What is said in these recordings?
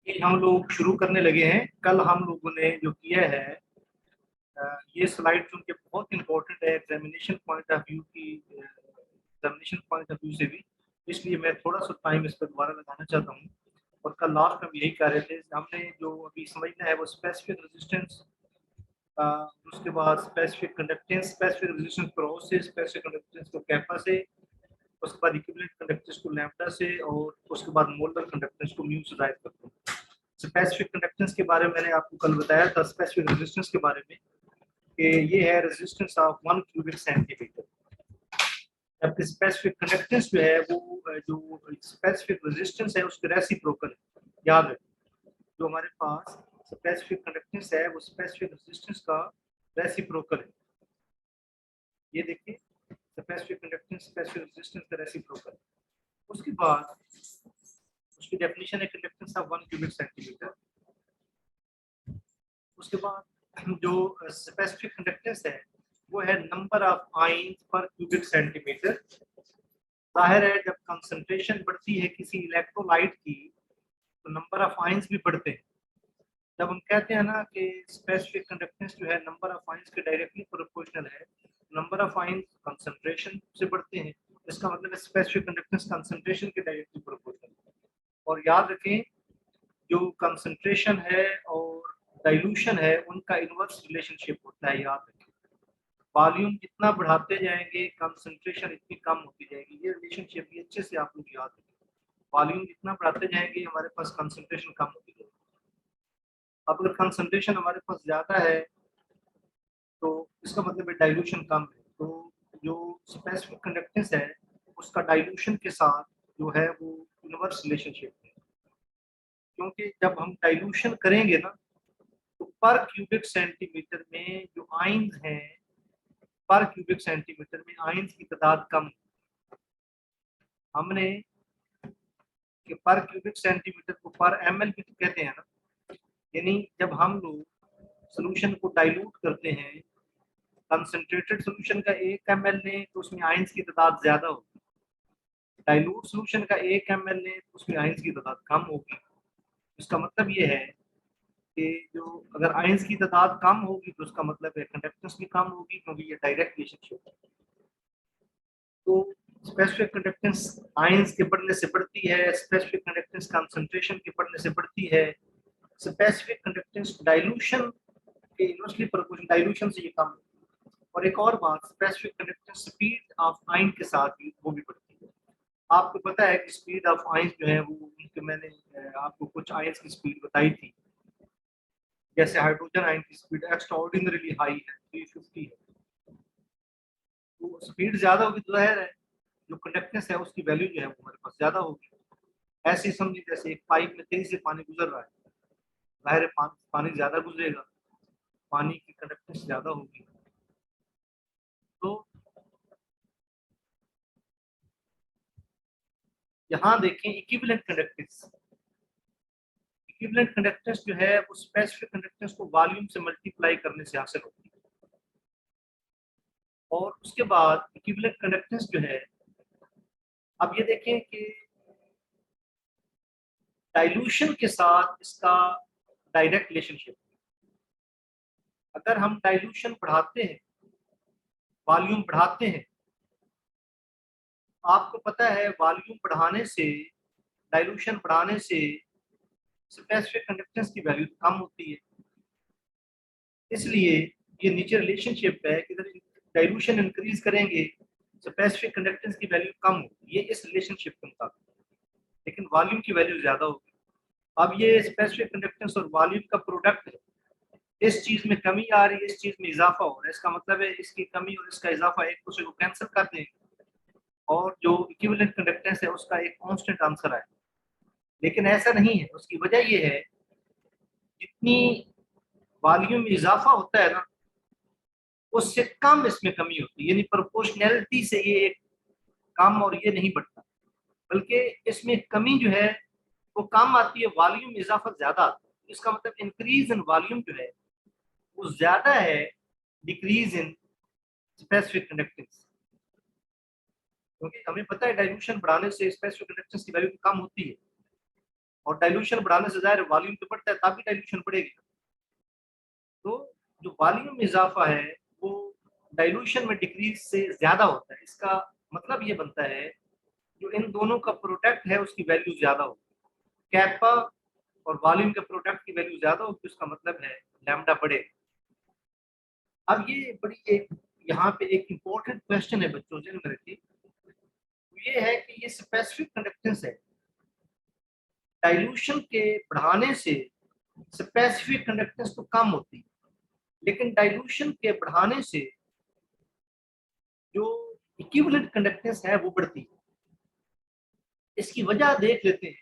ये हम लोग शुरू करने लगे हैं। कल हम लोगों ने जो किया है, ये स्लाइड चूंकि बहुत इंपॉर्टेंट है एग्जामिनेशन पॉइंट ऑफ व्यू की, एग्जामिनेशन पॉइंट ऑफ व्यू से भी, इसलिए मैं थोड़ा सा टाइम इस पर दोबारा लगाना चाहता हूँ। और कल लास्ट में हम यही कह रहे थे, हमने जो अभी समझना है वो स्पेसिफिक रेजिस्टेंस, उसके बाद स्पेसिफिक कंडक्टेंस, स्पेसिफिक रेजिस्टेंस को रो से, स्पेसिफिक कंडक्टेंस को कैपा से, उसके बाद इक्विवेलेंट कंडक्टेंस को लैम्ब्डा से, और उसके बाद मोलर कंडक्टेंस को म्यू से जाहिर करते हैं। स्पेसिफिक कंडक्टेंस के बारे में मैंने आपको कल बताया था, स्पेसिफिक रेजिस्टेंस के बारे में कि ये है रेजिस्टेंस ऑफ 1 क्यूबिक सेंटीमीटर। जबकि स्पेसिफिक कंडक्टेंस जो है वो जो स्पेसिफिक रेजिस्टेंस है उसके रेसिप्रोकल है। याद रखें, जो हमारे पास स्पेसिफिक कंडक्टेंस है वो स्पेसिफिक रेजिस्टेंस का रेसिप्रोकल है। ये देखिए, स्पेसिफिक कंडक्टेंस स्पेसिफिक रेजिस्टेंस का रेसिप्रोकल। उसके बाद उसकी डेफिनेशन है कंडक्टेंस ऑफ 1 क्यूबिक सेंटीमीटर। उसके बाद जो स्पेसिफिक कंडक्टेंस है वो है नंबर ऑफ आयंस पर क्यूबिक सेंटीमीटर। जाहिर है जब कंसंट्रेशन बढ़ती है किसी इलेक्ट्रोलाइट की तो नंबर ऑफ आयंस भी बढ़ते हैं। जब हम कहते हैं ना कि स्पेसिफिक कंडक्टेंस जो है नंबर ऑफ आयंस के डायरेक्टली प्रोपोर्शनल है, नंबर ऑफ आयंस कंसंट्रेशन से बढ़ते हैं, इसका मतलब है स्पेसिफिक कंडक्टेंस कंसंट्रेशन के डायरेक्टली प्रोपोर्शनल है। और याद रखें, जो कंसंट्रेशन है और डाइल्यूशन है उनका इनवर्स रिलेशनशिप होता है। याद रखें, वॉल्यूम जितना बढ़ाते जाएंगे कंसंट्रेशन इतनी कम होती जाएगी। ये रिलेशनशिप भी अच्छे से आप लोग याद रखें, वॉल्यूम जितना बढ़ाते जाएंगे हमारे पास कंसंट्रेशन कम होती जाएगी। अब अगर कंसंट्रेशन हमारे पास ज्यादा है तो इसका मतलब है डाइल्यूशन कम है। तो जो स्पेसिफिक कंडक्टेंस है उसका डाइल्यूशन के साथ जो है वो इनवर्स रिलेशनशिप है। क्योंकि जब हम डाइल्यूशन करेंगे ना तो पर क्यूबिक सेंटीमीटर में जो आयंस हैं, पर क्यूबिक सेंटीमीटर में आयंस की तादाद कम। हमने कि पर क्यूबिक सेंटीमीटर को पर एमएल भी तो कहते हैं ना, यानी जब हम लोग सोल्यूशन को डाइल्यूट करते हैं, कंसंट्रेटेड सोल्यूशन का 1 ml लें तो उसमें आयंस की तादाद ज्यादा होगी, डाइल्यूट सोल्यूशन का 1 ml लें तो उसमें आयंस की तादाद कम होगी। इसका मतलब ये है कि जो अगर आयंस की तादाद कम होगी तो उसका मतलब है कंडक्टेंस भी कम होगी, क्योंकि ये डायरेक्ट रिलेशनशिप है। तो स्पेसिफिक कंडक्टेंस आयंस के बढ़ने से बढ़ती है, स्पेसिफिक कंडक्टेंस कंसंट्रेशन के बढ़ने से बढ़ती है, स्पेसिफिक कंडक्टेंस डाइल्यूशन के इनवर्सली प्रोपोर्शनल, डाइल्यूशन से ये कम। और एक और बात, specific conductance speed of ion के साथ भी वो भी बढ़ती है। आपको पता है कि स्पीड ऑफ आयंस जो है वो उनके, मैंने आपको कुछ आयंस की स्पीड बताई थी। जैसे हाइड्रोजन आयन की स्पीड एक्स्ट्राऑर्डिनरीली हाई है, 350 है। तो स्पीड ज्यादा होगी तो जाहिर है जो कंडक्टेंस है उसकी वैल्यू जो है वो हमारे पास ज्यादा होगी। ऐसे ही समझिए जैसे एक पाइप में तेजी से पानी गुजर रहा है, जाहिर है पानी ज्यादा गुजरेगा, पानी की कंडक्टेंस ज्यादा होगी। तो यहाँ देखें इक्विवेलेंट कंडक्टेंस, इक्विवेलेंट कंडक्टेंस जो है वो स्पेसिफिक कंडक्टेंस को वॉल्यूम से मल्टीप्लाई करने से हासिल होती है। और उसके बाद इक्विवेलेंट कंडक्टेंस जो है, अब ये देखें कि डाइल्यूशन के साथ इसका डायरेक्ट रिलेशनशिप। अगर हम डाइल्यूशन बढ़ाते हैं, वॉल्यूम बढ़ाते हैं, आपको पता है वॉल्यूम बढ़ाने से, डाइल्यूशन बढ़ाने से स्पेसिफिक कंडक्टेंस की वैल्यू कम होती है। इसलिए ये नीचे रिलेशनशिप है कि अगर डाइल्यूशन इंक्रीज करेंगे स्पेसिफिक कंडक्टेंस की वैल्यू कम होगी, ये इस रिलेशनशिप के मुताबिक, लेकिन वॉल्यूम की वैल्यू ज्यादा होगी। अब ये स्पेसिफिक कंडक्टेंस और वॉल्यूम का प्रोडक्ट है, इस चीज में कमी आ रही है, इस चीज में इजाफा हो रहा है, इसका मतलब है इसकी कमी और इसका इजाफा एक दूसरे को कैंसिल कर देंगे और जो इक्विवेलेंट कंडक्टेंस है उसका एक कांस्टेंट आंसर आए। लेकिन ऐसा नहीं है, उसकी वजह ये है जितनी वॉल्यूम में इजाफा होता है ना उससे कम इसमें कमी होती है, यानी प्रोपोर्शनैलिटी से ये कम और ये नहीं बढ़ता, बल्कि इसमें कमी जो है वो कम आती है, वॉल्यूम इजाफा ज्यादा आता है। इसका मतलब इंक्रीज इन वॉल्यूम जो है वो ज्यादा है डिक्रीज इन स्पेसिफिक कंडक्टेंस। क्योंकि हमें पता है डाइल्यूशन बढ़ाने से स्पेसिफिक कंडक्टेंस की वैल्यू कम होती है। और डाइल्यूशन बढ़ाने से ज़ाहिर वॉल्यूम तो बढ़ता है, तभी डाइल्यूशन बढ़ेगी। तो जो वॉल्यूम इजाफा है वो डाइल्यूशन में डिक्रीज से ज्यादा होता है। इसका मतलब ये बनता है जो इन दोनों का प्रोडक्ट है उसकी वैल्यू ज्यादा होगी। कैपा और वॉल्यूम के प्रोडक्ट की वैल्यू ज्यादा होगी, उसका मतलब है लैम्डा बढ़े। अब ये बड़ी एक यहाँ पे एक इंपॉर्टेंट क्वेश्चन है बच्चों, ध्यान में रखिए। ये है कि ये स्पेसिफिक कंडक्टेंस है, डाइल्यूशन के बढ़ाने से स्पेसिफिक कंडक्टेंस तो कम होती है, लेकिन डाइल्यूशन के बढ़ाने से जो इक्विवेलेंट कंडक्टेंस है वो बढ़ती है। इसकी वजह देख लेते हैं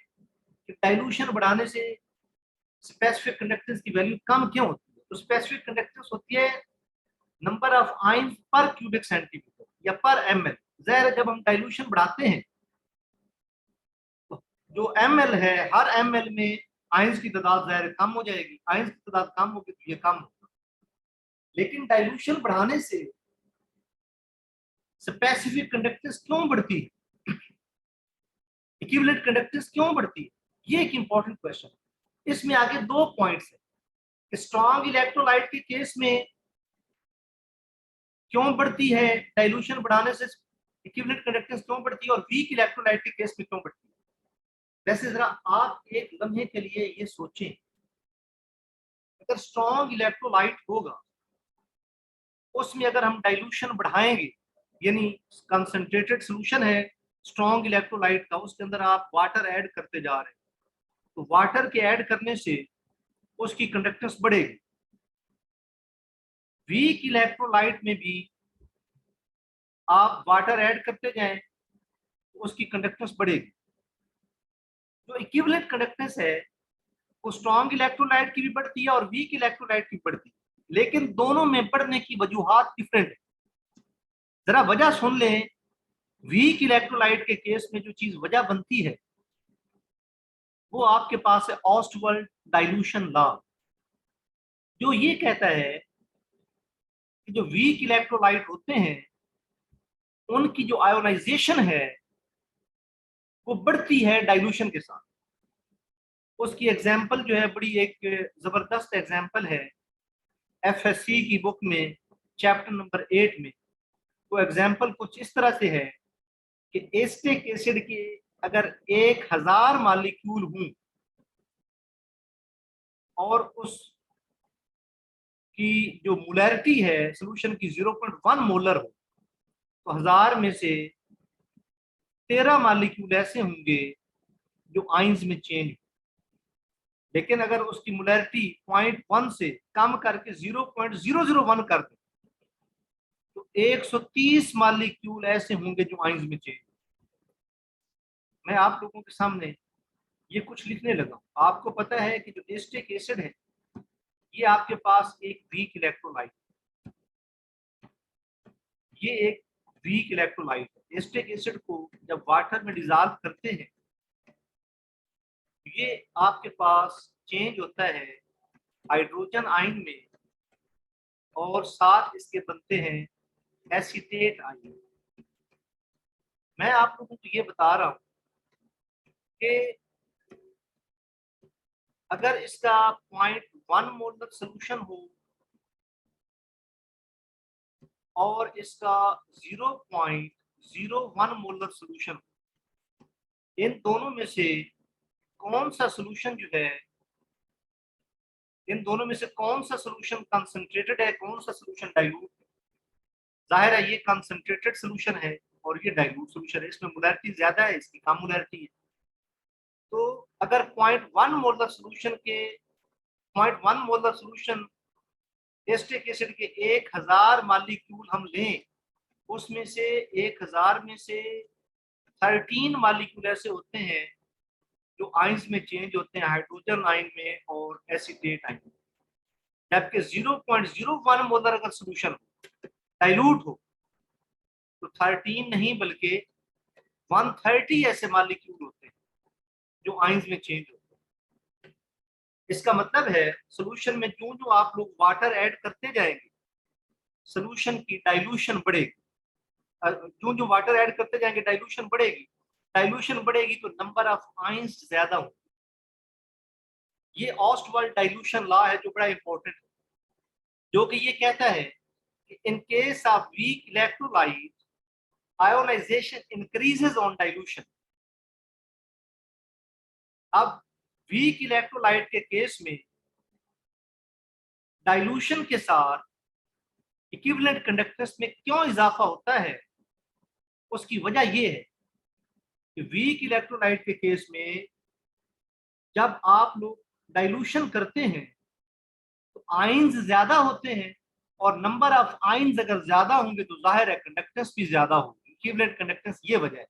कि डाइल्यूशन बढ़ाने से स्पेसिफिक कंडक्टेंस की वैल्यू कम क्यों होती है। तो स्पेसिफिक कंडक्टेंस होती है नंबर ऑफ आयंस पर क्यूबिक सेंटीमीटर या पर ml। ज़ाहिर है जब हम डाइल्यूशन बढ़ाते हैं तो जो ml है, हर ml में आयंस की तादाद ज़ाहिर कम हो जाएगी, आयंस की तादाद कम होगी तो ये कम होगा। लेकिन डाइल्यूशन बढ़ाने से स्पेसिफिक कंडक्टेंस क्यों बढ़ती है, इक्विवेलेंट कंडक्टेंस क्यों बढ़ती है, ये एक इंपॉर्टेंट क्वेश्चन है। इसमें आगे दो पॉइंट्स है। स्ट्रॉन्ग इलेक्ट्रोलाइट के केस में क्यों बढ़ती है, डाइल्यूशन बढ़ाने से इक्विवेलेंट कंडक्टेंस क्यों बढ़ती है, और वीक इलेक्ट्रोलाइट के केस में क्यों बढ़ती है। वैसे जरा आप एक लम्हे के लिए ये सोचें, अगर स्ट्रॉन्ग इलेक्ट्रोलाइट होगा उसमें अगर हम डाइल्यूशन बढ़ाएंगे, यानी कंसंट्रेटेड सॉल्यूशन है स्ट्रॉन्ग इलेक्ट्रोलाइट का, उसके अंदर आप वाटर ऐड करते जा रहे हैं, तो वाटर के ऐड करने से उसकी कंडक्टेंस बढ़ेगी। वीक इलेक्ट्रोलाइट में भी आप वाटर ऐड करते जाएं तो उसकी कंडक्टेंस बढ़ेगी। जो इक्विवेलेंट कंडक्टेंस है वो स्ट्रॉन्ग इलेक्ट्रोलाइट की भी बढ़ती है और वीक इलेक्ट्रोलाइट की बढ़ती है, लेकिन दोनों में बढ़ने की वजूहात डिफरेंट है। जरा वजह सुन लें। वीक इलेक्ट्रोलाइट के केस में जो चीज वजह बनती है वो आपके पास है ऑस्टवर्ल्ड डाइल्यूशन लॉ, जो ये कहता है कि जो वीक इलेक्ट्रोलाइट होते हैं उनकी जो आयोनाइजेशन है वो बढ़ती है डाइल्यूशन के साथ। उसकी एग्जांपल जो है बड़ी एक जबरदस्त एग्जांपल है एफएससी की बुक में चैप्टर नंबर 8 में। वो एग्जांपल कुछ इस तरह से है कि एस्टिक एसिड के अगर 1000 मॉलिक्यूल हों और उस की जो मोलैरिटी है सॉल्यूशन की 0.1 मोलर हो, तो 1000 में से 13 मॉलिक्यूल ऐसे होंगे जो आइंस में चेंज। लेकिन अगर उसकी मोलैरिटी 0.1 से कम करके 0.001 कर दे तो 130 मॉलिक्यूल ऐसे होंगे जो आइंस में चेंज। मैं आप लोगों के सामने ये कुछ लिखने लगा। आपको पता है कि जो एस्टिक एसिड है ये आपके पास एक वीक इलेक्ट्रोलाइट, ये एक वीक इलेक्ट्रोलाइट है। एस्टिक एसिड को जब वाटर में डिजॉल्व करते हैं ये आपके पास चेंज होता है हाइड्रोजन आयन में, और साथ इसके बनते हैं एसीटेट आयन। मैं आप लोगों को ये बता रहा हूं कि अगर इसका 0.1 मोलर सोल्यूशन हो और इसका 0.01 मोलर सोल्यूशन, इन दोनों में से कौन सा सोल्यूशन जो है, इन दोनों में से कौन सा सोल्यूशन कंसंट्रेटेड है, कौन सा सोल्यूशन डाइल्यूट है। जाहिर है ये कंसंट्रेटेड सोल्यूशन है और ये डाइल्यूट सोल्यूशन है, इसमें मोलैरिटी ज्यादा है, इसकी कम मोलैरिटी है। तो अगर 0.1 मोलर सोल्यूशन के 0.1 मोलर सोल्यूशन एस्टिक एसिड के 1000 मॉलिक्यूल हम लें, उसमें से 1000 में से 13 मॉलिक्यूल ऐसे होते हैं जो आयंस में चेंज होते हैं, हाइड्रोजन आयन में और एसीटेट आयन में। जबकि 0.01 मोलर अगर सोल्यूशन डाइल्यूट हो तो 13 नहीं बल्कि 130 ऐसे मॉलिक्यूल होते हैं जो आयंस में चेंज होते हैं। इसका मतलब है सोल्यूशन में जो जो आप लोग वाटर ऐड करते जाएंगे सोल्यूशन की डाइल्यूशन बढ़ेगी। जो जो वाटर ऐड करते जाएंगे डाइल्यूशन बढ़ेगी, डाइल्यूशन बढ़ेगी तो नंबर ऑफ आयंस ज्यादा होंगे। ये ऑस्टवाल्ड डाइल्यूशन लॉ है जो बड़ा इंपॉर्टेंट है, जो कि ये कहता है कि in case of weak electrolyte ionization increases on dilution. अब वीक इलेक्ट्रोलाइट के केस में डाइल्यूशन के साथ इक्विवेलेंट कंडक्टेंस में क्यों इजाफा होता है, उसकी वजह यह है कि वीक इलेक्ट्रोलाइट के केस में जब आप लोग डाइल्यूशन करते हैं तो आयंस ज्यादा होते हैं, और नंबर ऑफ आयंस अगर ज्यादा होंगे तो जाहिर है कंडक्टेंस भी ज्यादा होगी, इक्विवेलेंट कंडक्टेंस। ये वजह है,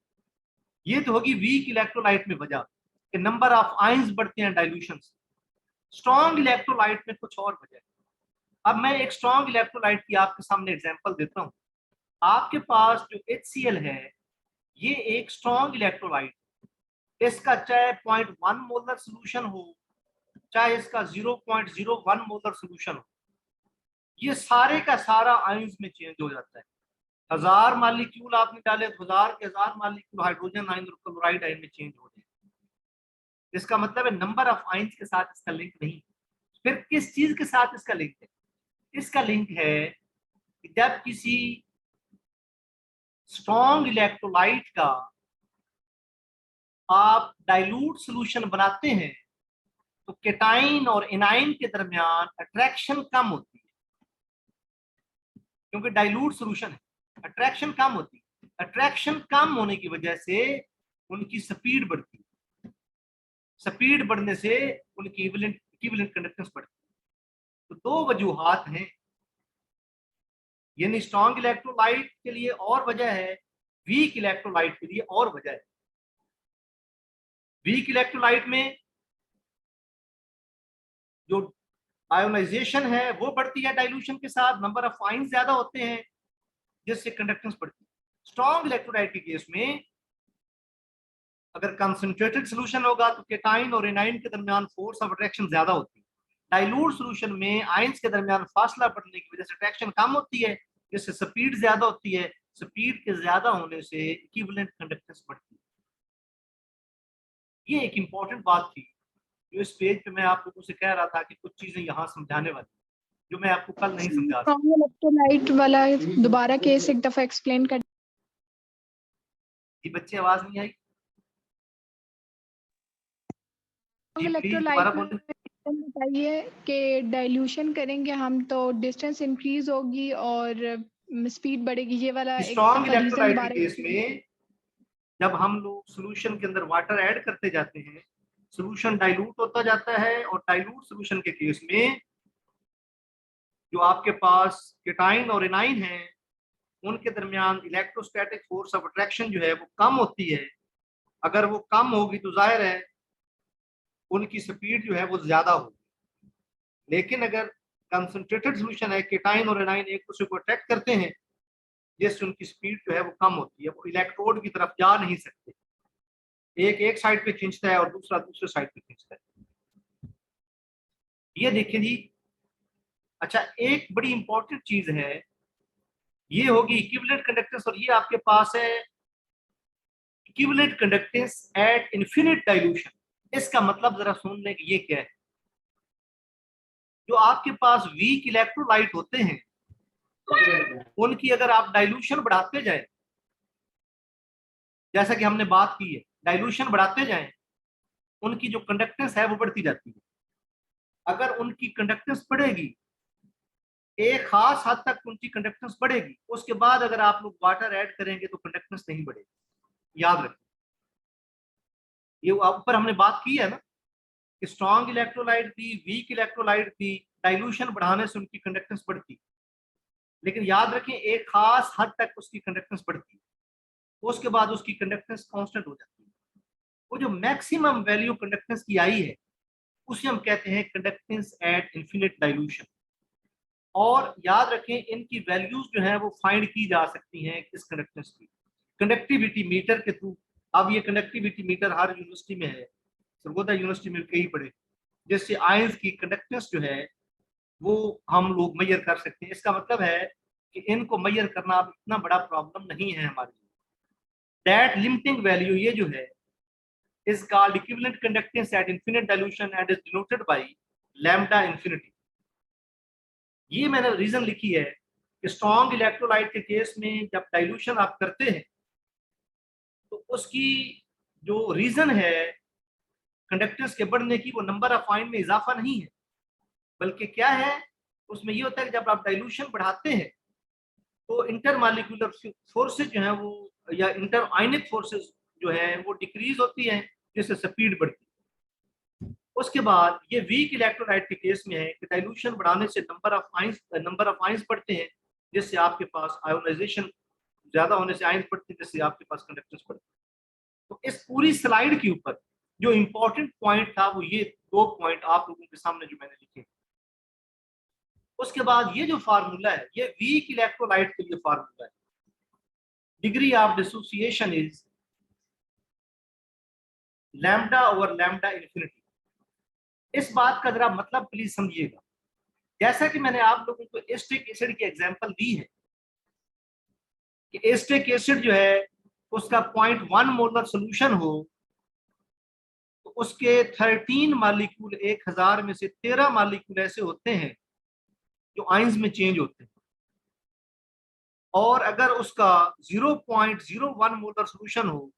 ये तो होगी वीक इलेक्ट्रोलाइट में वजह कि नंबर ऑफ आयंस बढ़ते हैं डाइल्यूशन से। स्ट्रॉन्ग इलेक्ट्रोलाइट में कुछ और वजह है। अब मैं एक स्ट्रॉन्ग इलेक्ट्रोलाइट की आपके सामने एग्जांपल देता हूं। आपके पास जो HCl है ये एक स्ट्रॉन्ग इलेक्ट्रोलाइट, इसका चाहे 0.1 मोलर सोल्यूशन हो चाहे इसका 0.01 मोलर सोल्यूशन हो, ये सारे का सारा आयंस में चेंज हो जाता है। 1000 मॉलिक्यूल आपने डाले तो 1000 के 1000 मॉलिक्यूल हाइड्रोजन आयन और क्लोराइड आयन में चेंज हो जाए। इसका मतलब है नंबर ऑफ आयंस के साथ इसका लिंक नहीं। फिर किस चीज के साथ इसका लिंक है? इसका लिंक है कि जब किसी स्ट्रॉन्ग इलेक्ट्रोलाइट का आप डाइल्यूट सॉल्यूशन बनाते हैं तो केटाइन और एनाइन के दरमियान अट्रैक्शन कम होती है, क्योंकि डाइल्यूट सॉल्यूशन है, अट्रैक्शन कम होती है। अट्रैक्शन कम होने की वजह से उनकी स्पीड बढ़ती है, स्पीड बढ़ने से उनकी इक्विवेलेंट कंडक्टेंस बढ़ती है। तो दो वजूहात हैं, यानी स्ट्रॉन्ग इलेक्ट्रोलाइट के लिए और वजह है, वीक इलेक्ट्रोलाइट के लिए और वजह है। वीक इलेक्ट्रोलाइट में जो आयोनाइजेशन है वो बढ़ती है डाइल्यूशन के साथ, नंबर ऑफ आयंस ज्यादा होते हैं जिससे कंडक्टेंस बढ़ती है। स्ट्रॉन्ग इलेक्ट्रोलाइट के केस में अगर कंसंट्रेटेड सॉल्यूशन होगा तो केटाइन और एनाइन के दरमियान फोर्स ऑफ अट्रैक्शन ज्यादा होती है। डाइल्यूट सॉल्यूशन में आयंस के दरमियान फासला बढ़ने की वजह से अट्रैक्शन कम होती है, जिससे स्पीड ज्यादा होती है। स्पीड के ज्यादा होने से इक्विवेलेंट कंडक्टेंस बढ़ती है। ये एक इंपॉर्टेंट बात थी जो इस पेज पे मैं आप लोगों से कह रहा था कि कुछ चीजें यहाँ समझाने वाली जो मैं आपको कल नहीं समझा सकता। स्ट्रॉन्ग इलेक्ट्रोलाइट वाला दोबारा केस एक दफा एक्सप्लेन कर। जी बच्चे आवाज नहीं आई? जी प्लीज दोबारा इलेक्ट्रोलाइट में बोलें। बताइए कि डाइल्यूशन करेंगे हम तो डिस्टेंस इंक्रीज होगी और स्पीड बढ़ेगी, ये वाला एक स्ट्रॉन्ग दफा रीजन इलेक्ट्रोलाइट के दोबारा। केस में जब हम लोग सोल्यूशन के अंदर वाटर ऐड करते जाते हैं, सोल्यूशन डाइल्यूट होता जाता है, और डाइल्यूट सोल्यूशन के केस में जो आपके पास केटाइन और एनाइन है उनके दरमियान इलेक्ट्रोस्टैटिक फोर्स ऑफ अट्रैक्शन जो है वो कम होती है। अगर वो कम होगी तो जाहिर है उनकी स्पीड जो है वो ज्यादा होगी। लेकिन अगर कंसंट्रेटेड सोल्यूशन है, केटाइन और एनाइन एक दूसरे को अट्रैक्ट करते हैं, जिससे उनकी स्पीड जो है वो कम होती है, वो इलेक्ट्रोड की तरफ जा नहीं सकते। एक एक साइड पे खींचता है और दूसरा दूसरे साइड पे खींचता है। ये देखिए जी। अच्छा, एक बड़ी इंपॉर्टेंट चीज है, ये होगी इक्विवेलेंट कंडक्टेंस, और ये आपके पास है equivalent conductance at infinite dilution. इसका मतलब जरा सुन लें कि ये क्या है। जो आपके पास वीक इलेक्ट्रोलाइट होते हैं उनकी अगर आप डाइल्यूशन बढ़ाते जाए, जैसा कि हमने बात की है, डाइल्यूशन बढ़ाते जाए उनकी जो कंडक्टेंस है वो बढ़ती जाती है। अगर उनकी कंडक्टेंस बढ़ेगी, एक खास हद तक उनकी कंडक्टेंस बढ़ेगी, उसके बाद अगर आप लोग वाटर ऐड करेंगे तो कंडक्टेंस नहीं बढ़ेगी। याद रखें, ये ऊपर हमने बात की है ना कि स्ट्रॉन्ग इलेक्ट्रोलाइट थी, वीक इलेक्ट्रोलाइट थी, डाइल्यूशन बढ़ाने से उनकी कंडक्टेंस बढ़ती, लेकिन याद रखें एक खास हद तक उसकी कंडक्टेंस बढ़ती, उसके बाद उसकी कंडक्टेंस कांस्टेंट हो जाती है। वो जो मैक्सिमम वैल्यू कंडक्टेंस की आई है उसे हम कहते हैं कंडक्टेंस एट इनफिनिट डाइल्यूशन। और याद रखें इनकी वैल्यूज जो है वो फाइंड की जा सकती हैं किस कंडक्टेंस की, कंडक्टिविटी मीटर के थ्रू। अब ये कंडक्टिविटी मीटर हर यूनिवर्सिटी में है, सरगोदा यूनिवर्सिटी में कई पड़े, जिससे आयंस की कंडक्टेंस जो है वो हम लोग मैयर कर सकते हैं। इसका मतलब है कि इनको मैयर करना अब इतना बड़ा प्रॉब्लम नहीं है हमारे लिए। दैट लिमिटिंग वैल्यू ये जो है is called equivalent conductance at infinite dilution and is denoted by lambda infinity. ये मैंने रीजन लिखी है कि स्ट्रॉन्ग इलेक्ट्रोलाइट के केस में जब डाइल्यूशन आप करते हैं तो उसकी जो रीजन है कंडक्टेंस के बढ़ने की, वो नंबर ऑफ आयन में इजाफा नहीं है, बल्कि क्या है, उसमें ये होता है कि जब आप डाइल्यूशन बढ़ाते हैं तो इंटरमॉलिक्यूलर फोर्सेज जो है वो, या इंटर आयनिक फोर्सेज जो है वो डिक्रीज होती है, जिससे स्पीड बढ़ती है। उसके बाद ये वीक इलेक्ट्रोलाइट के केस में है कि डाइल्यूशन बढ़ाने से नंबर ऑफ आयंस बढ़ते हैं, जिससे आपके पास आयोनाइजेशन ज्यादा होने से आयंस बढ़ते हैं, जिससे आपके पास कंडक्टेंस बढ़ती है। तो इस पूरी स्लाइड के ऊपर जो इंपॉर्टेंट पॉइंट था वो ये 2 पॉइंट आप लोगों के सामने जो मैंने लिखे। उसके बाद ये जो फार्मूला है ये वीक इलेक्ट्रोलाइट के लिए फार्मूला है। Degree of dissociation is lambda over lambda infinity. इस बात का जरा मतलब प्लीज समझिएगा। जैसा कि मैंने आप लोगों को एस्टिक एसिड की एग्जांपल दी है कि एस्टिक एसिड जो है उसका 0.1 मोलर सोल्यूशन हो तो उसके 13 मॉलिक्यूल 1000 में से 13 मॉलिक्यूल ऐसे होते हैं जो आयंस में चेंज होते हैं, और अगर उसका 0.01 मोलर सोल्यूशन हो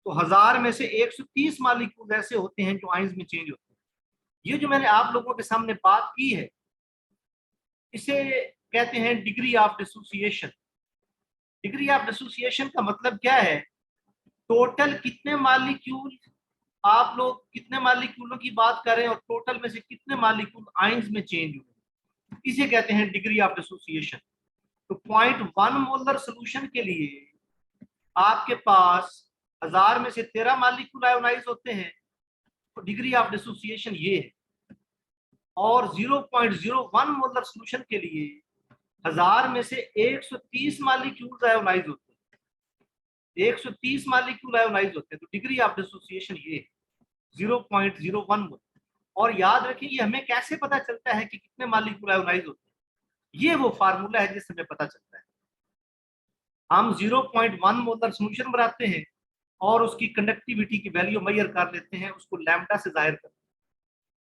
तो 1000 में से 130 मॉलिक्यूल ऐसे होते हैं जो आयंस में चेंज होते हैं। ये जो मैंने आप लोगों के सामने बात की है इसे कहते हैं degree of dissociation. Degree of dissociation का मतलब क्या है, टोटल कितने मॉलिक्यूल, आप लोग कितने मॉलिक्यूलों की बात कर रहे हैं और टोटल में से कितने मॉलिक्यूल आयंस में चेंज हुए, इसे कहते हैं डिग्री ऑफ डिसोसिएशन। तो 0.1 मोलर सोल्यूशन के लिए आपके पास 1000 में से 13 मॉलिक्यूल आयोनाइज होते हैं, तो डिग्री ऑफ डिसोसिएशन ये है। और 0.01 मोलर सोल्यूशन के लिए 1000 में से 130 मॉलिक्यूल आयोनाइज होते हैं, 130 मॉलिक्यूल आयोनाइज होते हैं, तो डिग्री ऑफ डिसोसिएशन ये है 0.01 मोलर। और याद रखिए ये हमें कैसे पता चलता है कि कितने मॉलिक्यूल आयोनाइज होते हैं, ये वो फार्मूला है जिससे हमें पता चलता है। हम 0.1 मोलर सोल्यूशन बनाते हैं और उसकी कंडक्टिविटी की वैल्यू मेजर कर लेते हैं, उसको लैम्डा से जाहिर करते हैं,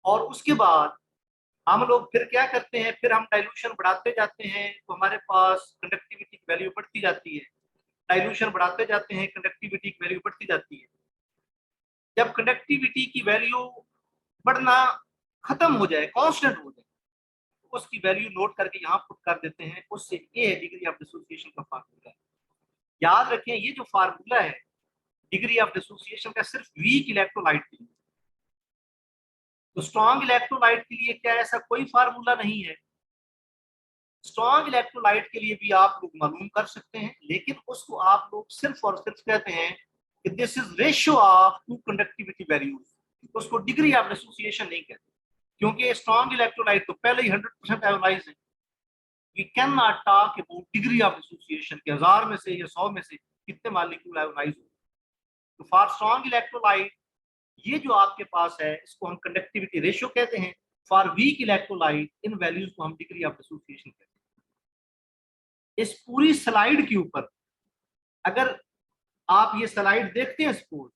और उसके बाद हम लोग फिर क्या करते हैं, फिर हम डाइल्यूशन बढ़ाते जाते हैं तो हमारे पास कंडक्टिविटी की वैल्यू बढ़ती जाती है, डाइल्यूशन बढ़ाते जाते हैं कंडक्टिविटी की वैल्यू बढ़ती जाती है। जब कंडक्टिविटी की वैल्यू बढ़ना खत्म हो जाए, कांस्टेंट हो जाए, तो उसकी वैल्यू नोट करके यहाँ पुट कर देते हैं, उससे ये है डिग्री ऑफ डिसोसिएशन का फार्मूला। याद रखें ये जो फार्मूला है डिग्री ऑफ डिसोसिएशन का सिर्फ वीक इलेक्ट्रोलाइट के लिए, तो स्ट्रॉन्ग इलेक्ट्रोलाइट के लिए क्या ऐसा कोई फार्मूला नहीं है। स्ट्रॉन्ग इलेक्ट्रोलाइट के लिए भी आप लोग मालूम कर सकते हैं, लेकिन उसको आप लोग सिर्फ और सिर्फ कहते हैं कि this is ratio of two conductivity values, उसको डिग्री ऑफ डिसोसिएशन नहीं कहते, क्योंकि स्ट्रॉन्ग इलेक्ट्रोलाइट तो पहले ही 100% आयोनाइज है। We can not talk about degree of dissociation के 1000 में से या 100 में से कितने मॉलिक्यूल आयोनाइज हो। तो फॉर स्ट्रॉन्ग इलेक्ट्रोलाइट ये जो आपके पास है इसको हम कंडक्टिविटी रेशियो कहते हैं। For weak electrolyte in values को हम डिग्री ऑफ डिसोसिएशन कहते हैं। इस पूरी स्लाइड के ऊपर अगर आप ये स्लाइड देखते हैं सपोज,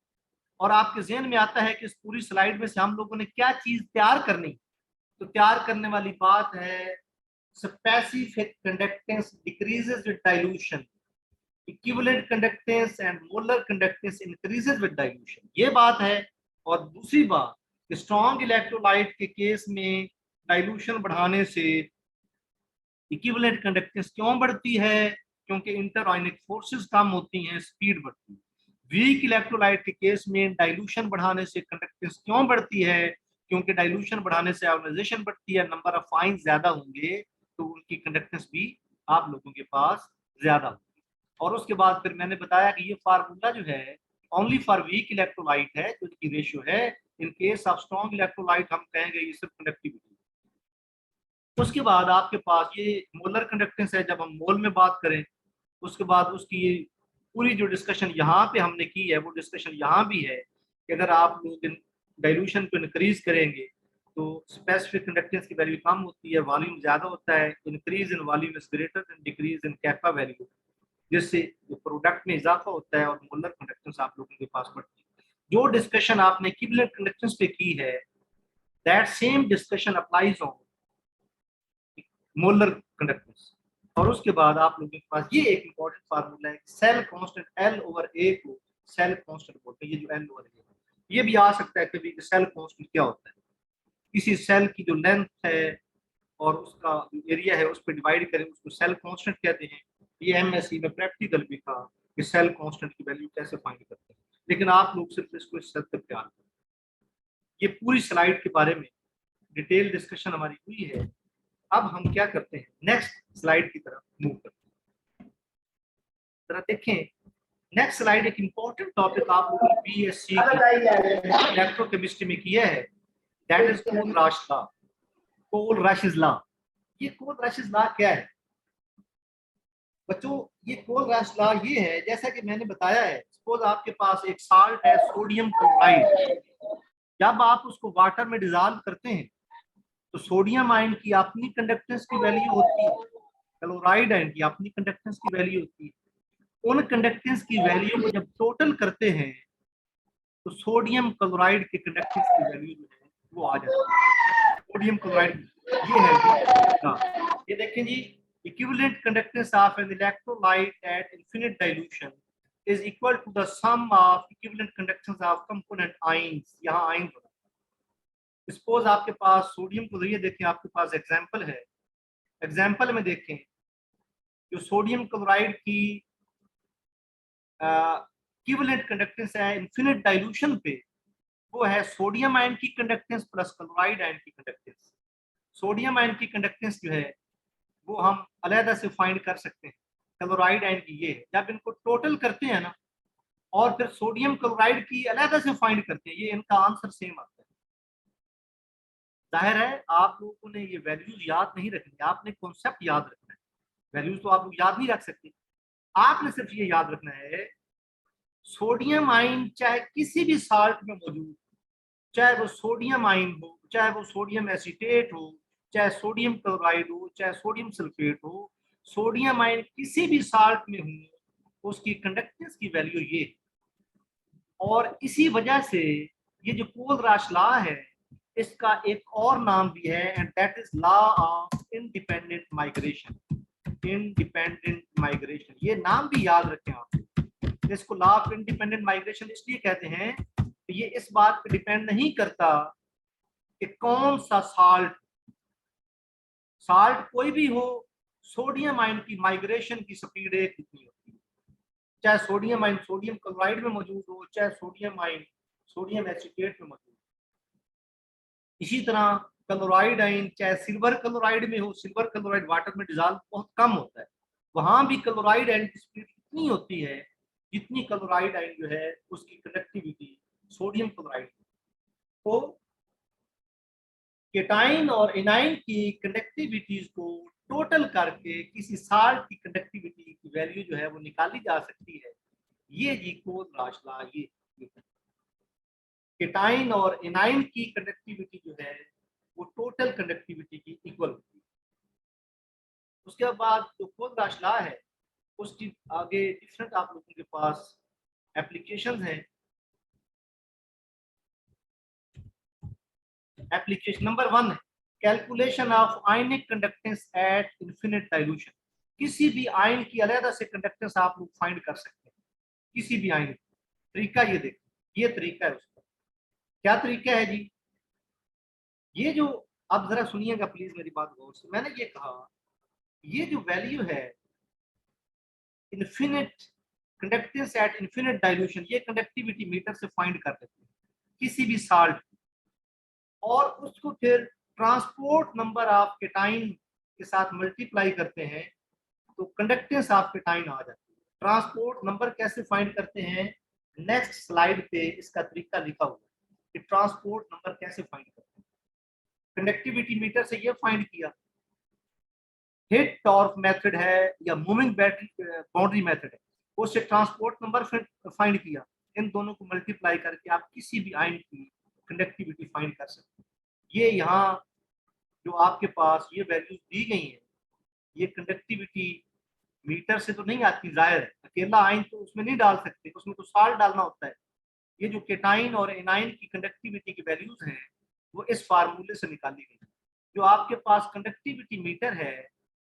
और आपके जहन में आता है कि इस पूरी स्लाइड में से हम लोगों ने क्या चीज तैयार करनी, तो तैयार करने वाली बात है specific conductance decreases with dilution, equivalent conductance and molar conductance increases with dilution, ये बात है। और दूसरी बात, स्ट्रॉन्ग इलेक्ट्रोलाइट के केस में डाइल्यूशन बढ़ाने से इक्विवेलेंट कंडक्टेंस क्यों बढ़ती है, क्योंकि इंटरआयनिक फोर्सेस कम होती हैं, स्पीड बढ़ती है। वीक इलेक्ट्रोलाइट के केस में डाइल्यूशन बढ़ाने से कंडक्टेंस क्यों बढ़ती है, क्योंकि डाइल्यूशन बढ़ाने से आयोनाइजेशन बढ़ती है, नंबर ऑफ आयंस ज्यादा होंगे तो उनकी कंडक्टेंस भी आप लोगों के पास ज्यादा होगी। और उसके बाद फिर मैंने बताया कि ये फार्मूला जो है ओनली फॉर वीक इलेक्ट्रोलाइट है, जो इसकी रेशियो है। इन केस ऑफ स्ट्रॉन्ग इलेक्ट्रोलाइट हम कहेंगे ये सिर्फ कंडक्टिविटी। उसके बाद आपके पास ये मोलर कंडक्टेंस है, जब हम मोल में बात करें उसके बाद उसकी ये पूरी जो डिस्कशन यहाँ पे हमने की है वो डिस्कशन यहाँ भी है कि अगर आप लोग डाइल्यूशन को इंक्रीज करेंगे तो स्पेसिफिक कंडक्टेंस की वैल्यू कम होती है, वॉल्यूम ज्यादा होता है, increase in volume is greater than decrease in kappa value, जिससे जो प्रोडक्ट में इजाफा होता है और मोलर कंडक्टेंस आप लोगों के पास बढ़ती है। जो डिस्कशन आपने इक्विवेलेंट कंडक्टेंस पे की है, that same discussion applies on molar conductance. और उसके बाद आप लोगों के पास ये एक इंपॉर्टेंट फार्मूला है, सेल कांस्टेंट एल ओवर ए को सेल कांस्टेंट बोलते हैं। ये जो एल ओवर ए, ये भी आ सकता है कभी, सेल कांस्टेंट क्या होता है, किसी सेल की जो लेंथ है और उसका एरिया है उस पर डिवाइड करें, उसको सेल कांस्टेंट कहते हैं। ये एमएससी में प्रैक्टिकल भी था कि सेल कांस्टेंट की वैल्यू कैसे फाइंड करते हैं, लेकिन आप लोग सिर्फ इसको इस हद तक ध्यान दें। ये पूरी स्लाइड के बारे में डिटेल डिस्कशन हमारी हुई है। अब हम क्या करते हैं, नेक्स्ट स्लाइड की तरफ मूव करते हैं। जरा देखें, नेक्स्ट स्लाइड एक इंपॉर्टेंट टॉपिक आप लोगों ने बीएससी इलेक्ट्रोकेमिस्ट्री में किया है, दैट इज कोल-राश लॉ। कोल-राशेस लॉ, ये कोल-राशेस लॉ क्या है बच्चों? ये कोल-राश लॉ ये है, जैसा कि मैंने बताया है, सपोज आपके पास एक साल्ट है सोडियम क्लोराइड, जब आप उसको वाटर में डिजॉल्व करते हैं तो सोडियम आयन की अपनी कंडक्टेंस की वैल्यू होती है, क्लोराइड आयन की अपनी कंडक्टेंस की वैल्यू होती है। उन कंडक्टेंस की वैल्यू को जब टोटल करते हैं तो सोडियम क्लोराइड के कंडक्टेंस की वैल्यू जो है वो आ जाती है। सोडियम क्लोराइड ये है, ये देखें जी, equivalent conductance of an electrolyte at infinite dilution is equal to the sum of equivalent conductance of component ions। यहाँ आयन होता है। सपोज आपके पास सोडियम को, ये देखें आपके पास एग्जांपल है, एग्जांपल में देखें जो सोडियम क्लोराइड की इक्विवेलेंट कंडक्टेंस है इन्फिनिट डाइल्यूशन पे, वो है सोडियम आयन की कंडक्टेंस प्लस क्लोराइड आयन की कंडक्टेंस। सोडियम आयन की कंडक्टेंस जो है वो हम अलग से फाइंड कर सकते हैं, क्लोराइड आयन की ये है। जब इनको टोटल करते हैं ना और फिर सोडियम क्लोराइड की अलग से फाइंड करते हैं, ये इनका आंसर सेम आता है। जाहिर है आप लोगों ने ये वैल्यूज याद नहीं रखनी, आपने कॉन्सेप्ट याद रखना है, वैल्यूज तो आप लोग याद नहीं रख सकते। आपने सिर्फ ये याद रखना है, सोडियम आयन चाहे किसी भी साल्ट में मौजूद, चाहे वो सोडियम आयन हो, चाहे वो सोडियम एसीटेट हो, चाहे सोडियम क्लोराइड हो, चाहे सोडियम सल्फेट हो, सोडियम आयन किसी भी साल्ट में हो, उसकी कंडक्टेंस की वैल्यू ये। और इसी वजह से ये जो कोल-राश लॉ है, इसका एक और नाम भी है, and that is law of independent migration. Independent migration, ये नाम भी याद रखें आप। इसको लॉ ऑफ इंडिपेंडेंट माइग्रेशन इसलिए कहते हैं कि ये इस बात पे डिपेंड नहीं करता कि कौन सा साल्ट कोई भी हो, सोडियम आयन की माइग्रेशन की स्पीड एक कितनी होती है, चाहे सोडियम आयन सोडियम क्लोराइड में मौजूद हो, चाहे सोडियम आयन सोडियम एसीटेट में मौजूद हो। इसी तरह क्लोराइड आयन चाहे सिल्वर क्लोराइड में हो, सिल्वर क्लोराइड वाटर में डिजॉल्व बहुत कम होता है, वहां भी क्लोराइड आयन की स्पीड कितनी होती है जितनी क्लोराइड आयन जो है उसकी कंडक्टिविटी सोडियम क्लोराइड। तो केटाइन और एनाइन की कंडक्टिविटीज को टोटल करके किसी साल्ट की कंडक्टिविटी की वैल्यू जो है वो निकाली जा सकती है। ये जी कोल-राश लॉ, ये केटाइन और एनाइन की कंडक्टिविटी जो है वो टोटल कंडक्टिविटी की इक्वल होती है। उसके बाद जो कोल-राश लॉ है उसकी आगे डिफरेंट आप लोगों के पास एप्लीकेशंस हैं। एप्लीकेशन नंबर 1 है calculation of ionic conductance at infinite dilution. किसी भी आयन की अलग से कंडक्टेंस आप लोग फाइंड कर सकते हैं, किसी भी आयन। तरीका ये देखो, ये तरीका है उसका। क्या तरीका है जी? ये जो, आप जरा सुनिएगा प्लीज मेरी बात गौर से। मैंने ये कहा, ये जो वैल्यू है infinite conductance at infinite dilution, ये कंडक्टिविटी मीटर से फाइंड कर लेते हैं किसी भी साल्ट, और उसको फिर ट्रांसपोर्ट नंबर ऑफ केटाइन के साथ मल्टीप्लाई करते हैं तो कंडक्टेंस ऑफ केटाइन आ जाती है। ट्रांसपोर्ट नंबर कैसे फाइंड करते हैं, नेक्स्ट स्लाइड पे इसका तरीका लिखा हुआ है कि ट्रांसपोर्ट नंबर कैसे फाइंड करते हैं। कंडक्टिविटी मीटर से ये फाइंड किया, हिट टॉर्क मेथड है या मूविंग बैटरी बाउंड्री मेथड है, उससे ट्रांसपोर्ट नंबर फाइंड किया। इन दोनों को मल्टीप्लाई करके आप किसी भी आयन की कंडक्टिविटी फाइंड कर सकते हैं। ये यहाँ जो आपके पास ये वैल्यूज दी गई हैं, ये कंडक्टिविटी मीटर से तो नहीं आती, जाहिर है अकेला आयन तो उसमें नहीं डाल सकते, उसमें तो साल्ट डालना होता है। ये जो केटाइन और एनाइन की कंडक्टिविटी की वैल्यूज हैं वो इस फार्मूले से निकाली गई। जो आपके पास कंडक्टिविटी मीटर है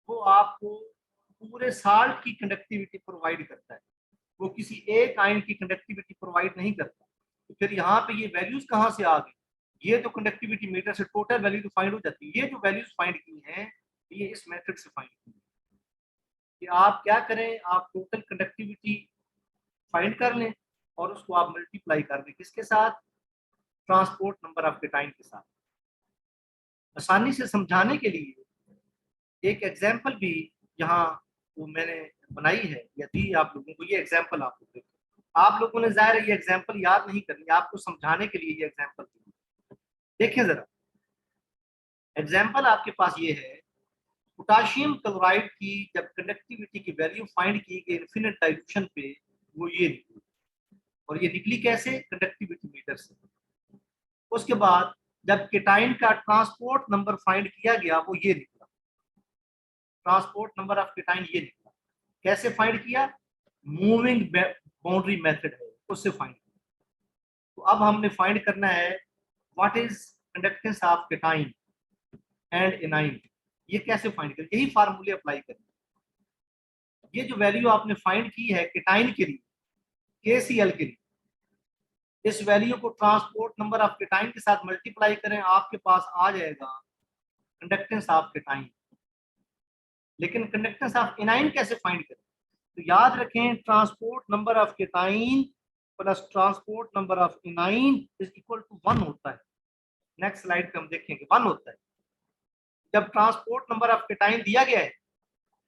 वो आपको पूरे साल्ट की कंडक्टिविटी प्रोवाइड करता है, वो किसी एक आयन की कंडक्टिविटी प्रोवाइड नहीं करता। तो फिर यहाँ पे ये वैल्यूज कहाँ से आ गई? ये तो कंडक्टिविटी मीटर से टोटल वैल्यू तो फाइंड हो जाती है। ये जो वैल्यूज फाइंड की हैं ये इस मेथड से फाइंड की है कि आप क्या करें, आप टोटल कंडक्टिविटी फाइंड कर लें और उसको आप मल्टीप्लाई कर दें किसके साथ? ट्रांसपोर्ट नंबर ऑफ केटाइन के साथ। आसानी से समझाने के लिए एक एग्जांपल भी यहाँ वो मैंने बनाई है या दी आप लोगों को। ये एग्जांपल आप लोग आप लोगों ने जाहिर है ये एग्जांपल याद नहीं करनी, आपको समझाने के लिए ये एग्जांपल दी। देखिए जरा एग्जांपल आपके पास ये है, पोटाशियम क्लोराइड की जब कंडक्टिविटी की वैल्यू फाइंड की गई इन्फिनिट डाइल्यूशन पे वो ये निकली। और ये निकली कैसे? कंडक्टिविटी मीटर से। उसके बाद जब केटाइन का ट्रांसपोर्ट नंबर फाइंड किया गया वो ये निकला, ट्रांसपोर्ट नंबर ऑफ केटाइन ये निकला। कैसे फाइंड किया? मूविंग बाउंड्री मेथड है उससे फाइंड किया। तो अब हमने फाइंड करना है what is conductance of cation and A9. ये कैसे फाइंड करें? यही फार्मूले अप्लाई करें। ये जो वैल्यू आपने फाइंड की है केटाइन के लिए, KCl के लिए, इस वैल्यू को ट्रांसपोर्ट नंबर ऑफ केटाइन के साथ मल्टीप्लाई करें, आपके पास आ जाएगा कंडक्टेंस ऑफ केटाइन। लेकिन कंडक्टेंस ऑफ एनाइन कैसे फाइंड करें? तो याद रखें transport number of cation plus transport number of anion is equal to 1 होता है। नेक्स्ट स्लाइड पे हम देखेंगे 1 होता है। जब ट्रांसपोर्ट नंबर ऑफ केटाइन दिया गया है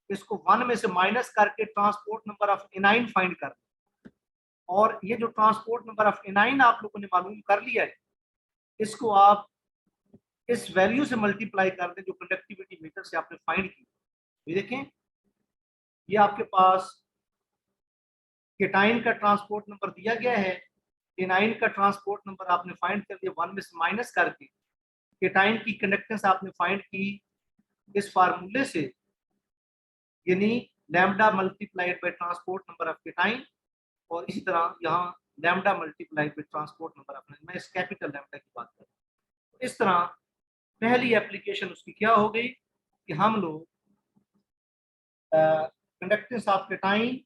इसको 1 में से माइनस करके transport number of A9 find कर, और ये जो ट्रांसपोर्ट नंबर ऑफ एनाइन आप लोगों ने मालूम कर लिया है इसको आप इस वैल्यू से मल्टीप्लाई कर दें जो कंडक्टिविटी मीटर से आपने फाइंड की। ये देखें ये आपके पास केटाइन का ट्रांसपोर्ट नंबर दिया गया है, एनाइन का ट्रांसपोर्ट नंबर आपने फाइंड कर दिया 1 में से माइनस करके, केटाइन की कंडक्टेंस आपने फाइंड की इस फार्मूले से, यानी lambda multiplied by transport number of cation, और इसी तरह यहाँ lambda multiplied by transport number of, मैं इस कैपिटल लैम्डा की बात कर रहा हूँ। तो इस तरह पहली एप्लीकेशन उसकी क्या हो गई कि हम लोग कंडक्टेंस ऑफ केटाइन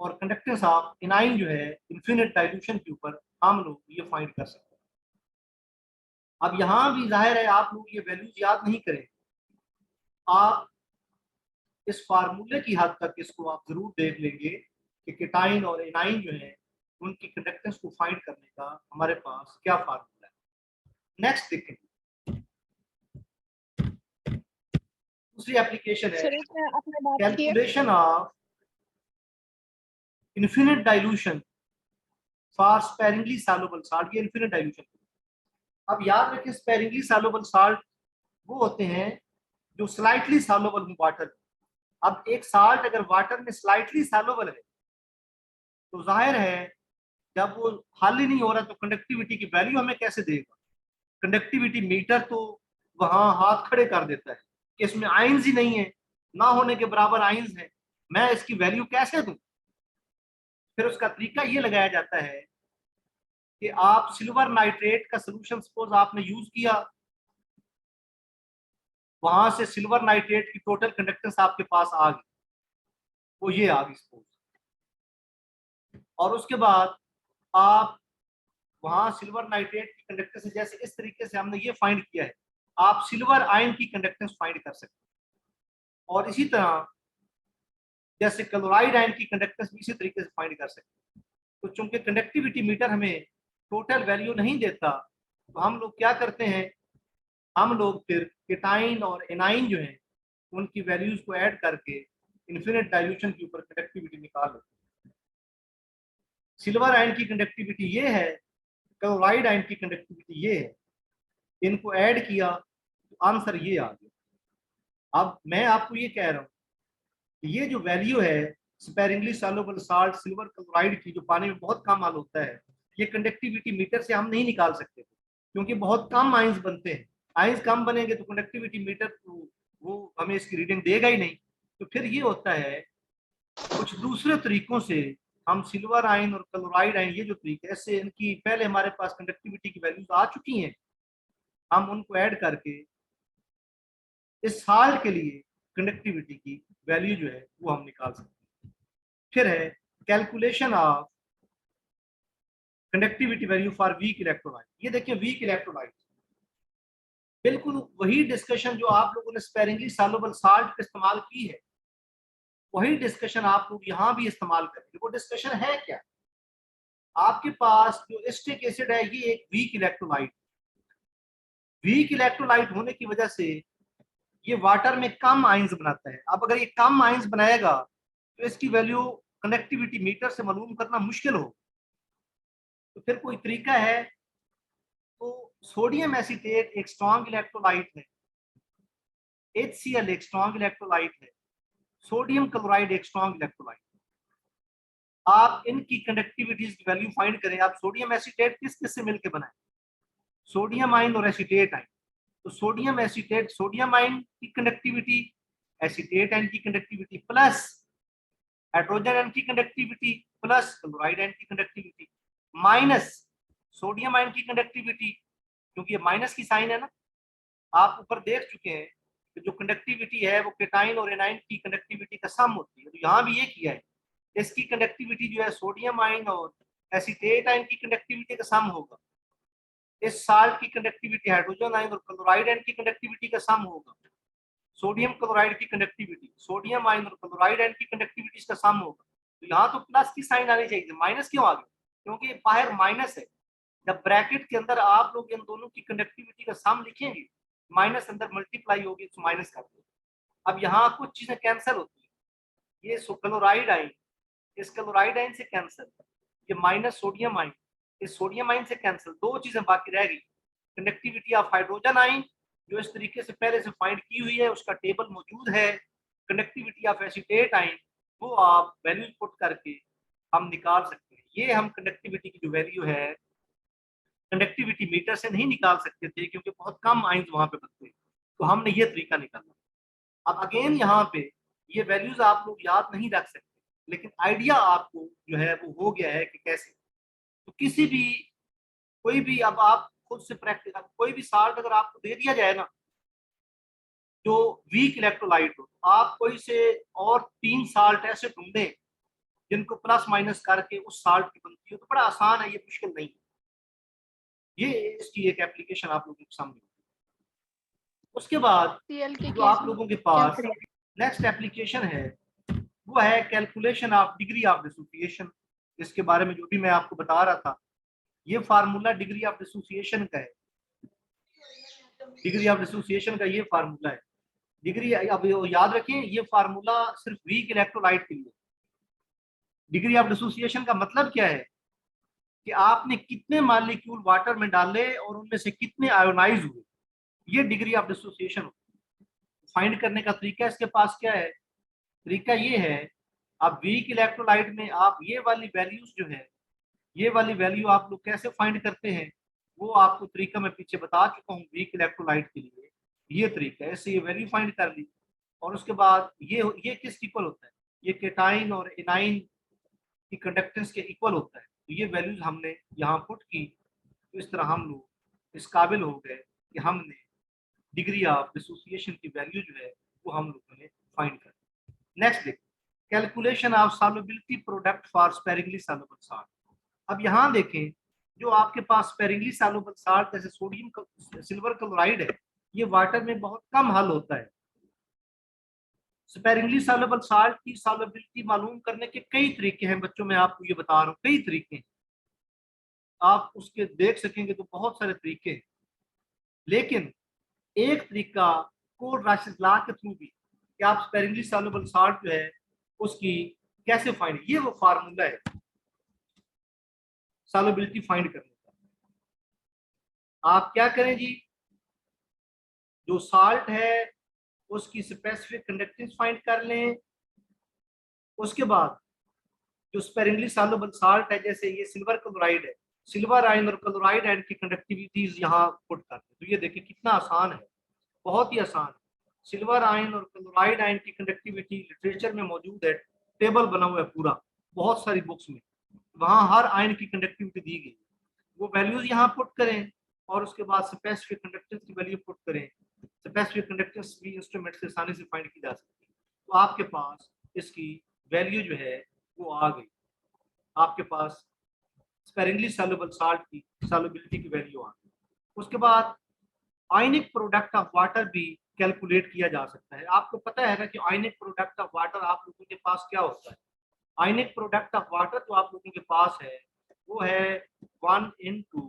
और कंडक्टेंस ऑफ एनाइन जो है इन्फिनिट डाइल्यूशन के ऊपर हम लोग ये फाइंड कर सकते हैं। अब यहाँ भी जाहिर है आप लोग ये वैल्यूज याद नहीं करें, आप इस फार्मूले की हद तक इसको आप जरूर देख लेंगे कि केटाइन और एनाइन जो है उनकी कंडक्टेंस को फाइंड करने का हमारे पास क्या फार्मूला है। नेक्स्ट देखेंगे दूसरी एप्लीकेशन है calculation of infinite dilution for sparingly soluble salt. ये इन्फिनिट डाइल्यूशन, अब याद रखें स्पेरिंगली सॉल्युबल साल्ट वो होते हैं जो स्लाइटली सॉल्युबल वाटर। अब एक साल्ट अगर वाटर में स्लाइटली सॉल्युबल है तो जाहिर है जब वो हल ही नहीं हो रहा तो कंडक्टिविटी की वैल्यू हमें कैसे देगा? कंडक्टिविटी मीटर तो वहां हाथ खड़े कर देता है कि इसमें आयंस ही नहीं है, ना होने के बराबर आयंस है, मैं इसकी वैल्यू कैसे दूं? फिर उसका तरीका ये लगाया जाता है कि आप सिल्वर नाइट्रेट का सोल्यूशन सपोज आपने यूज किया, वहां से सिल्वर नाइट्रेट की टोटल कंडक्टेंस आपके पास आ गई, वो ये आ गई सपोज, और उसके बाद आप वहां सिल्वर नाइट्रेट की कंडक्टेंस जैसे इस तरीके से हमने ये फाइंड किया है, आप सिल्वर आयन की कंडक्टेंस फाइंड कर सकते हैं। और इसी तरह जैसे क्लोराइड आयन की कंडक्टेंस भी इसी तरीके से फाइंड कर सकते हैं। तो चूंकि कंडक्टिविटी मीटर हमें टोटल वैल्यू नहीं देता तो हम लोग क्या करते हैं, हम लोग फिर केटाइन और एनाइन जो है उनकी वैल्यूज को ऐड करके इन्फिनिट डाइल्यूशन के ऊपर कंडक्टिविटी निकाल लेते हैं। सिल्वर आयन की कंडक्टिविटी ये है, क्लोराइड आयन की कंडक्टिविटी ये है, इनको ऐड किया तो आंसर ये आ गया। अब मैं आपको ये कह रहा हूँ कि ये जो वैल्यू है sparingly soluble salt silver chloride की जो पानी में बहुत कम हल होता है, ये कंडक्टिविटी मीटर से हम नहीं निकाल सकते क्योंकि बहुत कम आयंस बनते हैं। आयंस कम बनेंगे तो कंडक्टिविटी मीटर वो हमें इसकी रीडिंग देगा ही नहीं। तो फिर ये होता है कुछ दूसरे तरीकों से हम सिल्वर आयन और क्लोराइड आयन, ये जो तरीके ऐसे इनकी पहले हमारे पास कंडक्टिविटी की वैल्यूज आ चुकी हैं, हम उनको ऐड करके इस साल्ट के लिए कंडक्टिविटी की वैल्यू जो है वो हम निकाल सकते हैं। फिर है calculation of conductivity value for weak electrolyte. ये देखिए वीक इलेक्ट्रोलाइट, बिल्कुल वही डिस्कशन जो आप लोगों ने स्पेरिंगली सॉल्युबल साल्ट का इस्तेमाल की है, वही डिस्कशन आप लोग यहाँ भी इस्तेमाल करेंगे। वो डिस्कशन है क्या? आपके पास जो एसिटिक एसिड है ये एक वीक इलेक्ट्रोलाइट, वीक इलेक्ट्रोलाइट होने की वजह से ये वाटर में कम आयंस बनाता है। अब अगर ये कम आयंस बनाएगा तो इसकी वैल्यू कंडक्टिविटी मीटर से मालूम करना मुश्किल हो, तो फिर कोई तरीका है? तो सोडियम एसीटेट एक स्ट्रॉन्ग इलेक्ट्रोलाइट है, HCl एक स्ट्रॉन्ग इलेक्ट्रोलाइट है, सोडियम क्लोराइड एक स्ट्रॉन्ग इलेक्ट्रोलाइट। आप इनकी कंडक्टिविटीज की वैल्यू फाइंड करें। आप सोडियम एसीटेट किस किस से मिलकर बनाए? सोडियम आयन और एसीटेट आयन। तो सोडियम एसीटेट, सोडियम आयन की कंडक्टिविटी, एसीटेट आयन की कंडक्टिविटी प्लस हाइड्रोजन आयन की कंडक्टिविटी प्लस क्लोराइड आयन की कंडक्टिविटी माइनस सोडियम आयन की कंडक्टिविटी, क्योंकि ये माइनस की साइन है ना। आप ऊपर देख चुके हैं कि जो कंडक्टिविटी है वो केटाइन और एनाइन की कंडक्टिविटी का सम होती है, तो यहाँ भी ये किया है। इसकी कंडक्टिविटी जो है सोडियम आयन और एसीटेट आयन की कंडक्टिविटी का सम होगा, इस साल्ट की कंडक्टिविटी हाइड्रोजन आयन और क्लोराइड आयन की कंडक्टिविटी का सम होगा, सोडियम क्लोराइड की कंडक्टिविटी सोडियम आयन और क्लोराइड आयन की कंडक्टिविटी का सम होगा। तो यहाँ तो प्लस की साइन आनी चाहिए, माइनस क्यों आ गई? क्योंकि बाहर माइनस है। जब ब्रैकेट के अंदर आप लोग इन दोनों की कंडक्टिविटी का सम लिखेंगे, माइनस अंदर मल्टीप्लाई होगी तो माइनस कर दो। अब यहाँ कुछ चीजें कैंसिल होती है। ये क्लोराइड आयन इस क्लोराइड आयन से कैंसिल, ये माइनस सोडियम आयन इस सोडियम आयन से कैंसिल, दो चीजें बाकी रह गई। कंडक्टिविटी ऑफ हाइड्रोजन आयन जो इस तरीके से पहले से फाइंड की हुई है, उसका टेबल मौजूद है। कंडक्टिविटी ऑफ एसीटेट आयन वो आप वैल्यू पुट करके हम निकाल सकते हैं। ये हम कंडक्टिविटी की जो वैल्यू है कंडक्टिविटी मीटर से नहीं निकाल सकते थे, क्योंकि बहुत कम आयंस वहां पे बनते हैं, तो हमने ये तरीका निकाला। अब अगेन यहाँ पे ये वैल्यूज आप लोग याद नहीं रख सकते, लेकिन आइडिया आपको जो है वो हो गया है कि कैसे। तो किसी भी कोई भी, अब आप खुद से प्रैक्टिस, कोई भी साल्ट अगर आपको दे दिया जाए ना जो वीक इलेक्ट्रोलाइट हो, आप कोई से और 3 साल्ट ऐसे ढूंढें जिनको प्लस माइनस करके उस साल्ट की बनती हो, तो बड़ा आसान है, ये मुश्किल नहीं है। ये इसकी एक एप्लीकेशन आप लोगों के सामने। उसके बाद CL के जो केस आप में लोगों के क्या पास करें? नेक्स्ट एप्लीकेशन है वो है calculation of degree of dissociation. इसके बारे में जो भी मैं आपको बता रहा था, ये फार्मूला डिग्री ऑफ डिसोसिएशन का है। डिग्री ऑफ डिसोसिएशन का ये फार्मूला है। डिग्री, अब याद रखें, ये फार्मूला सिर्फ वीक इलेक्ट्रोलाइट के लिए। डिग्री ऑफ डिसोसिएशन का मतलब क्या है कि आपने कितने मॉलिक्यूल वाटर में डाले और उनमें से कितने आयोनाइज हुए, ये डिग्री ऑफ डिसोसिएशन फाइंड करने का तरीका इसके पास क्या है? तरीका ये है, आप वीक इलेक्ट्रोलाइट में आप ये वाली वैल्यूज जो है, ये वाली वैल्यू आप लोग कैसे फाइंड करते हैं, वो आपको तरीका मैं पीछे बता चुका हूँ। वीक इलेक्ट्रोलाइट के लिए ये तरीका है, ऐसे ये वैल्यू फाइंड कर ली और उसके बाद ये किस इक्वल होता है? ये केटाइन और एनाइन की कंडक्टेंस के इक्वल होता है। तो ये वैल्यूज हमने यहाँ पुट की, तो इस तरह हम लोग इस काबिल हो गए कि हमने डिग्री ऑफ डिसोसिएशन की वैल्यू जो है वो हम लोगों ने फाइंड कर। नेक्स्ट देखिए, calculation of solubility product for sparingly soluble salt. अब यहाँ देखें, जो आपके पास स्पेरिंगली सॉल्युबल साल्ट जैसे सोडियम सिल्वर क्लोराइड है, ये वाटर में बहुत कम हल होता है। स्पेरिंगली सॉल्युबल साल्ट की सॉल्युबिलिटी मालूम करने के कई तरीके हैं बच्चों, मैं आपको ये बता रहा हूँ, कई तरीके हैं। आप उसके देख सकेंगे तो बहुत सारे तरीके हैं, लेकिन एक तरीका कोल-राशिस लॉ के थ्रू भी कि आप स्पेरिंगली सॉल्युबल साल्ट जो है उसकी कैसे फाइंड, ये वो फार्मूला है सॉल्युबिलिटी फाइंड करने का। आप क्या करें जी, जो साल्ट है उसकी स्पेसिफिक कंडक्टेंस फाइंड कर लें। उसके बाद जो स्पेरिंगली सॉल्युबल साल्ट है, जैसे ये सिल्वर क्लोराइड है, सिल्वर आयन और क्लोराइड आयन की कंडक्टिविटीज यहाँ पुट कर दें। तो ये देखिए कितना आसान है, बहुत ही आसान है। सिल्वर आयन और क्लोराइड आयन की कंडक्टिविटी लिटरेचर में मौजूद है, टेबल बना हुआ है पूरा। बहुत सारी बुक्स में, वहां हर आयन की कंडक्टिविटी दी गई, वो वैल्यूज यहाँ पुट करें और उसके बाद स्पेसिफिक कंडक्टेंस की वैल्यू पुट करें। स्पेसिफिक कंडक्टेंस भी इंस्ट्रूमेंट से आसानी से फाइंड की जा सकती है। तो आपके पास इसकी वैल्यू जो है वो आ गई, आपके पास स्पेरिंगली सॉल्युबल साल्ट की सॉल्युबिलिटी की वैल्यू आ गई। उसके बाद आयनिक प्रोडक्ट ऑफ वाटर भी कैलकुलेट किया जा सकता है। आपको पता है ना कि आयनिक प्रोडक्ट ऑफ वाटर आप लोगों के पास क्या होता है? आयनिक प्रोडक्ट ऑफ वाटर जो आप लोगों के पास है वो है 1 into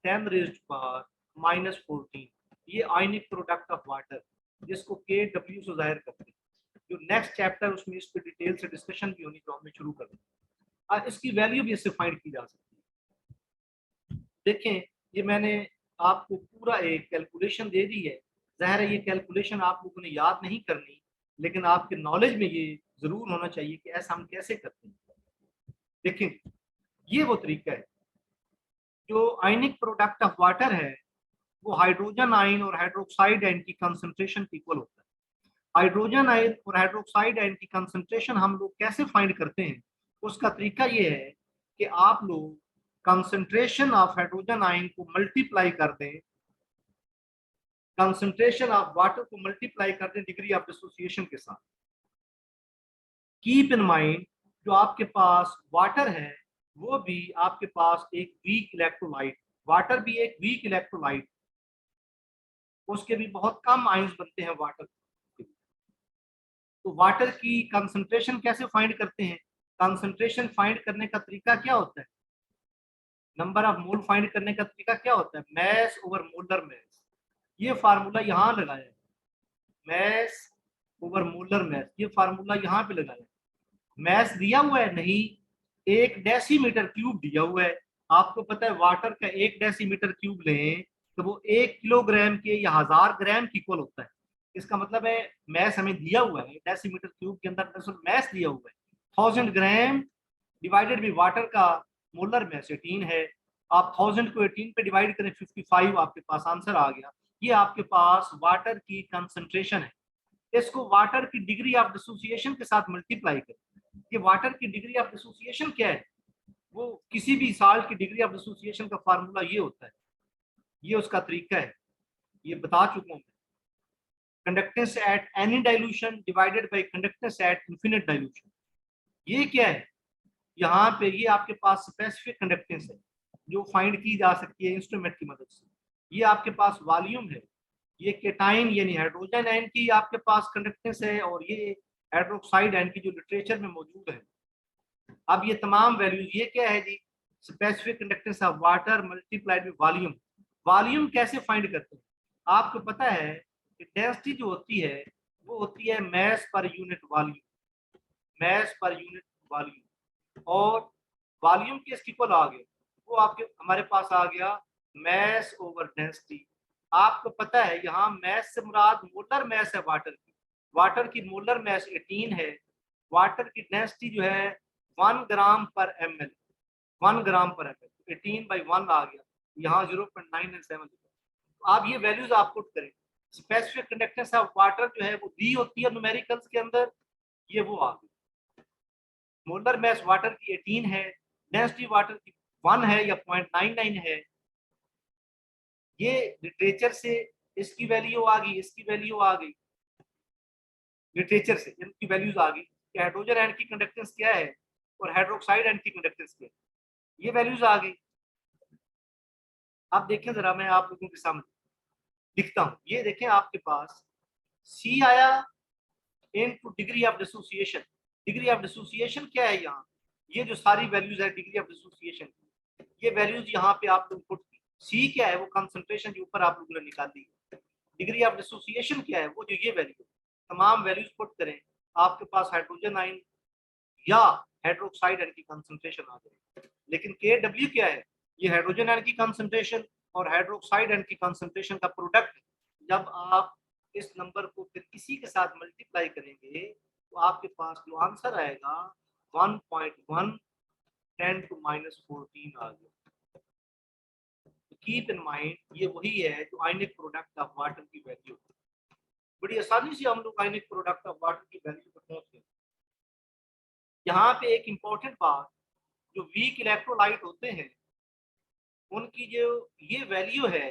10 raised power -14। ये आयनिक प्रोडक्ट ऑफ वाटर, जिसको KW से जाहिर करते हैं। जो नेक्स्ट चैप्टर उसमें इस पे डिटेल से डिस्कशन भी होनी, जो हमने शुरू कर दी। इसकी वैल्यू भी इससे फाइंड की जा सकती है। देखें, ये मैंने आपको पूरा एक कैलकुलेशन दे दी है। ज़ाहिर है ये कैलकुलेशन आप लोगों ने याद नहीं करनी, लेकिन आपके नॉलेज में ये जरूर होना चाहिए कि ऐसा हम कैसे करते हैं। देखें, ये वो तरीका है। जो आयनिक प्रोडक्ट ऑफ वाटर है वो हाइड्रोजन आयन और हाइड्रोक्साइड आयन की कंसंट्रेशन इक्वल होता है। हाइड्रोजन आयन और हाइड्रोक्साइड आयन की कंसंट्रेशन हम लोग कैसे फाइंड करते हैं? उसका तरीका ये है कि आप लोग कंसंट्रेशन ऑफ हाइड्रोजन आयन को मल्टीप्लाई कर दें, कंसंट्रेशन ऑफ वाटर को मल्टीप्लाई कर दें डिग्री ऑफ डिसोसिएशन के साथ। कीप इन माइंड, जो आपके पास वाटर है वो भी आपके पास एक वीक इलेक्ट्रोलाइट, वाटर भी एक वीक इलेक्ट्रोलाइट, उसके भी बहुत कम आयंस बनते हैं वाटर। तो वाटर की कंसंट्रेशन कैसे फाइंड करते हैं? कंसंट्रेशन फाइंड करने का तरीका क्या होता है? नंबर ऑफ मोल फाइंड करने का तरीका क्या होता है? Mass over molar mass. ये फार्मूला यहाँ लगाया है, मैस ओवर मोलर मैस, ये फार्मूला यहाँ पे लगाया है। मैस दिया हुआ है नहीं, 1 डेसीमीटर क्यूब दिया हुआ है। आपको पता है वाटर का 1 डेसीमीटर क्यूब लें तो वो 1 किलोग्राम के या 1000 ग्राम की इक्वल होता है। इसका मतलब है मैस हमें दिया हुआ है, डेसीमीटर क्यूब के अंदर दरअसल मैस दिया हुआ है 1000 ग्राम डिवाइडेड बाई वाटर का मोलर मैस 18 है। आप 1000 को 18 पे डिवाइड करें 55, आपके पास आंसर आ गया। ये आपके पास वाटर की कंसंट्रेशन है। इसको वाटर की डिग्री ऑफ डिसोसिएशन के साथ मल्टीप्लाई करें। कि वाटर की डिग्री ऑफ डिसोसिएशन क्या है? वो किसी भी साल्ट की डिग्री ऑफ डिसोसिएशन का फार्मूला ये होता है, ये उसका तरीका है, ये बता चुका हूं मैं। Conductance at any dilution divided by conductance at infinite dilution. ये क्या है? यहाँ पे ये आपके पास स्पेसिफिक कंडक्टेंस है जो फाइंड की जा सकती है इंस्ट्रूमेंट की मदद से। ये आपके पास वॉल्यूम है, ये केटाइन यानी हाइड्रोजन आयन की आपके पास कंडक्टेंस है, और ये हाइड्रोक्साइड आयन की जो लिटरेचर में मौजूद है। अब ये तमाम वैल्यूज, ये क्या है जी? Specific conductance of water multiplied with volume. Volume कैसे फाइंड करते हैं? आपको पता है कि डेंसिटी जो होती है वो होती है मैस पर यूनिट वॉल्यूम, मैस पर यूनिट वॉल्यूम। और वॉल्यूम के इक्वल आ गए, वो आपके हमारे पास आ गया मैस ओवर डेंसिटी। आपको पता है यहाँ मैस से मुराद मोलर मैस है वाटर की। वाटर की मोलर मैस 18 है, वाटर की डेंसिटी जो है 1 ग्राम पर ml, 1 ग्राम पर ml, 18/1 आ गया, यहाँ 0.997। आप ये वैल्यूज आप पुट करें। स्पेसिफिक कंडक्टेंस ऑफ वाटर जो है वो दी होती है न्यूमेरिकल्स के अंदर, ये वो आ गई। मोलर मैस वाटर की 18 है, डेंसिटी वाटर की 1 है या 0.99 है। ये लिटरेचर से इसकी वैल्यू आ गई, इसकी वैल्यू आ गई, लिटरेचर से इनकी वैल्यूज आ गई कि हाइड्रोजन आयन की कंडक्टेंस क्या है और हाइड्रोक्साइड आयन की कंडक्टेंस क्या है, ये वैल्यूज आ गई। आप देखें जरा, मैं आप लोगों के सामने लिखता हूँ। ये देखें आपके पास C आया into degree of dissociation. Degree of dissociation क्या है यहाँ? ये जो सारी वैल्यूज है डिग्री ऑफ डिसोसिएशन, ये वैल्यूज यहाँ पे आप लोग पुट की। सी क्या है? वो कंसंट्रेशन जो ऊपर आप लोगों ने निकाल दी। डिग्री ऑफ डिसोसिएशन क्या है? वो जो ये वैल्यू, तमाम वैल्यूज पुट करें, आपके पास हाइड्रोजन आयन या हाइड्रोक्साइड आयन की कंसंट्रेशन आ जाए। लेकिन KW क्या है? ये हाइड्रोजन आयन की कंसंट्रेशन और हाइड्रोक्साइड आयन की कंसंट्रेशन का प्रोडक्ट। जब आप इस नंबर को फिर किसी के साथ मल्टीप्लाई करेंगे तो आपके पास जो आंसर आएगा 1.1 10⁻14 आ गया। कीप इन माइंड ये वही है जो आयनिक प्रोडक्ट ऑफ वाटर की वैल्यू। बड़ी आसानी से हम लोग आयनिक प्रोडक्ट ऑफ वाटर की वैल्यू पर पहुंच गए। यहाँ पे एक इंपॉर्टेंट बात, जो वीक इलेक्ट्रोलाइट होते हैं उनकी जो ये वैल्यू है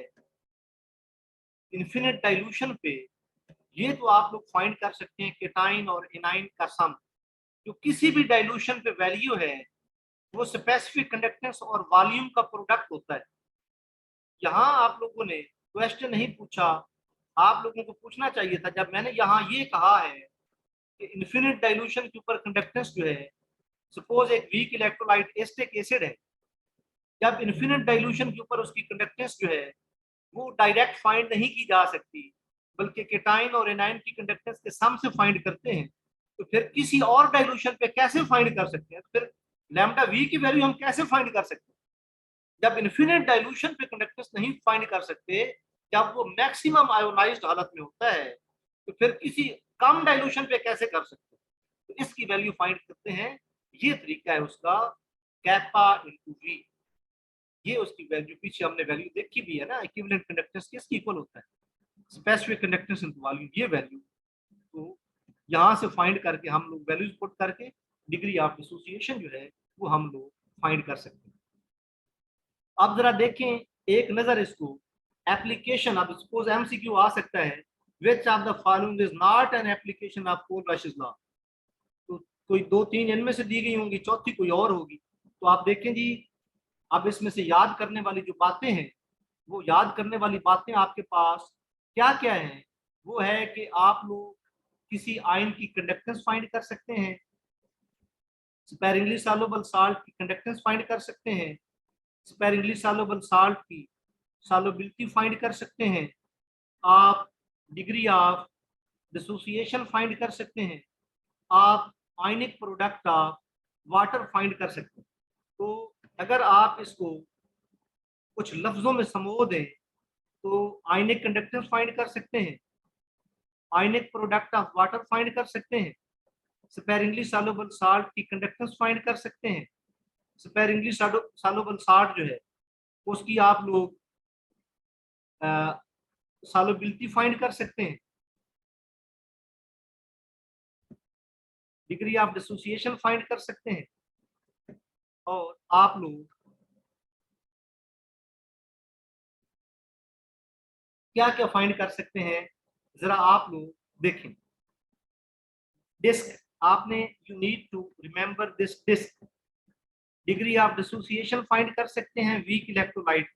इन्फिनिट डाइल्यूशन पे, ये तो आप लोग फाइंड कर सकते हैं केटाइन और एनाइन का सम, जो किसी भी डाइल्यूशन पे वैल्यू है वो स्पेसिफिक कंडक्टेंस और वॉल्यूम का प्रोडक्ट होता है। यहाँ आप लोगों ने क्वेश्चन नहीं पूछा, आप लोगों को पूछना चाहिए था जब मैंने यहाँ ये कहा है कि इन्फिनिट डाइल्यूशन के ऊपर कंडक्टेंस जो है, सपोज एक वीक इलेक्ट्रोलाइट एस्टिक एसिड है, जब इन्फिनिट डाइल्यूशन के ऊपर उसकी कंडक्टेंस जो है वो डायरेक्ट फाइंड नहीं की जा सकती, बल्कि केटाइन और एनाइन की कंडक्टेंस के सम से फाइंड करते हैं, तो फिर किसी और डाइल्यूशन पे कैसे फाइंड कर सकते हैं? तो फिर लैम्डा वी की वैल्यू हम कैसे फाइंड कर सकते हैं? जब इन्फिनिट डाइल्यूशन पे कंडक्टेंस नहीं फाइंड कर सकते, जब वो मैक्सिमम आयोनाइज्ड हालत में होता है, तो फिर किसी कम डाइल्यूशन पे कैसे कर सकते हैं? तो इसकी वैल्यू फाइंड करते हैं, ये तरीका है उसका, कैपा इंटू वी। ये उसकी वैल्यू, पीछे हमने वैल्यू देखी भी है ना, इक्विवेलेंट कंडक्टेंस किसकी इक्वल होता है? स्पेसिफिक कंडक्टेंस इनटू वॉल्यूम, ये वैल्यू। तो यहाँ से फाइंड करके हम लोग वैल्यूज पुट करके डिग्री ऑफ डिसोसिएशन जो है वो हम लोग फाइंड कर सकते हैं। अब जरा देखें एक नजर इसको, एप्लीकेशन। अब सपोज एमसीक्यू आ सकता है, which of the following is not an application of कोलब्रश लॉ। तो कोई दो तीन इनमें से दी गई होंगी, चौथी कोई और होगी। तो आप देखें जी, अब इसमें से याद करने वाली जो बातें हैं, वो याद करने वाली बातें आपके पास क्या क्या है? वो है कि आप लोग किसी आयन की कंडक्टेंस फाइंड कर सकते हैं, स्पेरिंगली सॉल्युबल साल्ट की कंडक्टेंस फाइंड कर सकते हैं, स्पेरिंगली सॉल्युबल साल्ट की सॉल्युबिलिटी फाइंड कर सकते हैं, आप डिग्री ऑफ डिसोसिएशन फाइंड कर सकते हैं, आप आयनिक प्रोडक्ट ऑफ वाटर फाइंड कर सकते हैं। तो अगर आप इसको कुछ लफ्जों में समो दें तो आयनिक कंडक्टेंस फाइंड कर सकते हैं, ionic product of water find कर सकते हैं, स्पेरिंगली सॉल्युबल साल्ट की कंडक्टेंस फाइंड कर सकते हैं, स्पेरिंगली सॉल्युबल साल्ट जो है उसकी आप लोग सॉल्युबिलिटी फाइंड कर सकते हैं, डिग्री ऑफ डिसोसिएशन फाइंड कर सकते हैं, और आप लोग क्या क्या फाइंड कर सकते हैं जरा आप लोग देखें। डिस्क, आपने you need to remember this disc. Degree of dissociation find कर सकते हैं weak electrolyte,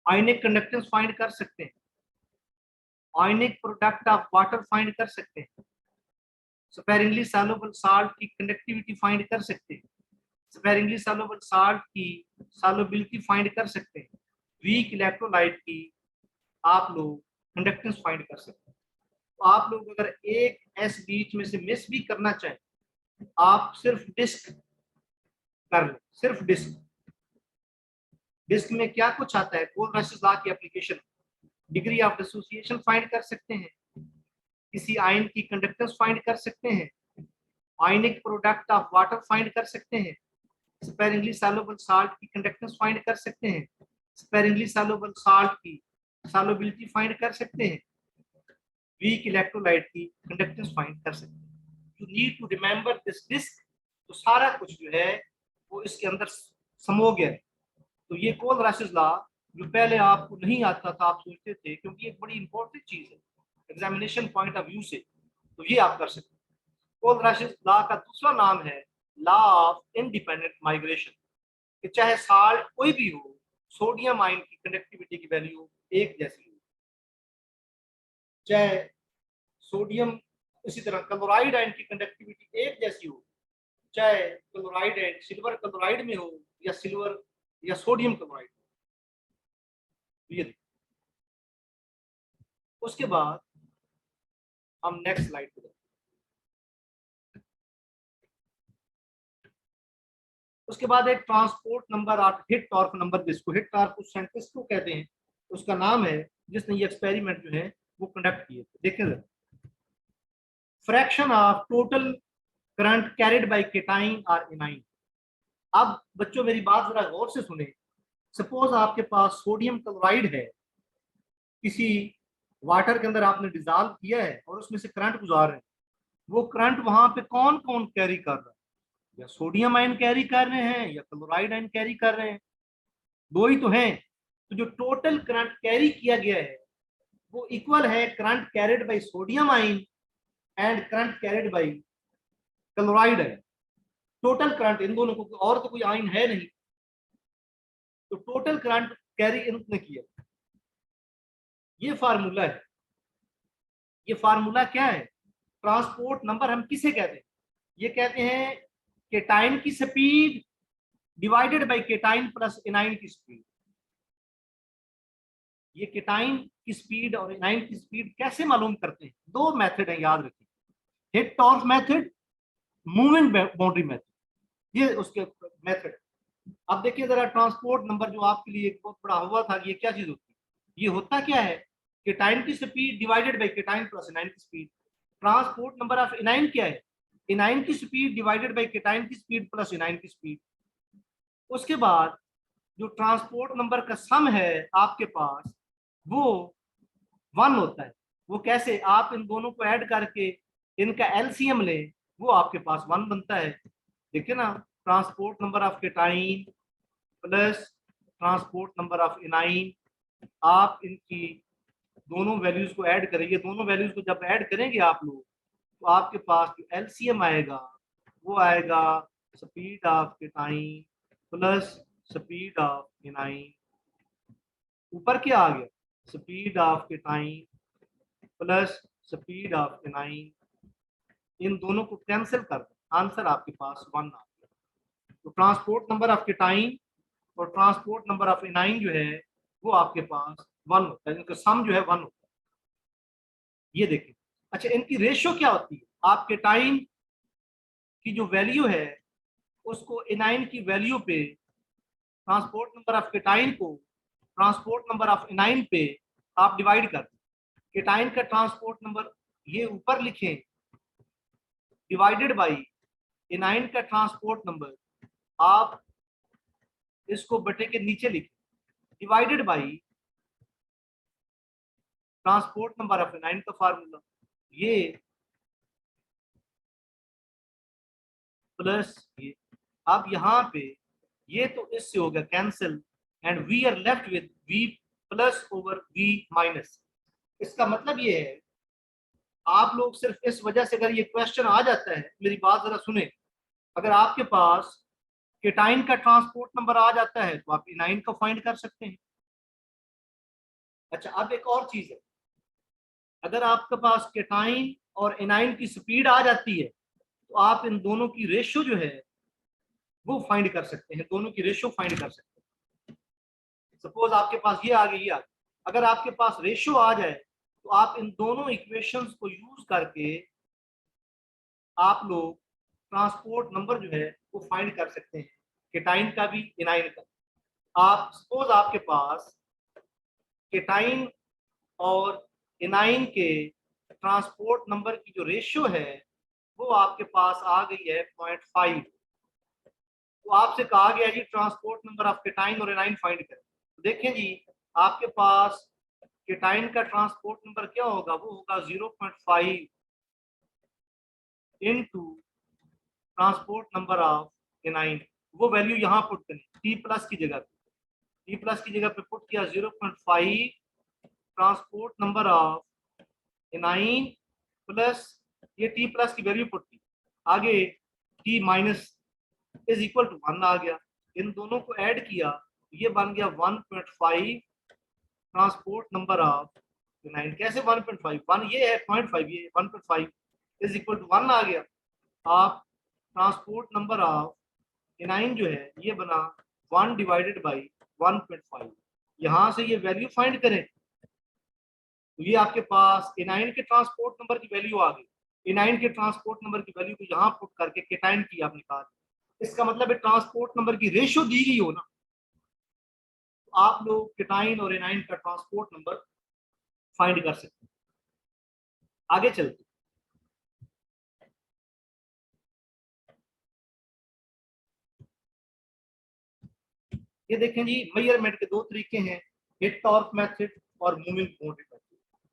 ionic conductance find कर सकते हैं, ionic product of water find कर सकते हैं, स्पेरिंगली सॉल्युबल साल्ट की कंडक्टिविटी फाइंड कर सकते हैं, स्पेरिंगली सॉल्युबल साल्ट की सॉल्युबिलिटी फाइंड कर सकते हैं, वीक इलेक्ट्रोलाइट की आप लोग कंडक्टेंस फाइंड कर सकते हैं। तो आप लोग अगर एक एस बीच में से मिस भी करना चाहें, आप सिर्फ डिस्क कर लो, सिर्फ डिस्क। डिस्क में क्या कुछ आता है? कोलब्रश लॉ की application, degree of dissociation find कर सकते हैं, किसी आयन की कंडक्टेंस फाइंड कर सकते हैं, ionic product of water find कर सकते हैं, स्पेरिंगली सॉल्युबल साल्ट की कंडक्टेंस फाइंड कर सकते हैं, स्पेरिंगली सॉल्युबल साल्ट की सॉल्युबिलिटी फाइंड कर सकते हैं, वीक इलेक्ट्रोलाइट की कंडक्टेंस फाइंड कर सकते हैं। You need to remember this disc. तो सारा कुछ जो है वो इसके अंदर समो गया है। तो ये कोलब्रश लॉ जो पहले आपको नहीं आता था, आप सोचते थे, क्योंकि एक बड़ी इंपॉर्टेंट चीज है एग्जामिनेशन पॉइंट ऑफ व्यू से, तो ये आप कर सकते हैं। कोलब्रश लॉ का दूसरा नाम है लॉ ऑफ इंडिपेंडेंट माइग्रेशन, कि चाहे साल्ट कोई भी हो, सोडियम आयन की कंडक्टिविटी की वैल्यू एक जैसी हो, चाहे सोडियम, इसी तरह क्लोराइड आयन की कंडक्टिविटी एक जैसी हो, चाहे क्लोराइड आयन सिल्वर क्लोराइड में हो या सिल्वर या सोडियम क्लोराइड। ये उसके बाद हम नेक्स्ट स्लाइड पे जाते हैं। उसके बाद एक ट्रांसपोर्ट नंबर और हिट टॉर्क नंबर, जिसको हिट टॉर्क उस साइंटिस्ट को कहते हैं, उसका नाम है जिसने ये एक्सपेरिमेंट जो है वो कंडक्ट किए थे। देखें जरा, fraction of total current carried by cation और एनाइन। अब बच्चों मेरी बात जरा गौर से सुने। सपोज आपके पास सोडियम क्लोराइड है, किसी वाटर के अंदर आपने डिजॉल्व किया है और उसमें से करंट गुजार रहे हैं, वो करंट वहां पे कौन कौन कैरी कर रहा है, या सोडियम आयन कैरी कर रहे हैं या क्लोराइड आयन कैरी कर रहे हैं, दो ही तो हैं। तो जो टोटल करंट कैरी किया गया है वो इक्वल है current carried by sodium ion and current carried by chloride ion. Total current in दोनों को, और तो कोई आयन है नहीं, तो टोटल करंट कैरी इनने किया। ये फार्मूला है। ये फार्मूला क्या है? ट्रांसपोर्ट नंबर हम किसे कहते हैं? ये कहते हैं केटाइन की speed divided by cation plus anion की स्पीड। ये केटाइन की स्पीड और एनाइन की स्पीड कैसे मालूम करते हैं? दो मेथड है, याद रखिए, hit torque method, moving boundary method, ये उसके मेथड। अब देखिए जरा ट्रांसपोर्ट नंबर जो आपके लिए एक बहुत बड़ा हुआ था, ये क्या चीज होती है? ये होता क्या है? केटाइन की speed divided by cation plus anion की speed. Transport number of anion क्या है? एनाइन की स्पीड डिवाइडेड बाय केटाइन की स्पीड प्लस एनाइन की स्पीड। उसके बाद जो ट्रांसपोर्ट नंबर का सम है आपके पास, वो 1 होता है। वो कैसे? आप इन दोनों को ऐड करके इनका एलसीएम लें, वो आपके पास 1 बनता है। देखिए ना, transport number of cation plus transport number of A9, आप इनकी दोनों वैल्यूज को ऐड करेंगे। दोनों वैल्यूज को जब ऐड करेंगे आप लोग, तो आपके पास जो एलसीएम आएगा वो आएगा speed of cation plus speed of anion. ऊपर क्या आ गया? Speed of cation plus speed of anion. इन दोनों को कैंसिल कर दो, आंसर आपके पास 1 आ गया। तो ट्रांसपोर्ट नंबर ऑफ केटाइन और ट्रांसपोर्ट नंबर ऑफ एनाइन जो है वो आपके पास 1 होता है, इनका सम जो है 1 होता है। ये देखिए। अच्छा, इनकी रेशियो क्या होती है? आप केटाइन की जो वैल्यू है उसको एनाइन की वैल्यू पे, ट्रांसपोर्ट नंबर ऑफ केटाइन को ट्रांसपोर्ट नंबर ऑफ एनाइन पे आप डिवाइड कर दें। केटाइन का ट्रांसपोर्ट नंबर ये ऊपर लिखें, डिवाइडेड बाई एनाइन का ट्रांसपोर्ट नंबर, आप इसको बटे के नीचे लिखें, divided by transport number of anion का फार्मूला, ये प्लस ये। अब यहाँ पे ये तो इससे हो गया cancel, and we are left with v plus over v minus. इसका मतलब ये है, आप लोग सिर्फ इस वजह से, अगर ये क्वेश्चन आ जाता है, मेरी बात जरा सुने, अगर आपके पास केटाइन का ट्रांसपोर्ट नंबर आ जाता है तो आप एनाइन को फाइंड कर सकते हैं। अच्छा, अब एक और चीज है, अगर आपके पास केटाइन और एनाइन की स्पीड आ जाती है तो आप इन दोनों की रेशियो जो है वो फाइंड कर सकते हैं, दोनों की रेशियो फाइंड कर सकते हैं। सपोज आपके पास ये आ गई, ये आ गई, अगर आपके पास रेशियो आ जाए तो आप इन दोनों इक्वेशंस को यूज करके आप लोग ट्रांसपोर्ट नंबर जो है वो फाइंड कर सकते हैं, केटाइन का भी एनाइन का। आप सपोज आपके पास केटाइन और एनाइन के ट्रांसपोर्ट नंबर की जो रेशियो है वो आपके पास आ गई है 0.5। तो आपसे कहा गया जी ट्रांसपोर्ट नंबर ऑफ केटाइन और एनाइन फाइंड करें। तो देखें जी, आपके पास केटाइन का ट्रांसपोर्ट नंबर क्या होगा? वो होगा 0.5 into transport number of A9. वो वैल्यू यहाँ पुट करें, टी प्लस की जगह पे, टी प्लस की जगह पे पुट किया 0.5 transport number of anion plus ये टी प्लस की वैल्यू पुट की, आगे T minus is equal to 1 आ गया। इन दोनों को ऐड किया, ये बन गया 1.5 ट्रांसपोर्ट नंबर ऑफ एनाइन। कैसे 1.5? 1 ये है, 0.5 ये, 1.5 इज इक्वल टू 1 आ गया। आप ट्रांसपोर्ट नंबर ऑफ एनाइन जो है ये बना 1 डिवाइडेड बाई 1.5। यहां से ये वैल्यू फाइंड करें तो ये आपके पास एनाइन के ट्रांसपोर्ट नंबर की वैल्यू आ गई। एनाइन के ट्रांसपोर्ट नंबर की वैल्यू को यहाँ पुट करके केटाइन की आपने कहा। इसका मतलब है ट्रांसपोर्ट नंबर की रेशियो दी गई हो ना, तो आप लोग केटाइन और एनाइन का ट्रांसपोर्ट नंबर फाइंड कर सकते हैं। आगे चलते, ये देखें जी, मेजरमेंट के दो तरीके हैं, हिट टॉर्क मेथड और मूविंग बाउंड्री मेथड।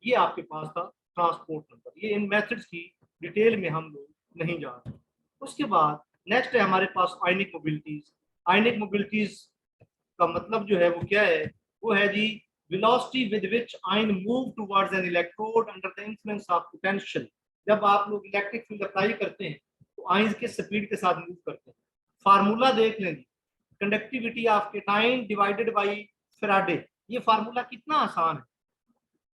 ये आपके पास था ट्रांसपोर्ट नंबर। ये इन मेथड्स की डिटेल में हम लोग नहीं जा रहे। उसके बाद नेक्स्ट है हमारे पास आयनिक मोबिलिटीज। आयनिक मोबिलिटीज का मतलब जो है वो क्या है, वो है जी velocity with which ion move towards an electrode under the influence of potential. जब आप लोग इलेक्ट्रिक फील्ड अप्लाई करते हैं तो आयंस के स्पीड के साथ मूव करते हैं। फार्मूला देख लें जी, conductivity of cation divided by Faraday. ये फार्मूला कितना आसान है,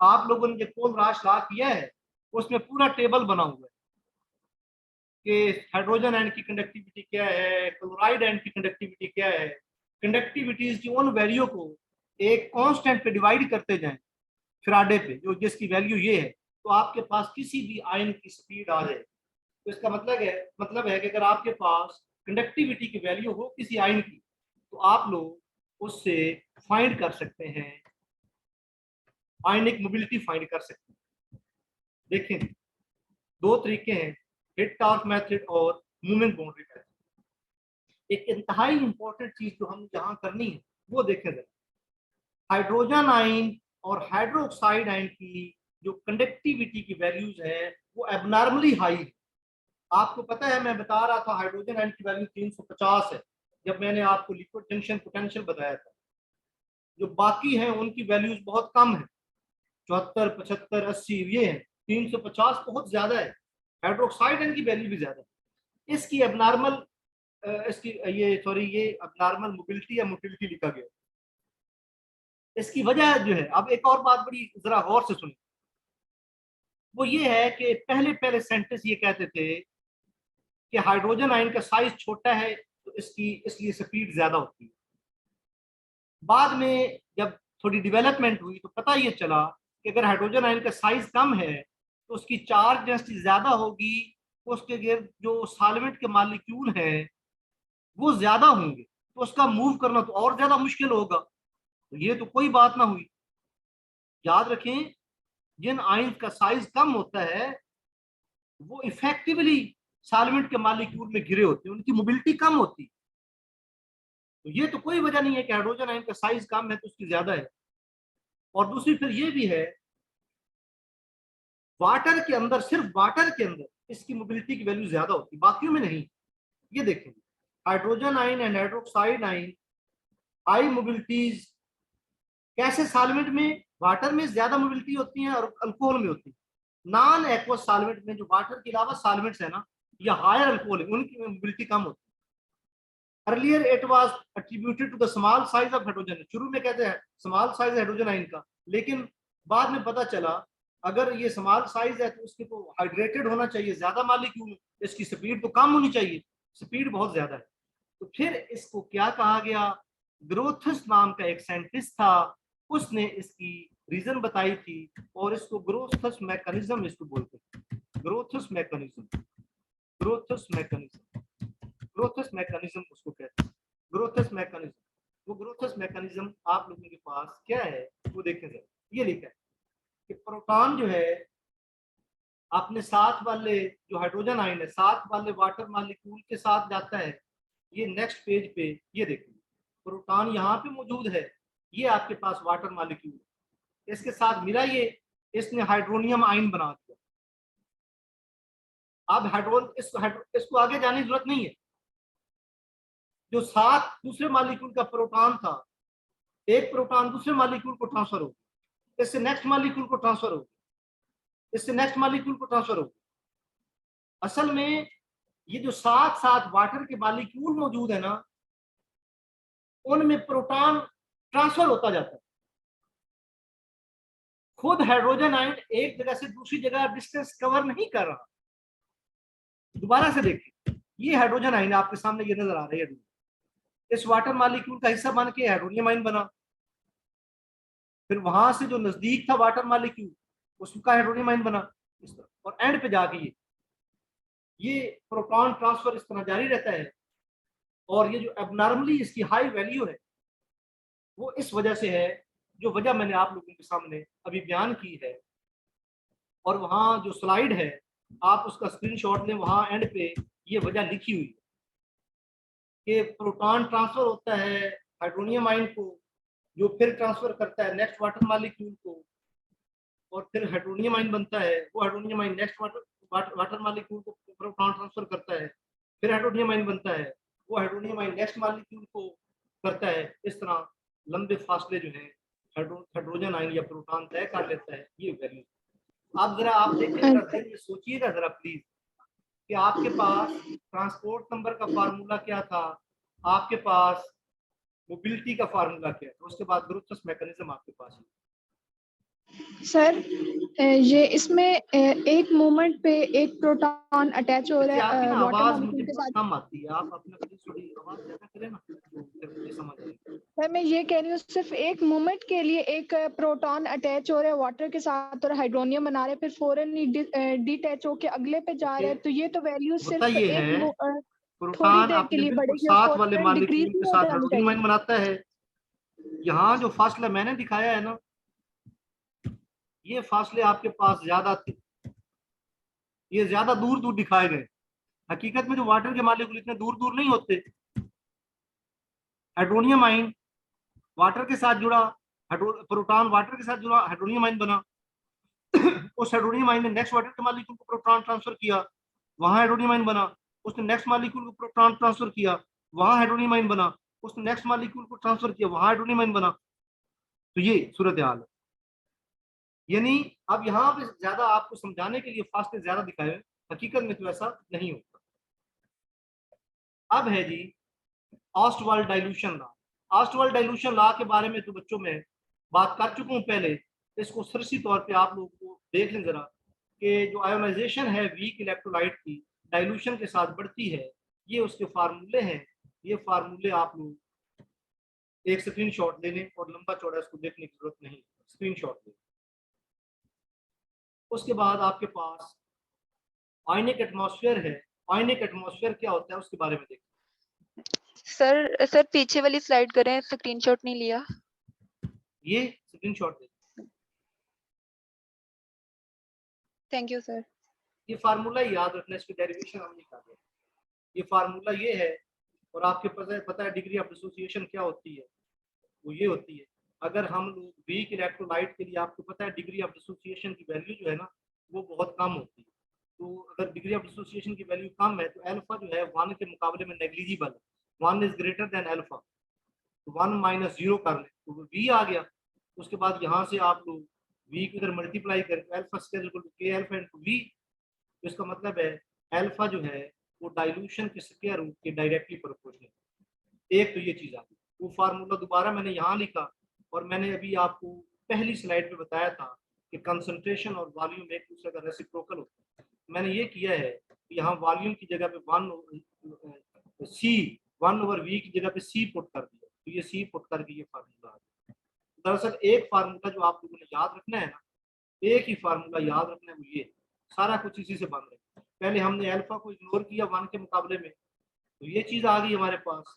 आप लोगों ने जो पोल राश ला किया है उसमें पूरा टेबल बना हुआ है कि हाइड्रोजन आयन की कंडक्टिविटी क्या है, क्लोराइड आयन की कंडक्टिविटी क्या है। कंडक्टिविटीज की उन वैल्यू को एक कांस्टेंट पे डिवाइड करते जाएं फैराडे पे, जो जिसकी वैल्यू ये है, तो आपके पास किसी भी आयन की स्पीड आ जाए। तो इसका मतलब है कि अगर आपके पास कंडक्टिविटी की वैल्यू हो किसी आयन की, तो आप लोग उससे फाइंड कर सकते हैं, आयनिक मोबिलिटी फाइंड कर सकते हैं। देखें, दो तरीके हैं, हिट टॉर्क मेथड और मूवमेंट बाउंड्री मेथड। एक इंतहाई इंपॉर्टेंट चीज जो हम यहाँ करनी है वो देखें जरा, हाइड्रोजन आयन और हाइड्रोक्साइड आयन की जो कंडक्टिविटी की वैल्यूज है वो एबनॉर्मली हाई है। आपको पता है, मैं बता रहा था हाइड्रोजन आयन की वैल्यू 350 है जब मैंने आपको लिक्विड जंक्शन पोटेंशियल बताया था। जो बाकी हैं उनकी वैल्यूज बहुत कम है, 74, 75, 80 ये है। 350 बहुत ज्यादा है। हाइड्रोक्साइड आयन की वैल्यू भी ज्यादा है। इसकी एबनॉर्मल इसकी ये एबनॉर्मल मोबिलिटी या मोटिलिटी लिखा गया। इसकी वजह जो है, अब एक और बात बड़ी जरा गौर से सुनिए, वो ये है कि पहले पहले साइंटिस्ट ये कहते थे कि हाइड्रोजन आयन का साइज छोटा है तो इसकी इसलिए स्पीड ज्यादा होती है। बाद में जब थोड़ी डेवलपमेंट हुई तो पता ये चला कि अगर हाइड्रोजन आयन का साइज कम है तो उसकी चार्ज डेंसिटी ज्यादा होगी, उसके गिर्द जो सॉल्वेंट के मॉलिक्यूल हैं वो ज्यादा होंगे, तो उसका मूव करना तो और ज्यादा मुश्किल होगा। तो ये तो कोई बात ना हुई। याद रखें, जिन आयन का साइज कम होता है वो इफेक्टिवली सॉल्वेंट के मॉलिक्यूल में घिरे होते हैं, उनकी मोबिलिटी कम होती है। तो ये तो कोई वजह नहीं है कि हाइड्रोजन आयन का साइज कम है तो उसकी ज्यादा है। और दूसरी फिर ये भी है, वाटर के अंदर, सिर्फ वाटर के अंदर इसकी मोबिलिटी की वैल्यू ज्यादा होती है, बाकियों में नहीं। ये देखें, hydrogen ion and hydroxide ion high mobilities कैसे, सॉल्वेंट में, वाटर में ज्यादा मोबिलिटी होती है और अल्कोहल में होती है। नॉन एक्वस सॉल्वेंट में जो वाटर के अलावा सॉल्वेंट्स है ना, या हायर अल्कोहल है, उनकी मोबिलिटी कम होती है। Earlier it was attributed to the small size of hydrogen. शुरू में कहते हैं स्मॉल साइज हाइड्रोजन आयन का, लेकिन बाद में पता चला अगर ये स्मॉल साइज है तो उसके तो हाइड्रेटेड होना चाहिए, ज्यादा मॉलिक्यूल, इसकी स्पीड तो कम होनी चाहिए, स्पीड बहुत ज्यादा है। तो फिर इसको क्या कहा गया, ग्रोथस नाम का एक साइंटिस्ट था, उसने इसकी रीजन बताई थी और इसको ग्रोथस मैकेनिज्म इसको बोलते हैं। ग्रोथस मैकेनिज्म, ग्रोथस मैकेनिज्म, ग्रोथस मैकेनिज्म उसको कहते हैं, ग्रोथस मैकेनिज्म। वो ग्रोथस मैकेनिज्म आप लोगों के पास क्या है वो देखें जरा। ये लिखा है कि प्रोटॉन जो है अपने साथ वाले जो हाइड्रोजन आयन है साथ वाले वाटर मॉलिक्यूल के साथ जाता है। ये नेक्स्ट पेज पे ये देखिए, प्रोटॉन यहाँ पे मौजूद है, ये आपके पास वाटर मॉलिक्यूल, इसके साथ मिला ये, इसने हाइड्रोनियम आयन बना दिया। अब इसको आगे जाने की जरूरत नहीं है। जो साथ दूसरे मॉलिक्यूल का प्रोटॉन था, एक प्रोटॉन दूसरे मॉलिक्यूल को ट्रांसफर हो गया, इससे नेक्स्ट मॉलिक्यूल को ट्रांसफर हो गया, इससे नेक्स्ट मॉलिक्यूल को ट्रांसफर हो गया। असल में ये जो साथ साथ वाटर के मॉलिक्यूल मौजूद है ना, उनमें प्रोटॉन ट्रांसफर होता जाता है। खुद हाइड्रोजन आयन एक जगह से दूसरी जगह डिस्टेंस कवर नहीं कर रहा। दोबारा से देखिए, ये हाइड्रोजन आयन आपके सामने ये नजर आ रही है, इस वाटर मॉलिक्यूल का हिस्सा बन के हाइड्रोनियम आयन बना। फिर वहां से जो नजदीक था वाटर मॉलिक्यूल उसका हाइड्रोनियम आयन बना इस तरह, और एंड पे जाके ये प्रोटॉन ट्रांसफर इस तरह जारी रहता है। और ये जो एबनॉर्मली इसकी हाई वैल्यू है वो इस वजह से है, जो वजह मैंने आप लोगों के सामने अभी बयान की है। और वहां जो स्लाइड है आप उसका स्क्रीनशॉट लें, वहां एंड पे ये वजह लिखी हुई है कि प्रोटॉन ट्रांसफर होता है हाइड्रोनियम आयन को, जो फिर ट्रांसफर करता है नेक्स्ट वाटर मॉलिक्यूल को, और फिर हाइड्रोनियम आयन बनता है। वो hydronium ion next water water molecule को प्रोटॉन ट्रांसफर करता है, फिर हाइड्रोनियम आयन बनता है, वो हाइड्रोनियम आयन नेक्स्ट मॉलिक्यूल को करता है। इस तरह लंबे फासले जो है हाइड्रोजन आयन या प्रोटॉन तय कर लेता है ये वैल्यू। आप जरा आप देखिएगा, दिन में सोचिएगा जरा प्लीज कि आपके पास ट्रांसपोर्ट नंबर का फार्मूला क्या था, आपके पास मोबिलिटी का फार्मूला क्या है, उसके बाद ग्रोथस मैकेनिज्म आपके पास है। सर ये इसमें एक मोमेंट पे एक प्रोटॉन अटैच हो रहा आपकी है ना वाटर आवाज मुझे मॉलिक्यूल के बहुत साथ। कम आती है, आप अपना प्लीज थोड़ी आवाज ज्यादा करें ना तो फिर मुझे समझ आएगी। सर मैं ये कह रही हूँ सिर्फ एक मोमेंट के लिए एक प्रोटॉन अटैच हो रहा है वाटर के साथ और हाइड्रोनियम बना रहे हैं, फिर फौरन ही डिटैच होके अगले पे जा रहा है, तो ये तो वैल्यू होता सिर्फ ये एक है, थोड़ी प्रोटॉन देर के अपने लिए बिल्कुल बढ़ेगी और साथ वाले फौरन डिक्रीज मॉलिक्यूल के नहीं हो साथ जानी हाइड्रोजन आयन चाहिए। बनाता है। यहाँ जो फासला मैंने दिखाया है ना, ये फासले आपके पास ज्यादा थे, ये ज्यादा दूर दूर दिखाए गए। हकीकत में जो वाटर के मॉलिक्यूल इतने दूर दूर नहीं होते। हाइड्रोनियम आयन वाटर के साथ जुड़ा, प्रोटॉन वाटर के साथ जुड़ा, हाइड्रोनियम आयन बना। उस हाइड्रोनियम आयन ने नेक्स्ट वाटर के मॉलिक्यूल को प्रोटॉन ट्रांसफर किया, वहां हाइड्रोनियम आयन बना। उसने नेक्स्ट मॉलिक्यूल को प्रोटॉन ट्रांसफर किया, वहां हाइड्रोनियम आयन बना। उसने नेक्स्ट मॉलिक्यूल को ट्रांसफर किया, वहां हाइड्रोनियम आयन बना। तो ये सूरत हाल है। यानी अब यहाँ पे ज्यादा आपको समझाने के लिए फासले ज्यादा दिखाए हुए, हकीकत में तो ऐसा नहीं होता। अब है जी ऑस्टवाल्ड डाइल्यूशन लॉ। ऑस्टवाल्ड डाइल्यूशन लॉ के बारे में तो बच्चों में बात कर चुका हूं पहले, इसको सरसी तौर पे आप लोगों को देख लें जरा कि जो आयोनाइजेशन है वीक इलेक्ट्रोलाइट की डाइल्यूशन के साथ बढ़ती है, ये उसके फार्मूले हैं। ये फार्मूले आप लोग एक स्क्रीनशॉट ले लें और लंबा चौड़ा इसको देखने की जरूरत नहीं, स्क्रीनशॉट ले। उसके बाद आपके पास आयनिक एटमॉस्फेयर है। आयनिक एटमॉस्फेयर क्या होता है उसके बारे में देखें। सर पीछे वाली स्लाइड करें, स्क्रीनशॉट नहीं लिया। ये स्क्रीनशॉट ले। Thank you sir. ये फार्मूला याद रखना, इसकी डेरिवेशन हम नहीं कर रहे। ये फार्मूला ये है, और आपके पता है डिग्री ऑफ डिसोसिएशन क्या होती है, वो ये होती है। अगर हम लोग वीक इलेक्ट्रोलाइट के लिए, आपको पता है डिग्री ऑफ डिसोसिएशन की वैल्यू जो है ना वो बहुत कम होती है। तो अगर डिग्री ऑफ डिसोसिएशन की वैल्यू कम है तो अल्फा जो है 1 के मुकाबले में नेग्लिजिबल है। 1 इज ग्रेटर देन अल्फा, तो 1 माइनस 0 कर ले तो वी आ गया। उसके बाद यहाँ से आप लोग वी को इधर मल्टीप्लाई करें, अल्फा स्क्वायर इक्वल टू के अल्फा इनटू वी। तो इसका मतलब है अल्फा जो है वो डाइल्यूशन के स्क्वायर रूट के डायरेक्टली प्रोपोर्शनल। एक तो ये चीज आ गई। वो फार्मूला दोबारा मैंने यहाँ लिखा, और मैंने अभी आपको पहली स्लाइड पे बताया था कि कंसंट्रेशन और वॉल्यूम एक दूसरे का रेसिप्रोकल होता है। मैंने ये किया है कि यहाँ वॉल्यूम की जगह पे 1 ओवर वी की जगह पे सी पुट कर दिया, तो ये सी पुट करके ये फार्मूला आ गया। दरअसल एक फार्मूला जो आप लोगों ने याद रखना है ना, एक ही फार्मूला याद रखना है, वो ये सारा कुछ इसी से बन रहा है। पहले हमने अल्फा को इग्नोर किया 1 के मुकाबले में, तो ये चीज आ गई हमारे पास।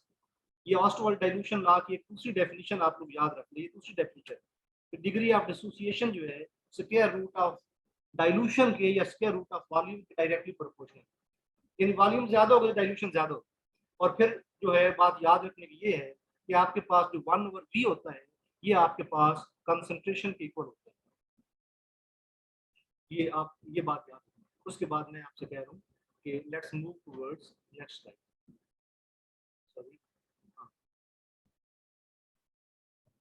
ये ऑस्टवाल्ड डाइल्यूशन लॉ की एक दूसरी डेफिनेशन आप लोग याद रख लें, दूसरी डेफिनेशन डिग्री ऑफ डिसोसिएशन जो है स्क्वायर रूट ऑफ डाइल्यूशन के या स्क्वायर रूट ऑफ वॉल्यूम के डायरेक्टली प्रोपोर्शनल। यानी वॉल्यूम ज्यादा होगा डाइल्यूशन ज्यादा होगा। और फिर जो है बात याद रखने की ये है कि आपके पास जो 1 ओवर वी होता है ये आपके पास कंसंट्रेशन के इक्वल होता है। ये आप ये बात याद रखें। उसके बाद मैं आपसे कह रहा हूँ कि let's move towards next slide. Sorry,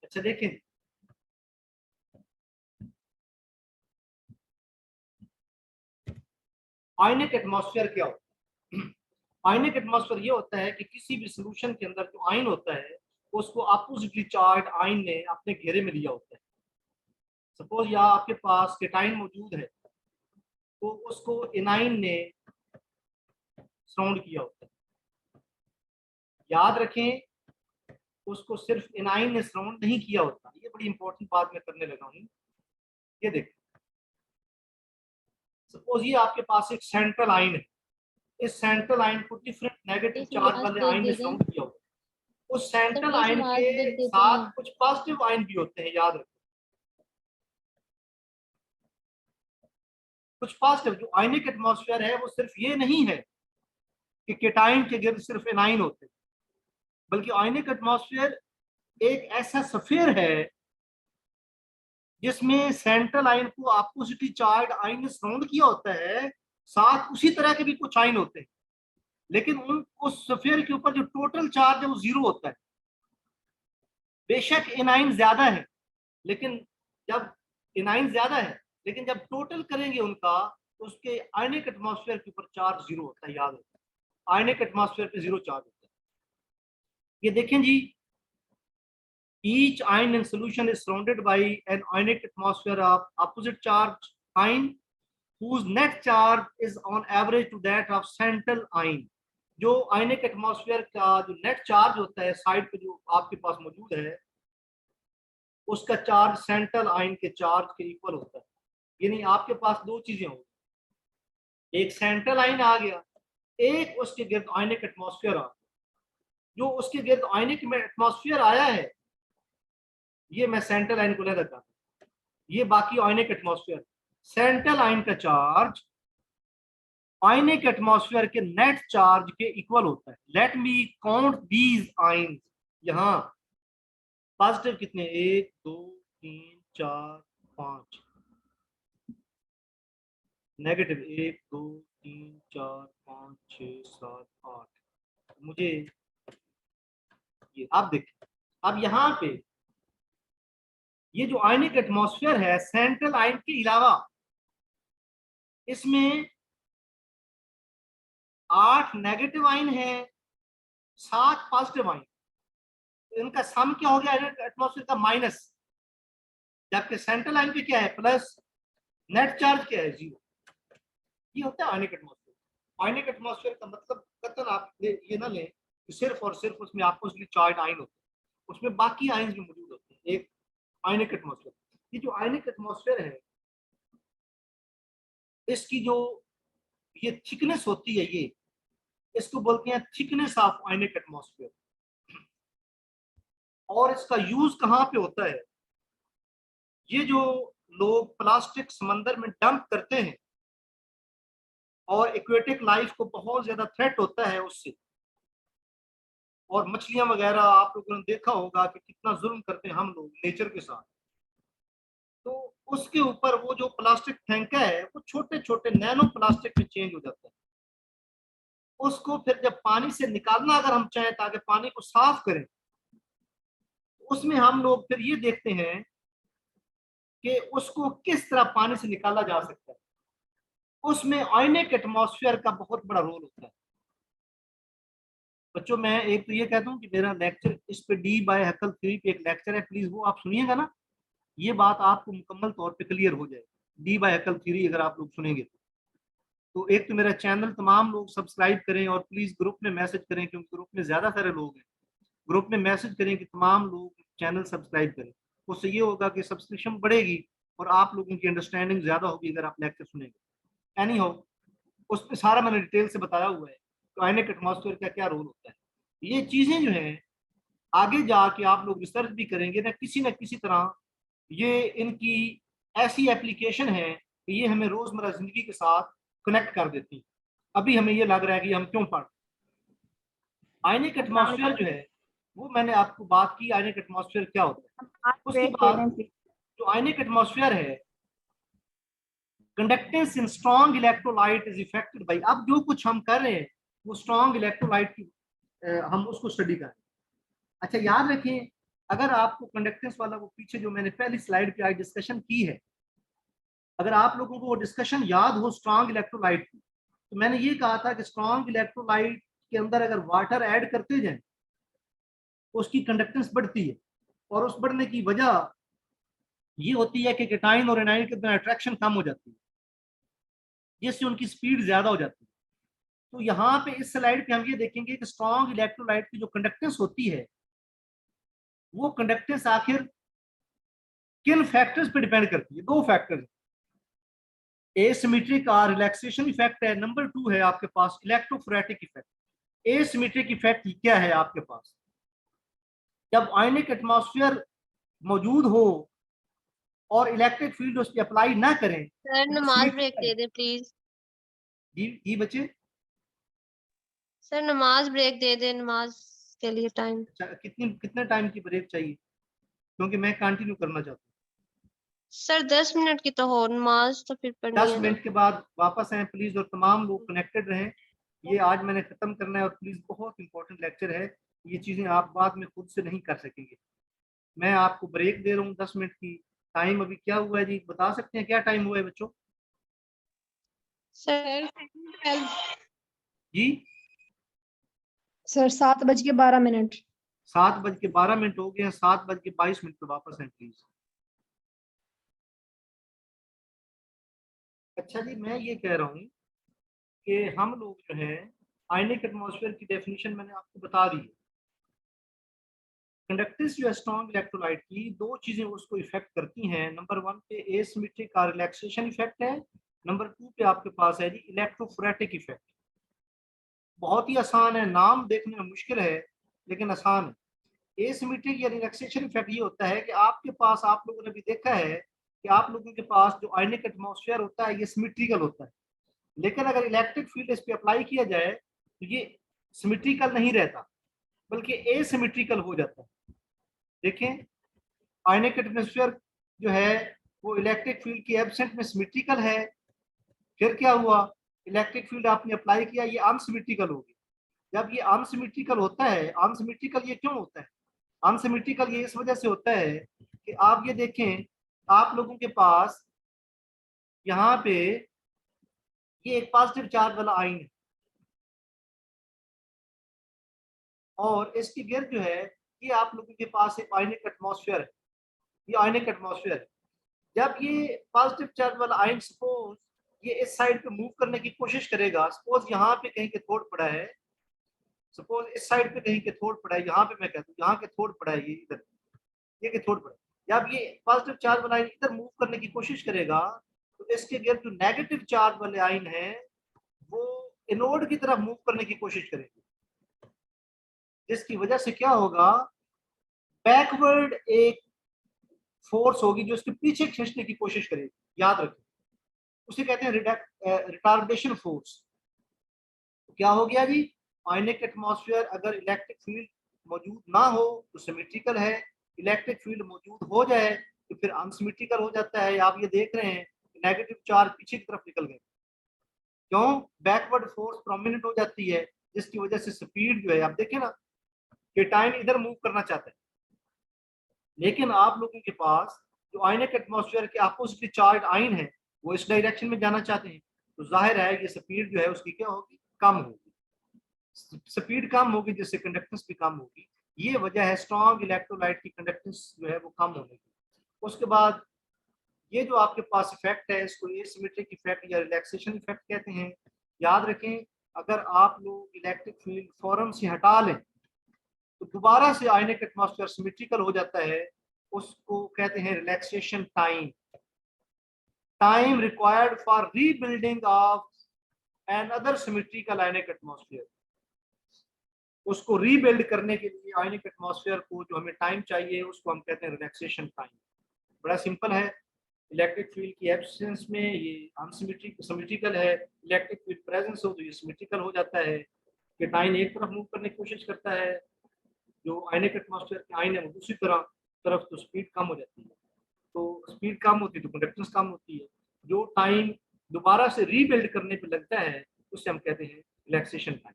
अच्छा देखें, आयनिक एटमॉस्फेयर क्या होता है। आयनिक एटमॉस्फेयर ये होता है कि किसी भी सॉल्यूशन के अंदर जो आयन होता है उसको अपोजिटली चार्ज आयन ने अपने घेरे में लिया होता है। सपोज यहाँ आपके पास केटाइन मौजूद है तो उसको एनाइन ने सराउंड किया होता है। याद रखें, उसको सिर्फ एनाइन ने सराउंड नहीं किया होता। ये बड़ी इंपॉर्टेंट बात मैं करने लगा हूँ। ये देखिए, सपोज ये आपके पास एक सेंट्रल आयन है, इस सेंट्रल आयन को डिफरेंट नेगेटिव चार्ज वाले आयन ने सराउंड किया होता है। उस सेंट्रल आयन के साथ कुछ पॉजिटिव आयन भी होते हैं, याद रखें। कुछ पॉजिटिव, जो आयनिक एटमॉस्फेयर है वो सिर्फ ये नहीं है कि केटाइन के गिर्द सिर्फ एनाइन होते हैं, बल्कि आयनिक एटमॉस्फेयर एक ऐसा स्फीयर है जिसमें सेंट्रल आयन को अपोजिटली चार्ज आयन ने सराउंड किया होता है। साथ उसी तरह के भी कुछ आयन होते हैं, लेकिन उस स्फीयर के ऊपर जो टोटल चार्ज है वो 0 होता है। बेशक एनाइन ज्यादा है, लेकिन जब एनाइन ज्यादा है, लेकिन जब टोटल करेंगे उनका तो उसके आयनिक एटमॉस्फेयर के ऊपर चार्ज 0 होता है, याद रखना, आयनिक एटमॉस्फेयर पे 0 चार्ज होता है। ये देखें जी, each ion in solution is surrounded by an ionic atmosphere of opposite charge ion whose net charge is on average to that of central ion। जो आयनिक एटमॉस्फेयर का जो नेट चार्ज होता है साइड पे जो आपके पास मौजूद है, उसका चार्ज सेंट्रल आयन के चार्ज के इक्वल होता है। यानी आपके पास दो चीजें होंगी, एक सेंट्रल आयन आ गया, एक उसके गिर्द आयनिक एटमॉस्फेयर आ गया। जो उसके गिर्द आयनिक एटमॉस्फेयर आया है, ये मैं सेंट्रल आयन को ले रखा, ये बाकी आयनिक एटमॉस्फेयर। सेंट्रल आयन का चार्ज आयनिक एटमॉस्फेयर के नेट चार्ज के इक्वल होता है। Let me count these ions. यहां पॉजिटिव कितने, 1 2 3 4 5, नेगेटिव 1 2 3 4 5 6 7 8। मुझे ये आप देखिए, अब यहाँ पे ये जो आयनिक एटमॉस्फेयर है सेंट्रल आयन के अलावा, इसमें 8 नेगेटिव आयन है, 7 पॉजिटिव आयन। इनका सम क्या हो गया एटमॉस्फेयर का, माइनस। जबकि सेंट्रल आयन पे क्या है, प्लस। नेट चार्ज क्या है, 0। ये होता है आयनिक एटमॉस्फेयर। आयनिक एटमॉस्फेयर का मतलब कतन आप ये ना लें कि सिर्फ और सिर्फ उसमें आपको चार्ज आयन होते हैं, उसमें बाकी आयन भी मौजूद होते हैं। एक आयनिक एटमॉस्फेयर, ये जो आयनिक एटमॉस्फेयर है, इसकी जो ये थिकनेस होती है, ये इसको बोलते हैं थिकनेस ऑफ आयनिक एटमॉस्फेयर। और इसका यूज कहां पे होता है, ये जो लोग प्लास्टिक समंदर में डंप करते हैं और एक्वेटिक लाइफ को बहुत ज्यादा थ्रेट होता है उससे, और मछलियां वगैरह आप लोगों ने देखा होगा कि कितना जुल्म करते हैं हम लोग नेचर के साथ, तो उसके ऊपर वो जो प्लास्टिक फेंका है वो छोटे छोटे नैनो प्लास्टिक में चेंज हो जाता है। उसको फिर जब पानी से निकालना अगर हम चाहें ताकि पानी को साफ करें, उसमें हम लोग फिर ये देखते हैं कि उसको किस तरह पानी से निकाला जा सकता है। उसमें आयनिक एटमॉस्फेयर का बहुत बड़ा रोल होता है। बच्चों, मैं एक तो ये कहता हूँ कि मेरा लेक्चर इस पे डी बाय हैकल थ्योरी पे एक लेक्चर है, प्लीज वो आप सुनिएगा ना, ये बात आपको मुकम्मल तौर पे क्लियर हो जाएगी। डी बाय हैकल थ्योरी अगर आप लोग सुनेंगे तो एक तो मेरा चैनल तमाम लोग सब्सक्राइब करें और प्लीज ग्रुप में मैसेज करें, क्योंकि ग्रुप में ज्यादा सारे लोग हैं। ग्रुप में मैसेज करें कि तमाम लोग चैनल सब्सक्राइब करें। उससे ये होगा कि सब्सक्रिप्शन बढ़ेगी और आप लोगों की अंडरस्टैंडिंग ज्यादा होगी अगर आप लेक्चर सुनेंगे। एनी हो, उस पर सारा मैंने डिटेल से बताया हुआ है तो आयनिक एटमॉस्फेयर का क्या रोल होता है। ये चीजें जो है आगे जाके आप लोग रिसर्च भी करेंगे ना किसी तरह, ये इनकी ऐसी एप्लीकेशन है कि ये हमें रोजमर्रा जिंदगी के साथ कनेक्ट कर देती है। अभी हमें ये लग रहा है कि हम क्यों पढ़। आयनिक एटमॉस्फेयर जो है वो मैंने आपको बात की, आयनिक एटमॉस्फेयर क्या होता है। उसके बाद जो आयनिक एटमॉस्फेयर है, conductance in strong electrolyte is affected by. अब जो कुछ हम कर रहे हैं वो स्ट्रॉन्ग इलेक्ट्रोलाइट की हम उसको स्टडी करें। अच्छा याद रखें, अगर आपको कंडक्टेंस वाला वो पीछे जो मैंने पहली स्लाइड पे आज डिस्कशन की है, अगर आप लोगों को वो डिस्कशन याद हो स्ट्रॉन्ग इलेक्ट्रोलाइट की, तो मैंने ये कहा था कि स्ट्रॉन्ग इलेक्ट्रोलाइट के अंदर अगर वाटर ऐड करते जाए तो उसकी कंडक्टेंस बढ़ती है, और उस बढ़ने की वजह ये होती है कि केटाइन और एनाइन के अंदर अट्रैक्शन कम हो जाती है, जिससे उनकी स्पीड ज्यादा हो जाती है। तो यहाँ पे इस स्लाइड पे हम ये देखेंगे कि स्ट्रॉन्ग इलेक्ट्रोलाइट की जो कंडक्टेंस होती है, वो कंडक्टेंस आखिर किन फैक्टर्स पे डिपेंड करती है। दो फैक्टर, एसिमेट्रिक और रिलैक्सेशन इफेक्ट है, नंबर 2 है आपके पास इलेक्ट्रोफोरेटिक इफेक्ट। एसिमेट्रिक इफेक्ट क्या है आपके पास, जब आयनिक एटमॉस्फेयर मौजूद हो और इलेक्ट्रिक फील्ड उस पर अप्लाई ना करें। सर नमाज ब्रेक दे दे प्लीज। जी बच्चे, सर नमाज ब्रेक दे दे, नमाज के लिए टाइम। कितने टाइम की ब्रेक चाहिए, क्योंकि मैं कंटिन्यू करना चाहता हूँ। सर 10 मिनट की तो हो, नमाज तो फिर पढ़नी 10 है ना। मिनट के बाद वापस आए प्लीज, और तमाम लोग कनेक्टेड रहें। ये आज मैंने खत्म करना है, और प्लीज बहुत इंपॉर्टेंट लेक्चर है, ये चीजें आप बाद में खुद से नहीं कर सकेंगे। मैं आपको ब्रेक दे रहा हूँ 10 मिनट की। टाइम अभी क्या हुआ है जी, बता सकते हैं क्या टाइम हुआ है बच्चों? सर जी सर 7:12। 7:12 हो गए हैं, 7:22 पे वापस आए प्लीज। अच्छा जी, मैं ये कह रहा हूँ कि हम लोग जो है आयनिक एटमॉस्फेयर की डेफिनेशन मैंने आपको बता दी है। कंडक्टेंस जो है स्ट्रॉन्ग इलेक्ट्रोलाइट की, दो चीजें उसको इफेक्ट करती हैं। नंबर 1 पे एसिमेट्रिक का रिलैक्सेशन इफेक्ट है, नंबर 2 पे आपके पास है जी इलेक्ट्रोफोरेटिक इफेक्ट। बहुत ही आसान है, नाम देखने में मुश्किल है लेकिन आसान है। एसिमेट्रिक या रिलैक्सेशन इफेक्ट ये होता है कि आपके पास, आप लोगों ने भी देखा है कि आप लोगों के पास जो आयनिक एटमॉस्फेयर होता है ये सिमेट्रिकल होता है, लेकिन अगर इलेक्ट्रिक फील्ड इस पे अप्लाई किया जाए तो ये सिमेट्रिकल नहीं रहता बल्कि एसिमेट्रिकल हो जाता है। देखें, आयनिक एटमॉस्फेयर जो है वो इलेक्ट्रिक फील्ड की एब्सेंट में सिमेट्रिकल है, फिर क्या हुआ, इलेक्ट्रिक फील्ड आपने अप्लाई किया, ये अनसिमेट्रिकल हो गई। जब ये अनसिमेट्रिकल होता है, अनसिमेट्रिकल ये क्यों होता है? अनसिमेट्रिकल ये इस वजह से होता है कि आप ये देखें, आप लोगों के पास यहाँ पे ये एक पॉजिटिव चार्ज वाला आयन है, और इसकी गिर्द जो है ये आप लोगों के पास एक आयनिक एटमॉस्फेयर है, ये आयनिक एटमॉस्फेयर है। जब ये पॉजिटिव चार्ज वाला आयन सपोज ये इस साइड पे मूव करने की कोशिश करेगा, सपोज यहाँ पे कहीं कैथोड पड़ा है, सपोज इस साइड पे कहीं कैथोड पड़ा है, यहाँ पे मैं कहता हूँ यहाँ कैथोड पड़ा है, ये इधर ये कैथोड पड़ा है। जब ये पॉजिटिव चार्ज वाला आयन इधर मूव करने की कोशिश करेगा तो इसके गिर्द जो नेगेटिव चार्ज वाले आयन है वो एनोड की तरफ मूव करने की कोशिश करेगी, जिसकी वजह से क्या होगा, बैकवर्ड एक फोर्स होगी जो इसके पीछे खींचने की कोशिश करेगी। याद रखें, उसे कहते हैं रिटार्डेशन फोर्स। क्या हो गया जी, आयनिक एटमॉस्फेयर अगर इलेक्ट्रिक फील्ड मौजूद ना हो तो सिमेट्रिकल है, इलेक्ट्रिक फील्ड मौजूद हो जाए तो फिर अनसिमेट्रिकल हो जाता है। आप ये देख रहे हैं नेगेटिव चार्ज पीछे की तरफ निकल गए, क्यों? बैकवर्ड फोर्स प्रोमिनेंट हो जाती है, जिसकी वजह से स्पीड जो है, आप देखें ना कि टाइम इधर मूव करना चाहता है, लेकिन आप लोगों के पास जो आयनिक एटमॉस्फेयर के अपोजिटली चार्ज आयन है वो इस डायरेक्शन में जाना चाहते हैं, तो जाहिर है ये स्पीड जो है उसकी क्या होगी, कम होगी। स्पीड कम होगी जिससे कंडक्टेंस भी कम होगी। ये वजह है स्ट्रॉन्ग इलेक्ट्रोलाइट की कंडक्टेंस जो है वो कम होने की। उसके बाद ये जो आपके पास इफेक्ट है इसको एसिमेट्रिक इफेक्ट या रिलैक्सेशन इफेक्ट कहते हैं। याद रखें, अगर आप लोग इलेक्ट्रिक फील्ड फौरन से हटा लें तो दोबारा से आयनिक एटमॉस्फेयर सिमेट्रिकल हो जाता है, उसको कहते हैं relaxation time. Time required for rebuilding of another symmetrical ionic atmosphere. उसको रीबिल्ड करने के लिए आयनिक एटमॉस्फेयर को जो हमें टाइम चाहिए उसको हम कहते हैं रिलैक्सेशन टाइम। बड़ा सिंपल है, इलेक्ट्रिक फील्ड की एब्सेंस में ये सिमेट्रिकल है, इलेक्ट्रिक फील्ड प्रेजेंस हो तो ये सिमेट्रिकल हो जाता है कि टाइम एक तरफ मूव करने की कोशिश करता है, जो आयनिक एटमॉस्फेयर के आयन है वो दूसरी तरफ, तो स्पीड कम हो जाती है। तो स्पीड कम होती है तो कंडक्टेंस कम होती है। जो टाइम दोबारा से रीबिल्ड करने पे लगता है उसे हम कहते हैं रिलैक्सेशन टाइम।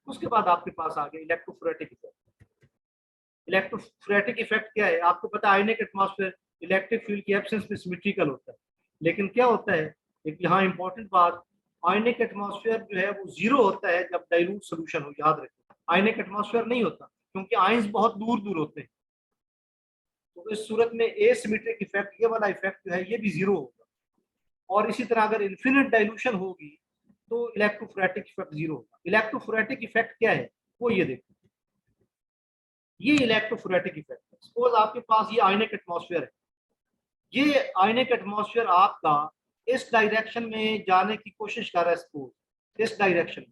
उसके बाद आपके पास आ गया इलेक्ट्रोफोरेटिक इफेक्ट। इलेक्ट्रोफोरेटिक इफेक्ट क्या है? आपको पता है आयनिक एटमॉस्फेयर इलेक्ट्रिक फील्ड की एब्सेंस में सिमेट्रिकल होता है, लेकिन क्या होता है, एक यहाँ इंपॉर्टेंट बात, आयनिक एटमॉस्फेयर जो है वो जीरो होता है जब डाइल्यूट सोल्यूशन हो। याद रखें, आयनिक एटमॉस्फेयर नहीं होता क्योंकि आयंस बहुत दूर दूर होते हैं, तो इस सूरत में एसिमेट्रिक इफेक्ट, ये वाला इफेक्ट जो है ये भी जीरो होगा। और इसी तरह अगर इन्फिनिट डाइल्यूशन होगी तो इलेक्ट्रोफोरेटिक इफेक्ट जीरो होगा। इलेक्ट्रोफोरेटिक इफेक्ट क्या है वो ये देखो, ये इलेक्ट्रोफोरेटिक इफेक्ट है। सपोज आपके पास ये आयनिक एटमॉस्फेयर है, ये आयनिक एटमॉस्फेयर आपका इस डायरेक्शन में जाने की कोशिश कर रहा है, सपोज इस डायरेक्शन में।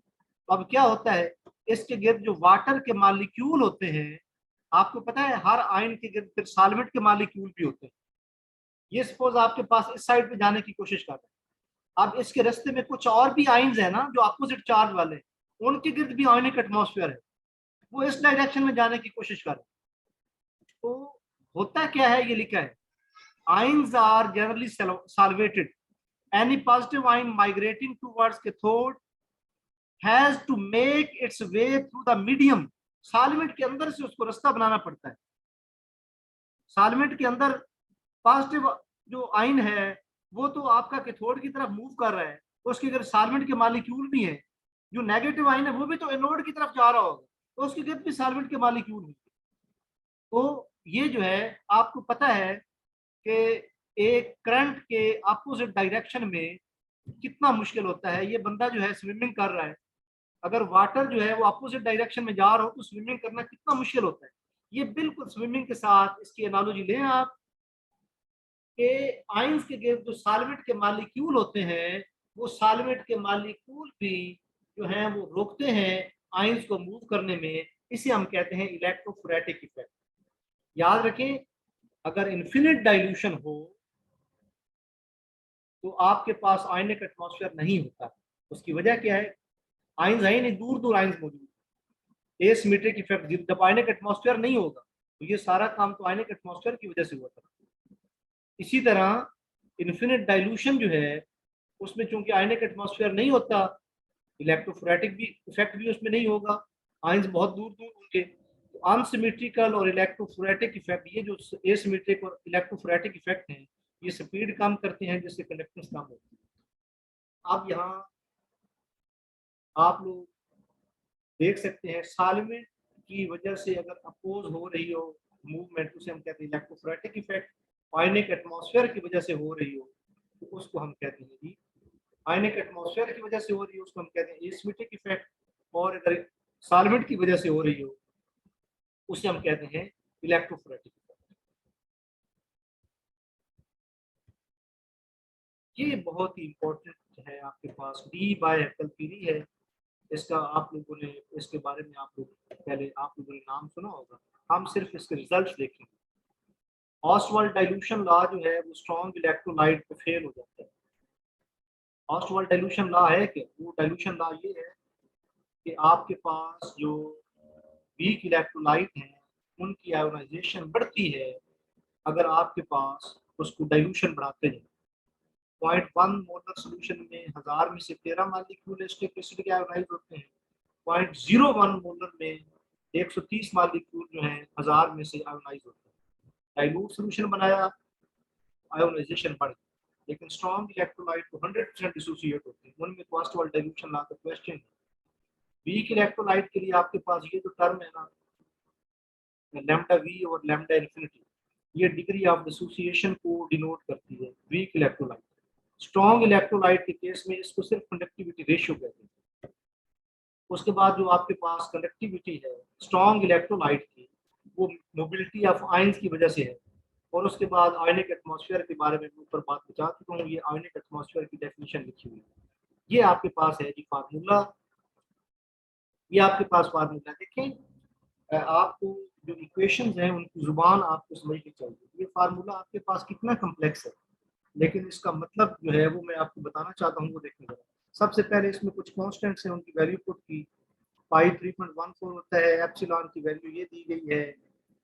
तो अब क्या होता है, इसके गिर्द जो वाटर के मॉलिक्यूल होते हैं, आपको पता है हर आयन के गिर्द फिर सॉल्वेंट के मॉलिक्यूल भी होते हैं। ये सपोज आपके पास इस साइड पे जाने की कोशिश कर रहा है, अब इसके रास्ते में कुछ और भी आयन्स है ना जो अपोजिट चार्ज वाले, उनके गिर्द भी आयनिक एटमॉस्फेयर है, वो इस डायरेक्शन में जाने की कोशिश कर रहे हैं। तो होता क्या है, ये लिखा है ions are generally solvated. Any positive ion migrating towards cathode has to make its way through the medium. Solvent के अंदर से उसको रास्ता बनाना पड़ता है। सॉल्वेंट के अंदर पॉजिटिव जो आयन है वो तो आपका कैथोड की तरफ मूव कर रहा है, तो उसके अगर सॉल्वेंट के मॉलिक्यूल भी है, जो नेगेटिव आयन है वो भी तो एनोड की तरफ जा रहा होगा, तो उसके गिर्द भी सॉल्वेंट के मॉलिक्यूल होंगे। तो ये जो है आपको पता है कि एक करंट के अपोजिट डायरेक्शन में कितना मुश्किल होता है। ये बंदा जो है स्विमिंग कर रहा है, अगर वाटर जो है वो अपोजिट डायरेक्शन में जा रहा हो तो स्विमिंग करना कितना मुश्किल होता है। ये बिल्कुल स्विमिंग के साथ इसकी एनालॉजी लें आप कि आयंस के गिर्द जो सॉल्वेंट के मॉलिक्यूल होते हैं वो सॉल्वेंट के मॉलिक्यूल भी जो हैं वो रोकते हैं आयंस को मूव करने में। इसे हम कहते हैं इलेक्ट्रोफोरेटिक इफेक्ट। याद रखें, अगर इन्फिनिट डाइल्यूशन हो तो आपके पास आयनिक एटमॉस्फेयर नहीं होता। उसकी वजह क्या है? आयंस है नहीं, दूर दूर आयंस मौजूद। एसिमेट्रिक इफेक्ट, जब आयनिक एटमॉस्फेयर नहीं होगा तो ये सारा काम तो आयनिक एटमॉस्फेयर की वजह से हुआ था। इसी तरह इन्फिनिट डाइल्यूशन जो है उसमें चूंकि आयनिक एटमॉस्फेयर नहीं होता, इलेक्ट्रोफोरेटिक भी इफेक्ट भी उसमें नहीं होगा, आयंस बहुत दूर दूर होंगे। तो अनसिमेट्रिकल और इलेक्ट्रोफोरेटिक इफेक्ट, ये जो एसिमेट्रिक और इलेक्ट्रोफोरेटिक इफेक्ट हैं, ये स्पीड कम करते हैं जिससे कंडक्टेंस कम होती है। अब यहाँ आप लोग देख सकते हैं सॉल्वेंट की वजह से अगर अपोज हो रही हो मूवमेंट, उसे हम कहते हैं इलेक्ट्रोफोरेटिक इफेक्ट। आयनिक एटमॉस्फेयर की वजह से हो रही हो तो उसको हम कहते हैं जी आयनिक एटमॉस्फेयर की वजह से हो रही है उसको हम कहते हैं एसिमेट्रिक इफेक्ट, और अगर सॉल्वेंट की वजह से हो रही हो उसे हम कहते हैं इलेक्ट्रोफोरेटिक इफेक्ट। ये बहुत ही इंपॉर्टेंट है, आपके पास डी बाय हैकेल थ्योरी है। इसका आप लोगों ने इसके बारे में आप लोगों ने नाम सुना होगा, हम सिर्फ इसके रिजल्ट्स देखेंगे। ऑस्वाल्ड डाइल्यूशन लॉ जो है वो स्ट्रॉन्ग इलेक्ट्रोलाइट पे फेल हो जाता है। ऑस्वाल्ड डाइल्यूशन लॉ है कि वो डाइल्यूशन लॉ ये है कि आपके पास जो वीक इलेक्ट्रोलाइट हैं उनकी आयोनाइजेशन बढ़ती है अगर आपके पास उसको डाइल्यूशन बढ़ाते हैं। 0.1 मोलर सोल्यूशन में 1000 में से 13 मॉलिक्यूल स्टिक एसिड के आयोनाइज होते हैं। 0.01 मोलर में 130 मॉलिक्यूल जो हैं 1000 में से आयोनाइज होते हैं। डाइल्यूट सोल्यूशन बनाया, आयोनाइजेशन बढ़ गई, लेकिन स्ट्रॉन्ग इलेक्ट्रोलाइट को 100% डिसोसिएट होते हैं, उनमें ऑस्वाल्ड डाइल्यूशन लॉ का क्वेश्चन है। वीक इलेक्ट्रोलाइट के लिए आपके पास ये जो टर्म है ना लैम्डा वी और लैम्डा इन्फिनिटी, ये डिग्री ऑफ डिसोसिएशन को डिनोट करती है वीक इलेक्ट्रोलाइट। स्ट्रॉन्ग इलेक्ट्रोलाइट के केस में इसको सिर्फ कंडक्टिविटी रेशियो कहते हैं। उसके बाद जो आपके पास कंडक्टिविटी है स्ट्रॉन्ग इलेक्ट्रोलाइट की वो मोबिलिटी ऑफ आयंस की वजह से है। और उसके बाद आयनिक एटमॉस्फेयर के बारे में ऊपर बात बता चुका हूँ, ये आयनिक एटमॉस्फेयर की डेफिनेशन लिखी हुई है। ये आपके पास है जी फार्मूला, ये आपके पास फार्मूला देखें। आपको जो इक्वेशंस हैं उनकी जुबान आपको समझनी चाहिए। ये फार्मूला आपके पास कितना कम्प्लेक्स है, लेकिन इसका मतलब जो है वो मैं आपको बताना चाहता हूँ, वो देखने जरा। सबसे पहले इसमें कुछ कॉन्स्टेंट्स हैं, उनकी वैल्यू पुट की। पाई 3.14 होता है, एप्सिलॉन की वैल्यू ये दी गई है,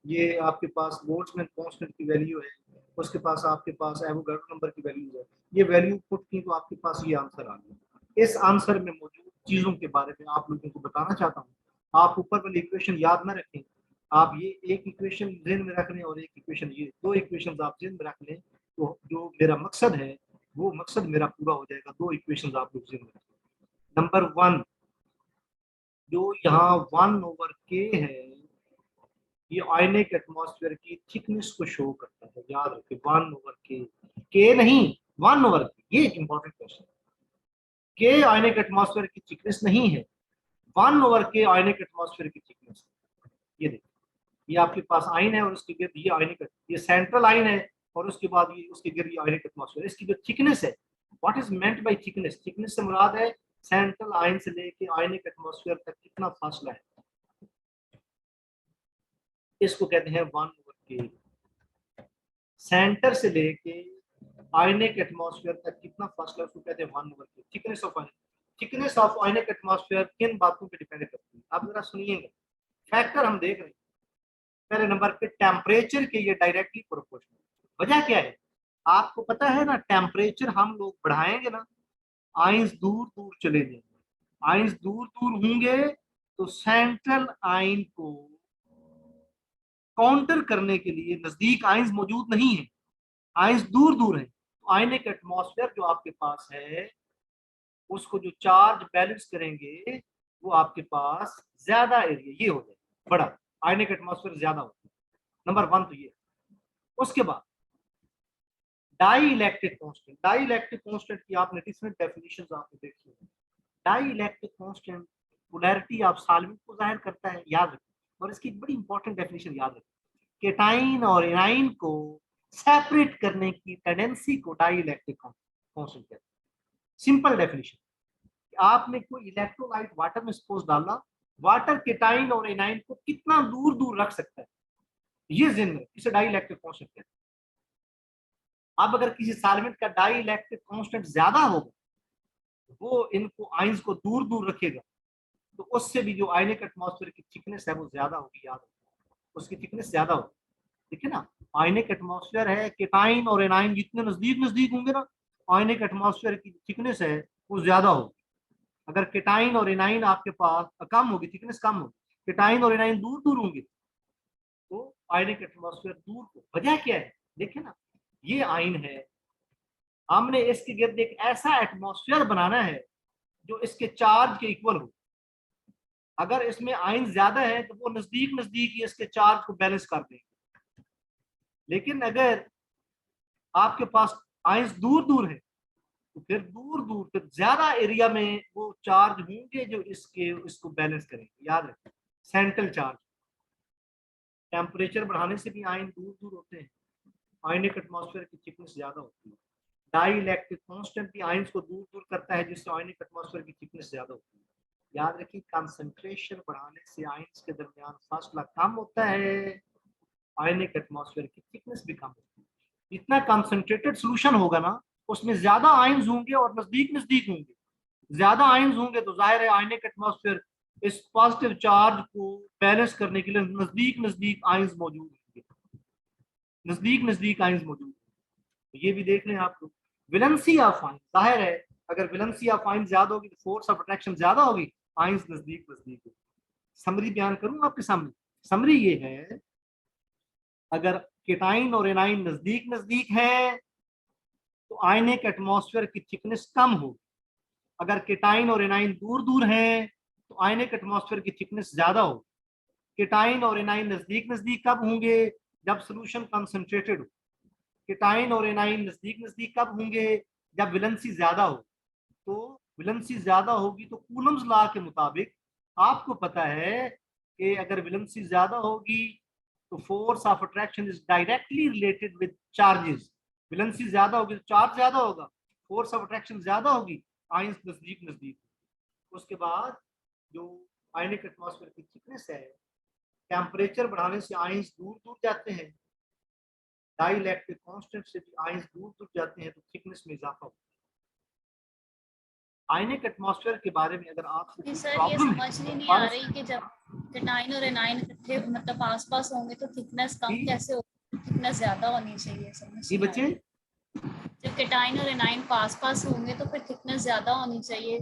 ये आपके पास बोल्ट्जमैन कांस्टेंट की वैल्यू है, उसके पास आपके पास एवोगाड्रो नंबर की वैल्यू है। ये वैल्यू पुट की तो आपके पास ये आंसर आ गया। इस आंसर में मौजूद चीजों के बारे में आप लोगों को बताना चाहता हूँ। आप ऊपर वाली इक्वेशन याद ना रखें, आप ये एक इक्वेशन ज़हन में रख लें और एक इक्वेशन, ये दो इक्वेशन आप ज़हन में रख लें, तो जो मेरा मकसद है वो मकसद मेरा पूरा हो जाएगा। दो इक्वेशन आप लोग ज़हन में रखें। नंबर 1 जो यहाँ 1/k है, ये आयनिक एटमॉस्फेयर की थिकनेस को शो करता है। याद रखें 1/k, के नहीं 1/k, ये एक इंपॉर्टेंट क्वेश्चन है। के आयनिक एटमॉस्फेयर की थिकनेस नहीं है, 1/k आयनिक एटमॉस्फेयर की थिकनेस। ये देखिए, ये आपके पास आयन है और उसके गिर्द ये आयनिक, ये सेंट्रल आयन है और उसके बाद ये उसके गिर्द ये आयनिक एटमॉस्फेयर। इसकी जो थिकनेस है, what is meant by thickness, thickness से मुराद है सेंट्रल आयन से लेके आयनिक एटमॉस्फेयर तक कितना फासला है, इसको कहते हैं 1/k। सेंटर से लेके आयनिक एटमॉस्फेयर तक कितना फासला, उसको कहते हैं 1/k। Thickness of ion, thickness of ionic atmosphere किन बातों पे डिपेंड करती है, आप जरा सुनिएगा। फैक्टर हम देख रहे हैं। पहले नंबर पे टेम्परेचर के ये डायरेक्टली प्रोपोर्शनल। वजह क्या है? आपको पता है ना, टेम्परेचर हम लोग बढ़ाएंगे ना, आइंस दूर दूर चले जाएंगे, आइंस दूर दूर होंगे तो सेंट्रल आइन को काउंटर करने के लिए नजदीक आइंस मौजूद नहीं है, आइंस दूर दूर है। तो आयनिक एटमॉस्फेयर जो आपके पास है उसको जो चार्ज बैलेंस करेंगे वो आपके पास ज्यादा एरिया ये हो जाएगा, बड़ा आयनिक एटमॉस्फेयर ज्यादा होता है। नंबर 1 तो ये। उसके बाद dielectric constant, dielectric constant की आपने डिफरेंट डेफिनेशंस आपने देखी है। Dielectric constant polarity of solvent को जाहिर करता है, याद रखें। और इसकी एक बड़ी इंपॉर्टेंट डेफिनेशन याद रखें, केटाइन और एनाइन को सेपरेट करने की टेंडेंसी को डाई इलेक्ट्रिक कांस्टेंट कहते हैं। सिंपल डेफिनेशन, आपने कोई इलेक्ट्रोलाइट वाटर में सपोज डाला, वाटर केटाइन और एनाइन को कितना दूर दूर रख सकता है, ये जिन इसे डाई इलेक्ट्रिक कांस्टेंट कहते हैं। अब अगर किसी सॉल्वेंट का डाई इलेक्ट्रिक कांस्टेंट ज्यादा होगा, वो इनको आइंस को दूर दूर रखेगा, तो उससे भी जो आयनिक एटमॉस्फेयर की थिकनेस है वो ज्यादा होगी, याद रखो उसकी थिकनेस ज्यादा होगी। ठीक है ना, आयनिक एटमॉस्फेयर है, केटाइन और एनाइन जितने नजदीक नजदीक होंगे ना, आयनिक एटमॉस्फेयर की थिकनेस है वो ज्यादा होगी। अगर केटाइन और एनाइन आपके पास कम होगी, थिकनेस कम होगी, केटाइन और एनाइन दूर दूर होंगे, तो आयनिक एटमॉस्फेयर दूर हो। वजह क्या है, देखिए ना, ये आयन है, हमने इसके गिर्द एक ऐसा एटमॉस्फेयर बनाना है जो इसके चार्ज के इक्वल हो। अगर इसमें आयन ज्यादा है तो वो नजदीक नजदीक ही इसके चार्ज को बैलेंस कर देंगे, लेकिन अगर आपके पास आयन दूर दूर है तो फिर दूर दूर फिर ज्यादा एरिया में वो चार्ज होंगे जो इसको बैलेंस करेंगे। याद रखें, सेंट्रल चार्ज। टेम्परेचर बढ़ाने से भी आयन दूर दूर होते हैं, आयनिक एटमॉस्फेयर की थिकनेस ज्यादा होती है। डाई इलेक्ट्रिक कांस्टेंट भी आयंस को दूर दूर करता है, जिससे आयनिक एटमॉस्फेयर की थिकनेस ज्यादा होती है। याद रखिए, कंसंट्रेशन बढ़ाने से आयंस के दरमियान फासला कम होता है, आयनिक एटमॉस्फेयर की थिकनेस भी कम होती है। जितना कंसंट्रेटेड सॉल्यूशन होगा ना, उसमें ज्यादा आयंस होंगे और नजदीक नजदीक होंगे। ज्यादा आयंस होंगे तो जाहिर है आयनिक एटमॉस्फेयर इस पॉजिटिव चार्ज को बैलेंस करने के लिए नजदीक नजदीक आयंस मौजूद होंगे, नजदीक नजदीक आयंस मौजूद। ये भी देख लें आप लोग। वैलेंसी ऑफ आयन, जाहिर है अगर वैलेंसी ऑफ आयन ज्यादा होगी तो फोर्स ऑफ अट्रैक्शन ज्यादा होगी, आयंस नजदीक नजदीक होगी। समरी बयान करूं आपके सामने। समरी ये है, अगर केटाइन और एनाइन नजदीक नजदीक है तो आयनिक एटमॉस्फेयर की थिकनेस कम होगी। अगर केटाइन और एनाइन दूर दूर हैं तो आयनिक एटमॉस्फेयर की थिकनेस ज्यादा होगी। केटाइन और एनाइन नजदीक नजदीक कब होंगे, जब सोल्यूशन कंसंट्रेटेड हो। केटाइन और एनाइन नजदीक नजदीक कब होंगे, जब वैलेंसी ज्यादा हो। तो वैलेंसी ज्यादा होगी तो कूलम्स लॉ के मुताबिक आपको पता है कि अगर वैलेंसी ज्यादा होगी तो force of attraction is directly related with charges. Valency ज्यादा होगी तो चार्ज ज्यादा होगा, फोर्स ऑफ अट्रैक्शन ज्यादा होगी, आयंस नजदीक नजदीक। उसके बाद जो आयनिक एटमॉस्फेयर की थिकनेस है, टेम्परेचर बढ़ाने से आयंस दूर दूर जाते हैं, डाई इलेक्ट्रिक कांस्टेंट से भी आयंस दूर दूर जाते हैं, तो थिकनेस में इजाफा होता है। आयनिक एटमॉस्फेयर के बारे में अगर आपको जी सर, ये प्रॉब्लम समझ ही नहीं आ रही कि जब केटाइन और एनाइन इकट्ठे मतलब आस पास होंगे तो थिकनेस कम जी। कैसे होगी, थिकनेस ज्यादा होनी चाहिए, समझ जी नहीं आ बच्चे, रही। जब केटाइन और एनाइन पास पास होंगे तो फिर थिकनेस ज्यादा होनी चाहिए,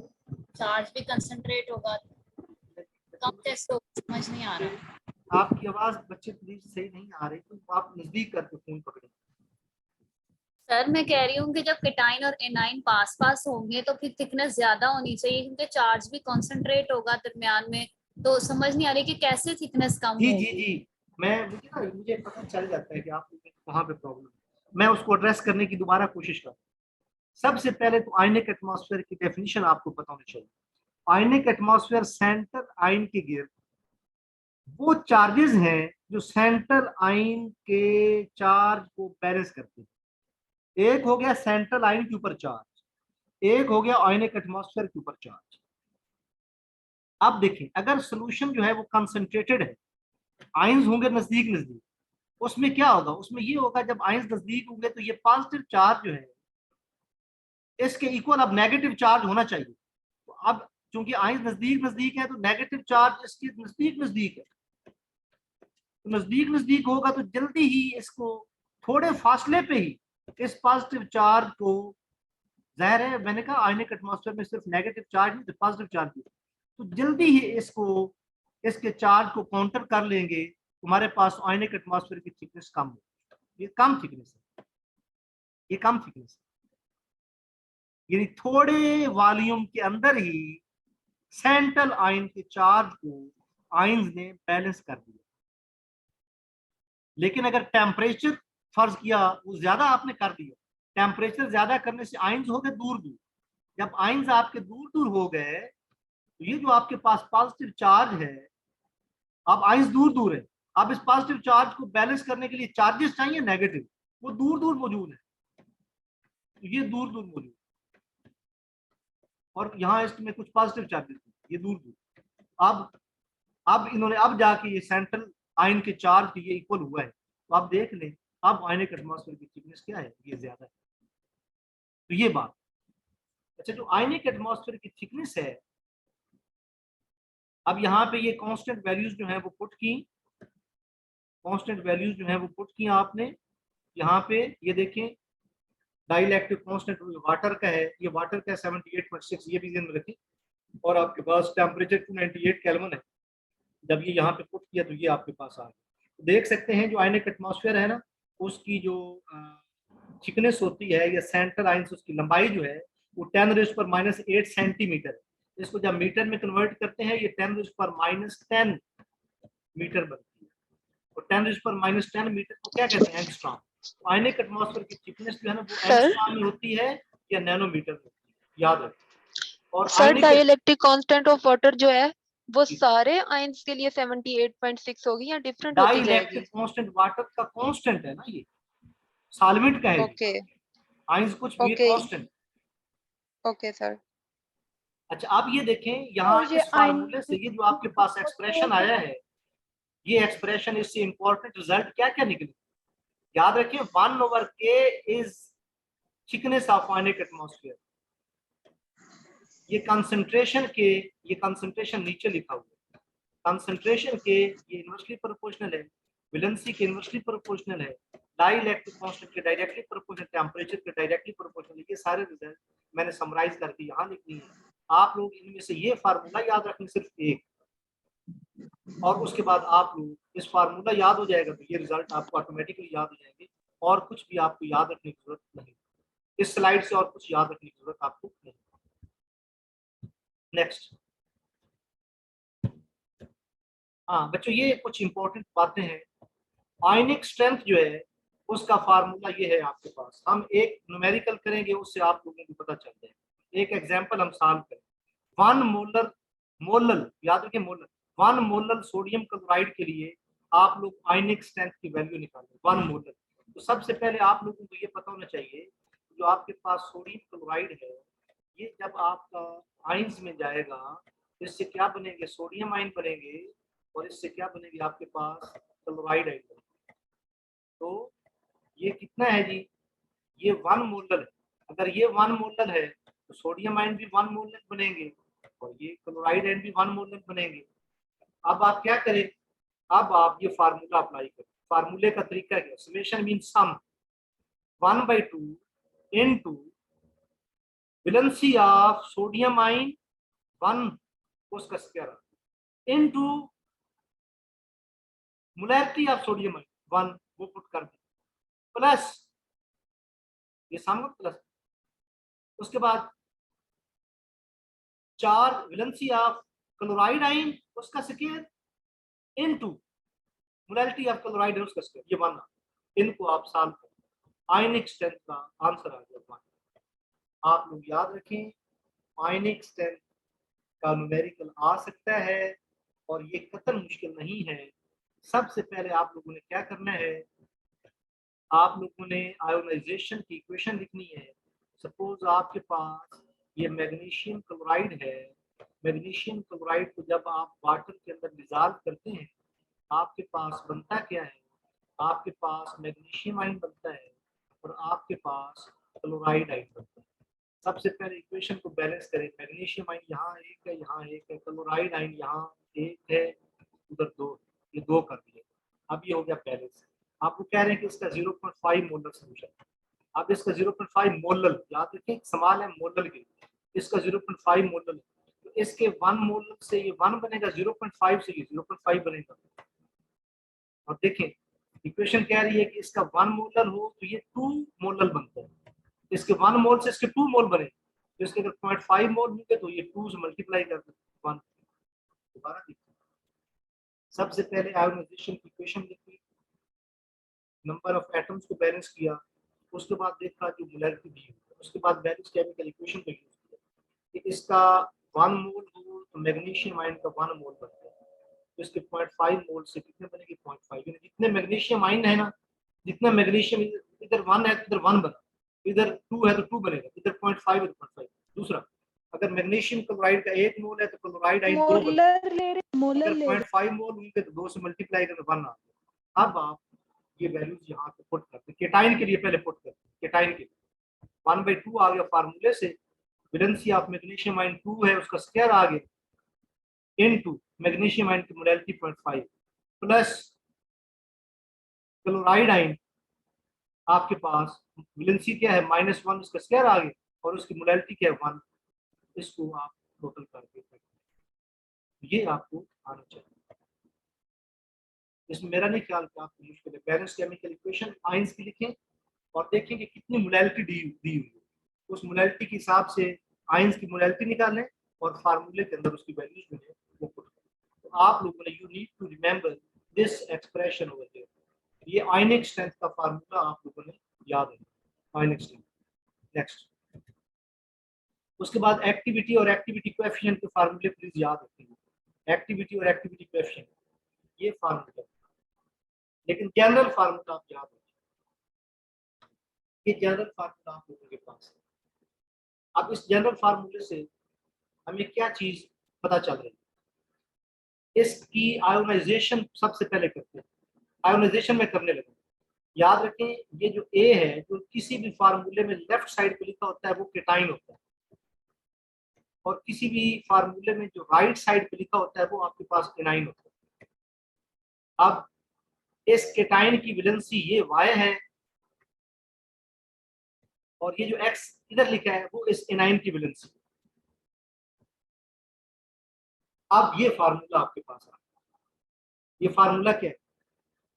चार्ज भी कंसंट्रेट होगा, कम कैसे होगा, समझ नहीं आ रहा है। आपकी आवाज बच्चे प्लीज सही नहीं आ रही, तो आप नजदीक करके फोन पकड़े। सर मैं कह रही हूँ कि जब केटाइन और एनाइन पास पास होंगे तो फिर थिकनेस ज्यादा होनी चाहिए, क्योंकि चार्ज भी कंसंट्रेट होगा दरमियान में, तो समझ नहीं आ रही कि कैसे थिकनेस कम जी होगी। जी जी, मुझे पता चल जाता है कि आपको कहाँ पे प्रॉब्लम है, मैं उसको एड्रेस करने की दोबारा कोशिश करूँ। सबसे पहले तो आयनिक एटमॉस्फेयर की डेफिनेशन आपको पता होनी चाहिए। आयनिक एटमॉस्फेयर सेंट्रल आयन के गिर्द वो चार्जेस हैं जो सेंट्रल आयन के चार्ज को बैलेंस करते हैं। एक हो गया सेंट्रल आयन के ऊपर चार्ज, एक हो गया आयनिक एटमॉस्फेयर के ऊपर चार्ज। अब देखें, अगर सोल्यूशन जो है वो कंसंट्रेटेड है, आयंस होंगे नजदीक नजदीक, उसमें क्या होगा, उसमें ये होगा जब आयंस नजदीक होंगे तो ये पॉजिटिव चार्ज जो है इसके इक्वल अब नेगेटिव चार्ज होना चाहिए। तो अब चूंकि आयंस नजदीक नजदीक है तो नेगेटिव चार्ज इसके नजदीक नजदीक है, तो नजदीक नजदीक होगा तो जल्दी ही इसको थोड़े फासले पे ही इस पॉजिटिव चार्ज को, जाहिर है मैंने कहा आयनिक एटमॉस्फेयर में सिर्फ नेगेटिव चार्ज नहीं, पॉजिटिव चार्ज भी, तो जल्दी ही इसको, इसके चार्ज को काउंटर कर लेंगे, हमारे पास आयनिक एटमॉस्फेयर की थिकनेस कम हो। ये कम थिकनेस है, ये कम थिकनेस है, यानी थोड़े वॉल्यूम के अंदर ही सेंट्रल आयन के चार्ज को आयंस ने बैलेंस कर दिया। लेकिन अगर टेम्परेचर फर्ज किया वो ज्यादा आपने कर दिया, टेम्परेचर ज्यादा करने से आयंस हो गए दूर दूर, जब आयंस आपके दूर दूर हो गए तो ये जो आपके पास पॉजिटिव चार्ज है, अब आयंस दूर दूर है, अब इस पॉजिटिव चार्ज को बैलेंस करने के लिए चार्जेस चाहिए नेगेटिव, वो दूर दूर मौजूद है, तो ये दूर दूर मौजूद, और यहाँ इसमें कुछ पॉजिटिव चार्जेस ये दूर दूर। अब इन्होंने अब जाके ये सेंट्रल आयन के चार्ज के ये इक्वल हुआ है, तो आप देख लें अब आयनिक एटमॉस्फेयर की थिकनेस क्या है, ये ज्यादा है। तो ये बात। अच्छा, जो आयनिक एटमॉस्फेयर की थिकनेस है, अब यहाँ पे ये कांस्टेंट वैल्यूज जो है वो पुट की, कांस्टेंट वैल्यूज जो है वो पुट की आपने यहाँ पे, ये देखें डाइलेक्ट्रिक कांस्टेंट वाटर का है, ये वाटर का 78.6, ये भी ध्यान में रखें, और आपके पास टेम्परेचर 298 केल्विन है। जब ये यहाँ पे पुट किया तो ये आपके पास आ गया। तो देख सकते हैं जो आयनिक एटमॉस्फेयर है ना, उसकी जो थिकनेस होती है या सेंट्रल आयन से उसकी लंबाई जो है वो 10⁻⁻8 सेंटीमीटर है। इसको जब मीटर में कन्वर्ट करते हैं ये 10⁻10 मीटर बनती है, और 10⁻10 मीटर को क्या कहते हैं, एंगस्ट्रॉम। आयनिक एटमॉस्फेयर की थिकनेस जो है ना वो एंगस्ट्रॉम में होती है या नैनोमीटर में होती है, याद रखें। और sir dielectric constant of water जो है वो सारे आयंस के लिए 78.6 होगी या डिफरेंट होती जाएगी? डाइलेक्ट्रिक कांस्टेंट वाटर का कांस्टेंट है ना, ये सॉल्वेंट का है, ओके आयंस कुछ भी ओके कांस्टेंट। Okay sir. अच्छा, आप ये देखें यहाँ और ये इस फार्मूले से ये जो आपके पास एक्सप्रेशन आया है, ये एक्सप्रेशन, इससे इंपॉर्टेंट रिजल्ट क्या क्या निकले, याद रखें 1/k is thickness of ionic atmosphere. ये कंसंट्रेशन के, ये कंसंट्रेशन नीचे लिखा हुआ है, कंसंट्रेशन के ये इनवर्सली प्रोपोर्शनल है, वैलेंसी के इनवर्सली प्रोपोर्शनल है, डाइलेक्ट्रिक कांस्टेंट के डायरेक्टली प्रोपोर्शनल, टेम्परेचर के डायरेक्टली प्रोपोर्शनल। ये सारे रिजल्ट मैंने समराइज करके यहाँ लिखनी है। आप लोग इनमें से ये फार्मूला याद रखें सिर्फ एक, और उसके बाद आप लोग इस फार्मूला याद हो जाएगा तो ये रिजल्ट आपको ऑटोमेटिकली याद हो जाएंगे, और कुछ भी आपको याद रखने की जरूरत नहीं, इस स्लाइड से और कुछ याद रखने की जरूरत आपको नहीं। नेक्स्ट, हाँ बच्चों ये कुछ इंपॉर्टेंट बातें हैं। आयनिक स्ट्रेंथ जो है उसका फार्मूला ये है आपके पास, हम एक न्यूमेरिकल करेंगे उससे आप लोगों को पता चल जाएगा। एक एग्जांपल हम सॉल्व करें, 1 मोलर याद रखें मोलर, 1 मोलर सोडियम क्लोराइड के लिए आप लोग आयनिक स्ट्रेंथ की वैल्यू निकालें 1 मोलर। तो सबसे पहले आप लोगों को ये पता होना चाहिए जो आपके पास सोडियम क्लोराइड है, ये जब आपका आयंस में जाएगा तो इससे क्या बनेंगे, सोडियम आयन बनेंगे, और इससे क्या बनेगी आपके पास क्लोराइड आयन बनेगी। तो ये कितना है जी, ये 1 मोलर है। अगर ये 1 मोलर है तो सोडियम आयन भी 1 मोलर बनेंगे, और ये क्लोराइड आयन भी 1 मोलर बनेंगे। अब आप क्या करें, अब आप ये फार्मूला अप्लाई करें। फार्मूले का तरीका क्या, summation mean sum 1/2 into valency of sodium ion 1 उसका square into molarity of sodium ion 1, वो पुट कर दें, प्लस ये सामने प्लस, उसके बाद 4 वैलेंसी ऑफ क्लोराइड आयन उसका square into molarity of chloride उसका स्क्वायर, ये 1। इनको आप सॉल्व करें, आयनिक स्ट्रेंथ का आंसर आ गया 1। आप लोग याद रखें आयनिक स्ट्रेंथ का न्यूमेरिकल आ सकता है और ये कतई मुश्किल नहीं है। सबसे पहले आप लोगों ने क्या करना है, आप लोगों ने आयोनाइजेशन की इक्वेशन लिखनी है। सपोज आपके पास ये मैग्नीशियम क्लोराइड है, मैग्नीशियम क्लोराइड को जब आप वाटर के अंदर डिजॉल्व करते हैं आपके पास बनता क्या है, आपके पास मैग्नीशियम आयन बनता है और आपके पास क्लोराइड आयन बनता है। सबसे पहले इक्वेशन को बैलेंस करें, मैग्नीशियम आयन यहाँ एक है, यहाँ एक है, क्लोराइड आयन यहाँ एक है, उधर 2, ये 2 कर दिए। अब ये हो गया बैलेंस। आपको कह रहे हैं कि इसका 0.5 मोलर सोल्यूशन, अब इसका 0.5 मोलल, याद रखें सवाल है मोलल के, इसका 0.5 मोलल, तो इसके 1 मोलल से ये 1 बनेगा, 0.5 से ये 0.5 बनेगा। और देखें इक्वेशन कह रही है कि इसका 1 मोलल हो तो ये 2 मोलल बनता है, इसके 1 मोल से इसके 2 मोल बने, तो इसके अगर 0.5 मोल होंगे तो ये 2 से मल्टीप्लाई कर दो 1। दोबारा देखिए, सबसे पहले आयोनाइजेशन की इक्वेशन लिखी, नंबर ऑफ एटम्स को बैलेंस किया, उसके बाद देखा जो मोलैरिटी दी हुई, उसके बाद बैलेंस केमिकल इक्वेशन को यूज किया कि इसका 1 मोल हो तो मैग्नीशियम आयन का 1 मोल बनता है, तो इसके 0.5 मोल से कितने बनेंगे 0.5, जितने मैग्नीशियम आयन है ना, जितना मैग्नीशियम इधर 1 है तो इधर 1 बना, इधर 2 है तो 2 बनेगा, इधर 0.5 है तो 0.5। दूसरा, अगर मैग्नीशियम क्लोराइड का 1 मोल है तो क्लोराइड आयन 2 बनेगा, मोलर अगर ले 0.5 मोल होंगे तो 2 से मल्टीप्लाई करके 1 आ गया। अब आप ये वैल्यूज यहाँ पे पुट करते हैं, केटाइन के लिए पहले पुट करते हैं, केटाइन के लिए 1/2 आ गया फार्मूले से, वैलेंसी ऑफ मैग्नीशियम आयन 2 है उसका स्क्वायर आ गया इनटू मैग्नीशियम आयन की मोलैरिटी 0.5 प्लस क्लोराइड आयन आपके पास वैलेंसी क्या है -1, इसका स्क्वायर आ गया और उसकी मोलैरिटी क्या है 1, इसको आप टोटल करके ये आपको आना चाहिए। इसमें मेरा नहीं ख्याल कि आपको मुश्किल है। बैलेंस केमिकल इक्वेशन आयंस की लिखें और देखें कि कितनी मोलैरिटी दी हुई है, उस मोलैरिटी के हिसाब से आयंस की मोलैरिटी निकालें और फार्मूले के अंदर उसकी वैल्यूज जो है वो पुट करें। तो आप लोगों ने you need to remember this expression over there, ये आयनिक स्ट्रेंथ का फार्मूला आप लोगों ने याद रखना, आयनिक स्ट्रेंथ। नेक्स्ट, उसके बाद एक्टिविटी और एक्टिविटी कोएफिशिएंट के फार्मूले प्लीज याद रखेंगे। एक्टिविटी और एक्टिविटी कोएफिशिएंट ये फार्मूला, लेकिन जनरल फार्मूला आप याद रखें, ये जनरल फार्मूला आप लोगों के पास है। अब इस जनरल फार्मूले से हमें क्या चीज पता चल रही है, इसकी आयोनाइजेशन सबसे पहले करते हैं, आयोनाइजेशन में करने लगे। याद रखें ये जो ए है, जो किसी भी फार्मूले में लेफ्ट साइड पे लिखा होता है वो केटाइन होता है, और किसी भी फार्मूले में जो राइट साइड पे लिखा होता है वो आपके पास एनाइन होता है। अब इस केटाइन की वैलेंसी ये Y है और ये जो X इधर लिखा है वो इस एनाइन की वैलेंसी। अब ये फार्मूला आपके पास आ, ये फार्मूला क्या है,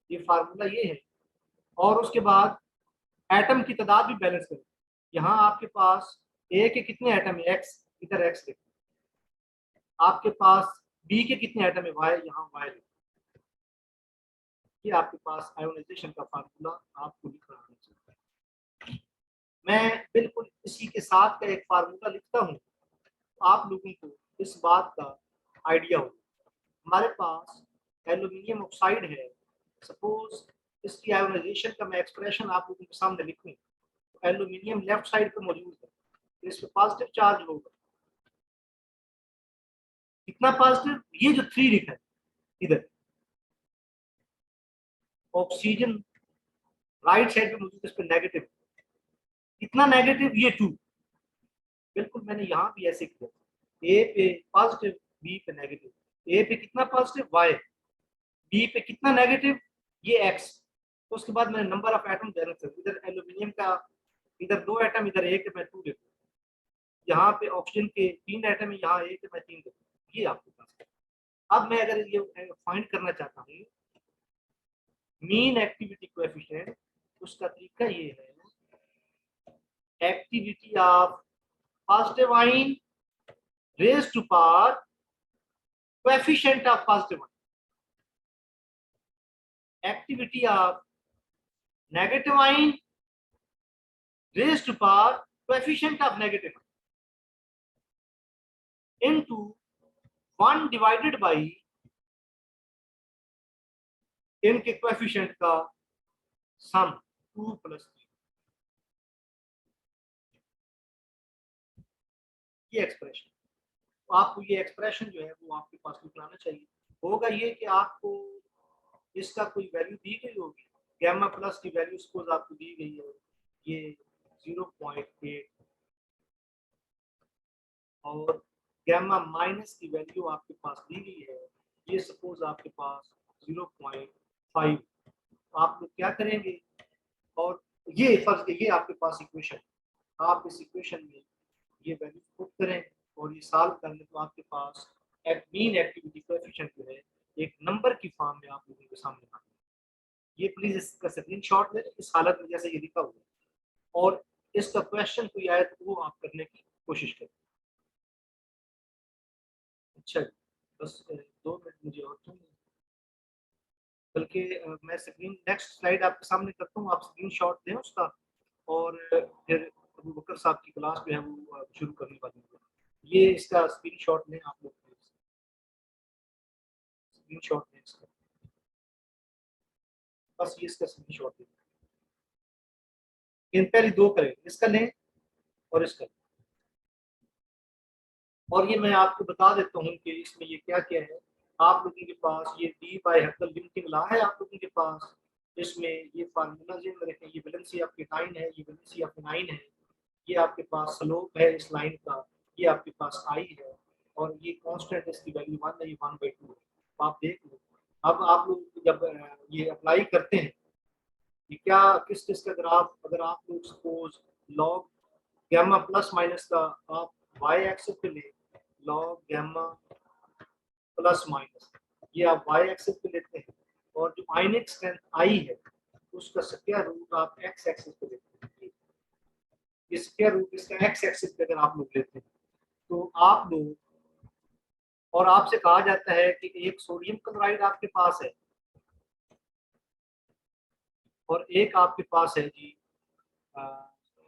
ये फार्मूला ये है, और उसके बाद एटम की तादाद भी बैलेंस करें। यहाँ आपके पास A के कितने एटम है X, इधर X लिखो, आपके पास B के कितने एटम है Y, यहाँ Y लिखो। ये आपके पास आयोनाइजेशन का फार्मूला आपको लिखना आना चाहिए। मैं बिल्कुल इसी के साथ का एक फार्मूला लिखता हूँ, आप लोगों को इस बात का आइडिया हो। हमारे पास एल्यूमिनियम ऑक्साइड है, सपोज इसकी आयोनाइजेशन का मैं एक्सप्रेशन आप लोगों के सामने लिखूं, तो एल्यूमिनियम लेफ्ट साइड पे मौजूद है, तो इस पे पॉजिटिव चार्ज होगा, कितना पॉजिटिव, ये जो 3 लिखा है इधर। ऑक्सीजन राइट साइड पे मौजूद है, इस पे नेगेटिव, कितना नेगेटिव, ये 2। बिल्कुल मैंने यहाँ भी ऐसे किया, ए पे पॉजिटिव, बी पे नेगेटिव, ए पे कितना पॉजिटिव Y, बी पे कितना नेगेटिव ये X। तो उसके बाद मैंने नंबर ऑफ एटम बैलेंस कर, इधर एल्यूमिनियम का इधर 2 एटम, इधर 1 है, मैं 2 लेता हूँ, यहाँ पे ऑक्सीजन के 3 एटम है, यहाँ 1 है, मैं 3 लेता हूँ, ये आपके पास है। अब मैं अगर ये फाइंड करना चाहता हूँ मीन एक्टिविटी कोएफिशिएंट, उसका तरीका ये है, activity of positive ion raised to power coefficient of positive ion, activity of negative ion raised to power coefficient of negative ion into 1 divided by इनके कोएफिशिएंट का सम 2 + 3। ये एक्सप्रेशन, तो आपको ये एक्सप्रेशन जो है वो आपके पास निकलाना चाहिए। होगा ये कि आपको इसका कोई वैल्यू दी गई होगी, गैमा प्लस की वैल्यू सपोज आपको दी गई है ये 0.8 और गैमा माइनस की वैल्यू आपके पास दी गई है ये सपोज आपके पास 0.5। आप लोग क्या करेंगे और ये फर्ज ये आपके पास इक्वेशन, आप इस इक्वेशन में ये वैल्यू पुट करें और ये सॉल्व कर लें तो आपके पास मीन एक्टिविटी कोएफिशिएंट जो है एक नंबर की फॉर्म में आप लोगों के सामने आ गया। ये प्लीज इसका स्क्रीनशॉट ले लें इस हालत में जैसे ये लिखा हुआ है, और इसका क्वेश्चन कोई आए तो वो आप करने की कोशिश करें। अच्छा बस 2 मिनट मुझे और चाहिए, बल्कि मैं स्क्रीन नेक्स्ट स्लाइड आपके सामने करता हूँ, आप स्क्रीनशॉट दें उसका और फिर अबू बकर साहब की क्लास जो है वो शुरू करने वाली है। ये इसका स्क्रीनशॉट लें आप लोग, स्क्रीनशॉट लें इसका, बस ये इसका स्क्रीनशॉट लें। इन पहले 2 करें, इसका लें और इसका लें। और ये मैं आपको बता देता हूँ कि इसमें ये क्या क्या है। आप लोगों के पास ये डी बाय हैकल लिमिटिंग लॉ है आप लोगों के पास, इसमें ये फार्मूला जो रखें, ये वैलेंसी ऑफ केटाइन है, ये वैलेंसी ऑफ एनाइन है, ये आपके पास स्लोप है इस लाइन का, ये आपके पास आई है, और ये कांस्टेंट इसकी वैल्यू 1 है, ये 1/2 है। तो आप देख लो, अब आप लोग जब ये अप्लाई करते हैं, ये क्या किस किस का ग्राफ, अगर आप लोग suppose log gamma plus minus का आप वाई एक्सिस पे ले, लॉग गैमा प्लस माइनस, ये आप वाई एक्सिस पे लेते हैं, और जो आयनिक स्ट्रेंथ आई है उसका स्क्वायर रूट आप एक्स एक्सिस पे लेते हैं। ये स्क्वायर रूट इसका एक्स एक्सिस पे अगर आप लोग लेते हैं तो आप लोग, और आपसे कहा जाता है कि एक सोडियम क्लोराइड आपके पास है और एक आपके पास है जी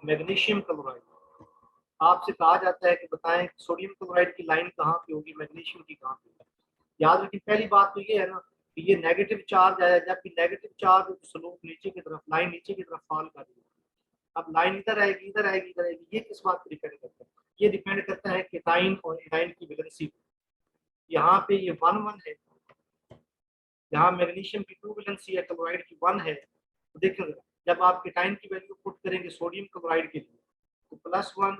मैग्नीशियम क्लोराइड। आपसे कहा जाता है कि बताएं सोडियम क्लोराइड की लाइन कहाँ पे होगी, मैग्नीशियम की कहाँ पे होगी। याद रखिए पहली बात तो ये है ना कि ये नेगेटिव चार्ज आया, जबकि नेगेटिव चार्ज स्लोप नीचे की तरफ, लाइन नीचे की तरफ फॉल कर रही है। अब लाइन इधर आएगी इधर आएगी इधर आएगी, ये किस बात पर डिपेंड करता है? ये डिपेंड करता है केटाइन और एनाइन की वैलेंसी। यहाँ पे ये 1 है, यहाँ मैग्नीशियम की 2 वैलेंसी है, क्लोराइड की 1 है। तो देखिए जब आप केटाइन की वैल्यू पुट करेंगे सोडियम क्लोराइड के लिए तो +1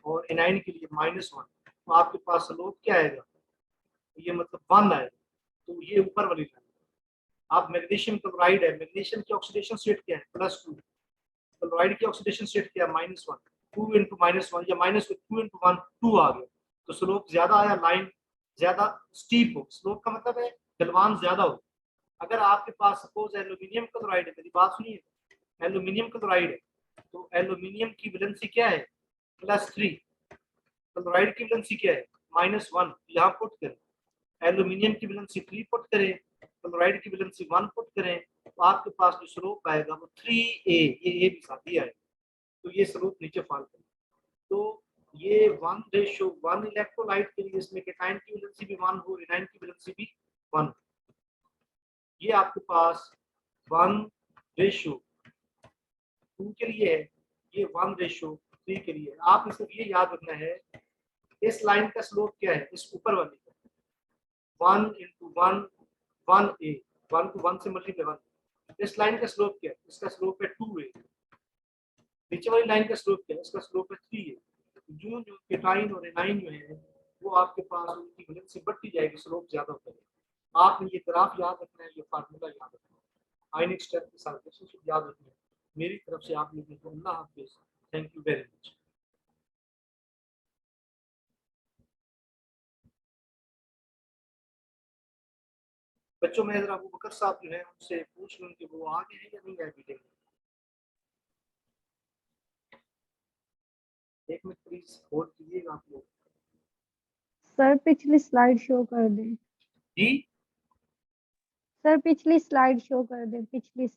और एनाइन के लिए -1, तो आपके पास स्लोप क्या आएगा, ये मतलब 1 आएगा। तो ये ऊपर वाली लाइन। आप मैग्नीशियम क्लोराइड है, मैग्नीशियम की ऑक्सीडेशन स्टेट क्या है +2, क्लोराइड की ऑक्सीडेशन स्टेट क्या है -1, 2 × -1 या -2 × 1 2 आ गया, तो स्लोप ज्यादा आया, लाइन ज्यादा स्टीप हो, स्लोप का मतलब है ढलवान ज्यादा हो। अगर आपके पास सपोज एल्यूमिनियम क्लोराइड है, मेरी बात सुनिए, एल्यूमिनियम क्लोराइड है तो एल्यूमिनियम की वैलेंसी क्या है +3, क्लोराइड की वैलेंसी क्या है -1, यहाँ पुट करें, एल्यूमिनियम की वैलेंसी 3 पुट करें, क्लोराइड की वैलेंसी 1 पुट करें, तो आपके पास जो स्लोप आएगा वो 3a, ये भी साथ ही आएगा, तो ये स्लोप नीचे फॉल करेगा। तो ये 1:1 इलेक्ट्रोलाइट के लिए इसमें केटाइन की वैलेंसी भी 1 हो, एनाइन की वैलेंसी भी 1 हो। ये आपके पास 1:2 के लिए है, ये 1:3 के लिए है। आप सिर्फ ये याद रखना है इस लाइन का स्लोप क्या है, इस ऊपर वाली का 1 × 1 1a, 1 को 1 से मल्टीप्लाई 1। इस लाइन का स्लोप क्या है, इसका स्लोप है 2a। नीचे वाली लाइन का स्लोप क्या है, इसका स्लोप है 3a। जो जो केटाइन और एनाइन जो है वो आपके पास उनकी वैलेंसी बढ़ती जाएगी, स्लोप ज्यादा होता है। आपने ये ग्राफ याद रखना है, ये फार्मूला याद रखना है, आयनिक स्ट्रेंथ के साथ रिलेशनशिप याद रखना है। मेरी तरफ से आप लोगों को अल्लाह हाफिज, थैंक यू वेरी मच। बच्चों में अबू बकर साहब जो है उनसे पूछ लूं कि वो आगे हैं या नहीं है मीटिंग में। एक मिनट प्लीज होल्ड कीजिएगा आप लोग। सर पिछली स्लाइड शो कर दें। जी सर पिछली स्लाइड शो कर दें, पिछली